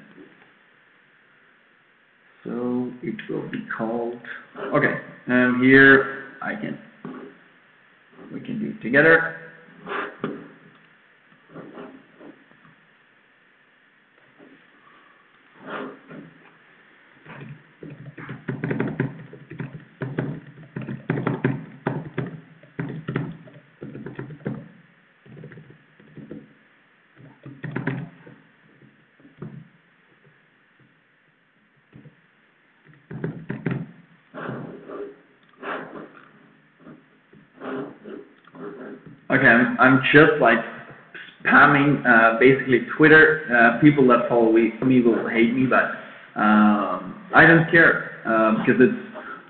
So it will be called. Okay, here we can do it together. Okay, I'm just like spamming basically Twitter. People that follow me will hate me, but I don't care because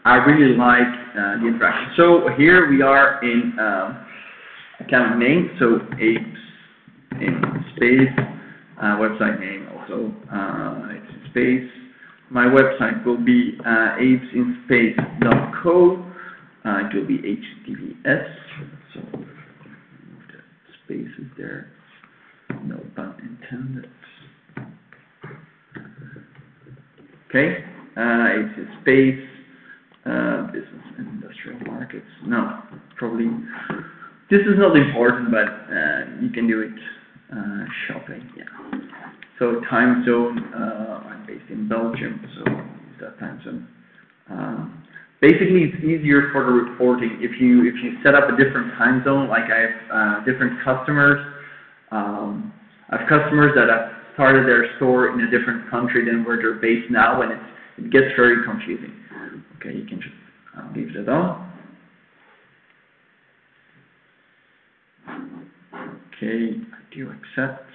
I really like the interaction. So here we are in account name, so apes in space, website name also it's in space. My website will be apesinspace.co. It will be HTTPS. So spaces there, no pun intended. Okay, it's a space, business and industry probably. This is not important, but you can do it. Shopping, yeah. So time zone, I'm based in Belgium, so use that time zone. Basically, it's easier for the reporting if you set up a different time zone. Like I have different customers. I have customers that have started their store in a different country than where they're based now, and it gets very confusing. Okay, you can just leave that on. Okay, I do accept.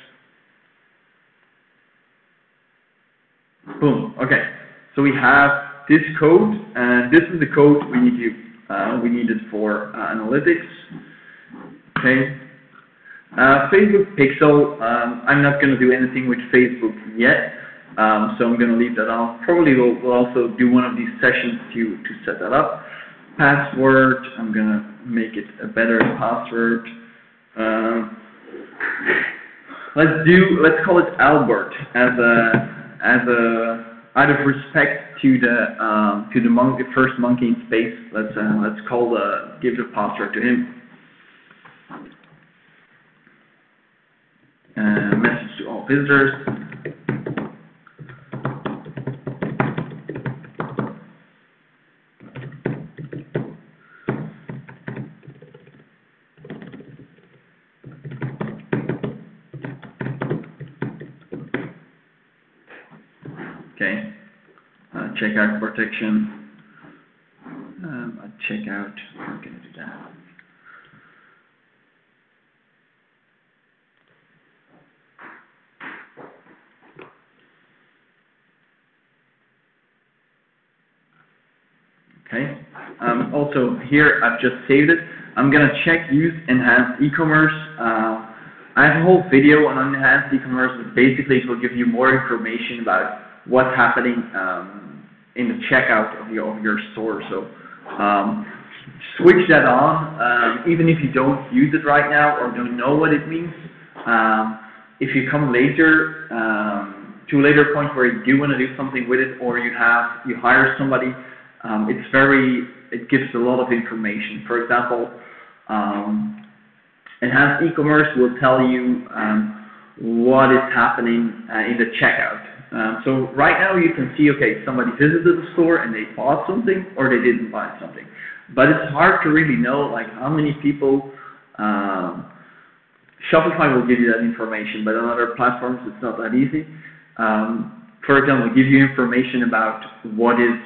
Boom. Okay, so we have this code, and this is the code we need it for analytics. Okay. Facebook Pixel. I'm not going to do anything with Facebook yet, so I'm going to leave that off. Probably we'll also do one of these sessions to set that up. Password. I'm going to make it a better password. Let's call it Albert out of respect to the first monkey in space. Let's give the password to him. Message to all visitors. Okay. Checkout protection. Checkout. I'm going to do that. Okay. Also here I've just saved it. I'm gonna check use enhanced e-commerce. I have a whole video on enhanced e-commerce, but basically it will give you more information about what's happening in the checkout of your store. So switch that on, even if you don't use it right now or don't know what it means. If you come later to a later point where you do want to do something with it, or you hire somebody. It gives a lot of information. For example, enhanced e-commerce will tell you what is happening in the checkout. So right now you can see, okay, somebody visited the store and they bought something or they didn't buy something. But it's hard to really know like how many people. Shopify will give you that information, but on other platforms it's not that easy. For example, give you information about what is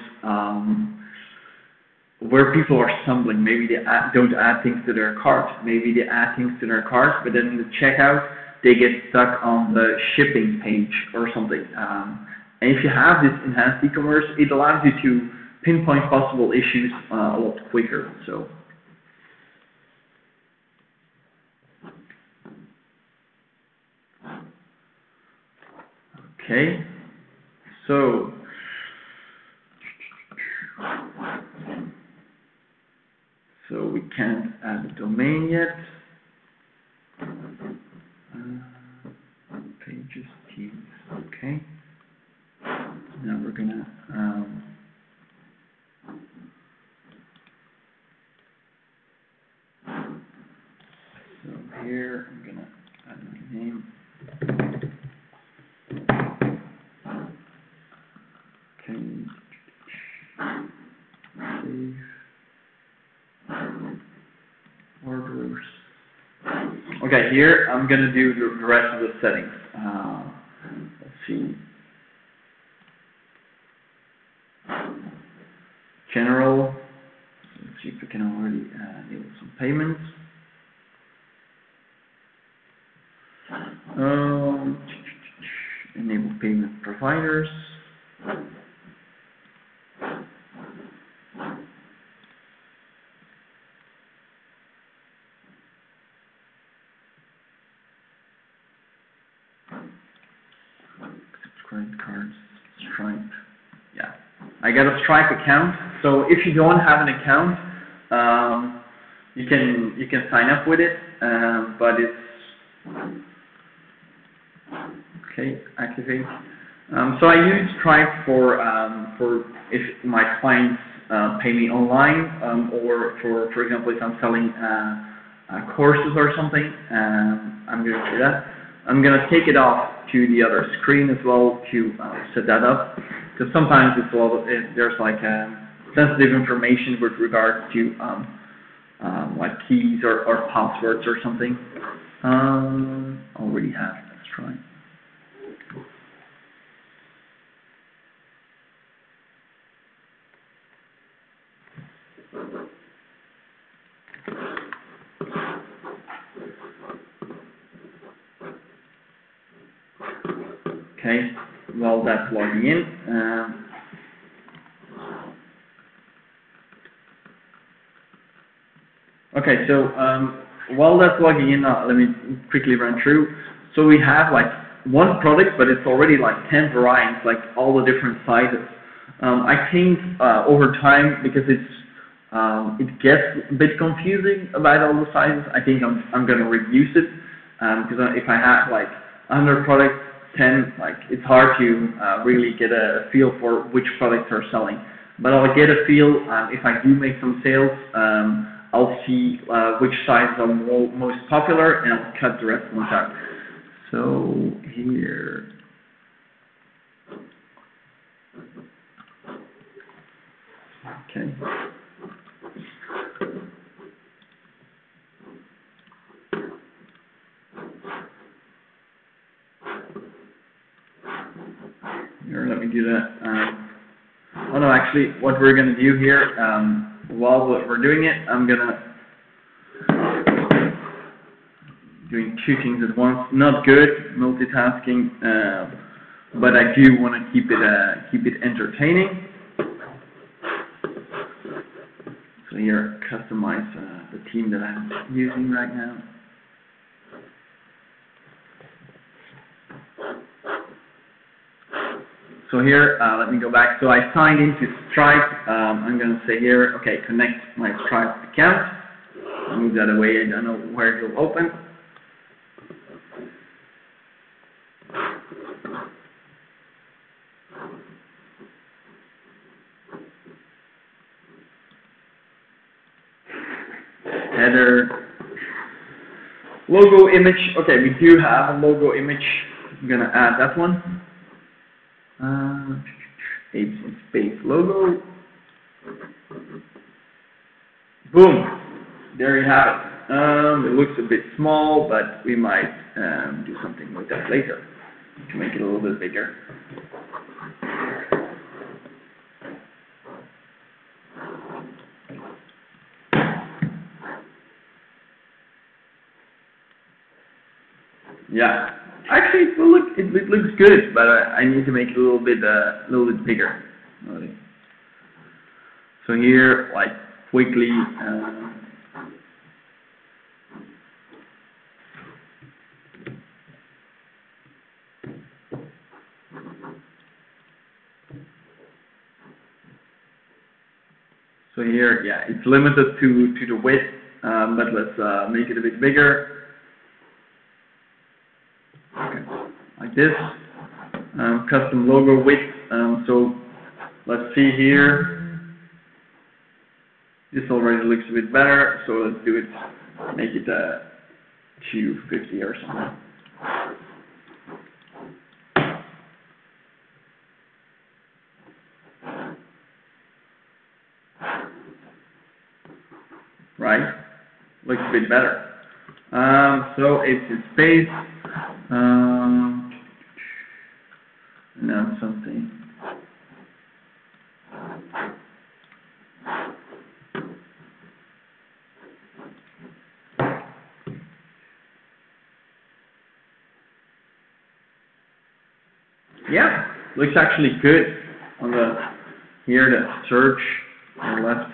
where people are stumbling. Maybe they don't add things to their cart. Maybe they add things to their cart, but then in the checkout they get stuck on the shipping page or something. And if you have this enhanced e-commerce, it allows you to pinpoint possible issues a lot quicker. So. Okay. So. So we can't add a domain yet. Pages, teams, okay. Now we're gonna so here I'm gonna add my name. Okay. Save. Orders. Okay, here I'm going to do the rest of the settings. Let's see. General. Let's see if we can already enable some payments. Enable payment providers. Credit cards, Stripe. Yeah, I got a Stripe account. So if you don't have an account, you can sign up with it, but it's okay. Activate. So I use Stripe for if my clients pay me online, or for example, if I'm selling courses or something, I'm going to do that. I'm going to take it off to the other screen as well to set that up, because sometimes it's there's like sensitive information with regard to like keys or passwords or something. Already have. Let's try. Okay, while that's logging in, okay, so while that's logging in, let me quickly run through. So we have like one product, but it's already like 10 variants, like all the different sizes. I think over time, because it gets a bit confusing about all the sizes, I think I'm going to reduce it, because if I have like 100 products, 10, like it's hard to really get a feel for which products are selling. But I'll get a feel if I do make some sales. I'll see which sizes are most popular, and I'll cut the rest ones out. So here, okay. Here, let me do that. Oh no, actually, what we're going to do here, while we're doing it, I'm going to doing two things at once. Not good, multitasking, but I do want to keep it entertaining. So here, customize the theme that I'm using right now. So here, let me go back. So I signed into Stripe. I'm going to say here, okay, connect my Stripe account. I'll move that away. I don't know where it will open. Header, logo image. Okay, we do have a logo image. I'm going to add that one. Space logo. Boom. There you have it. It looks a bit small, but we might do something with that later to make it a little bit bigger. Yeah. Actually, it looks good, but I need to make it a little bit bigger. So here, like quickly, so here, yeah, it's limited to the width, but let's make it a bit bigger. Like this, custom logo width. So let's see here. This already looks a bit better. So let's do it. Make it 250 or something. Right? Looks a bit better. So it's a space. Now something. Yeah, looks actually good on the search on the left.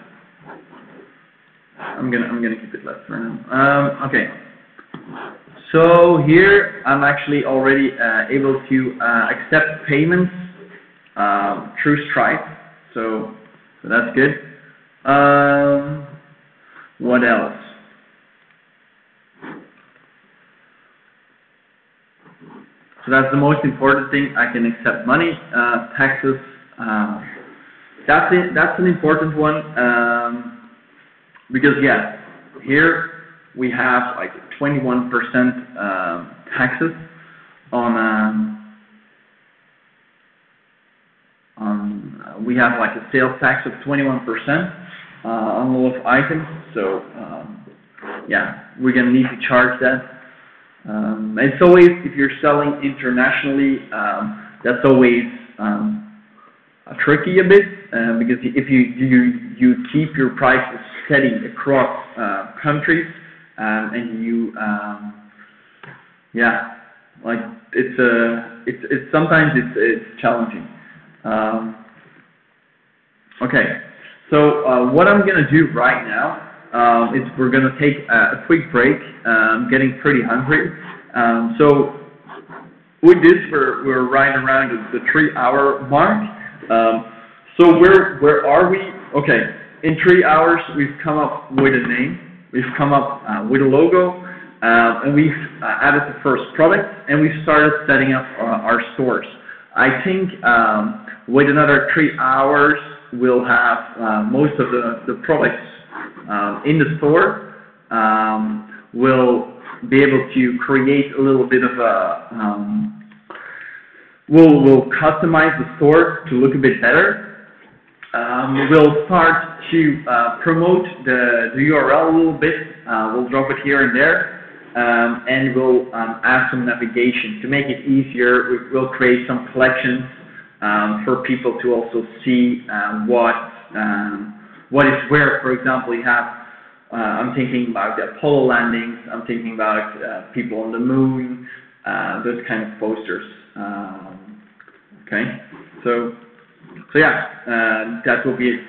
I'm gonna keep it left for now. Okay. So here I'm actually already able to accept payments through Stripe. So that's good. What else? So that's the most important thing. I can accept money, taxes. that's it. That's an important one, because yeah, here we have like 21% taxes we have like a sales tax of 21% on a lot of items. So yeah, we're gonna need to charge that. It's always, if you're selling internationally, that's always tricky a bit, because if you keep your prices steady across countries, and you yeah, like it's sometimes it's challenging. Okay, so what I'm gonna do right now is we're gonna take a quick break. I'm getting pretty hungry, so with this we're right around the 3-hour mark. So where are we? Okay, in 3 hours we've come up with a name, we've come up with a logo, and we've added the first product, and we've started setting up our stores. I think with another 3 hours we'll have most of the products in the store. We'll be able to create a little bit of a we'll customize the store to look a bit better. We'll start to promote the URL a little bit. We'll drop it here and there, and we'll add some navigation to make it easier. We'll create some collections for people to also see what is where. For example, you have I'm thinking about the Apollo landings. I'm thinking about people on the moon. Those kind of posters. Okay, so yeah, that will be it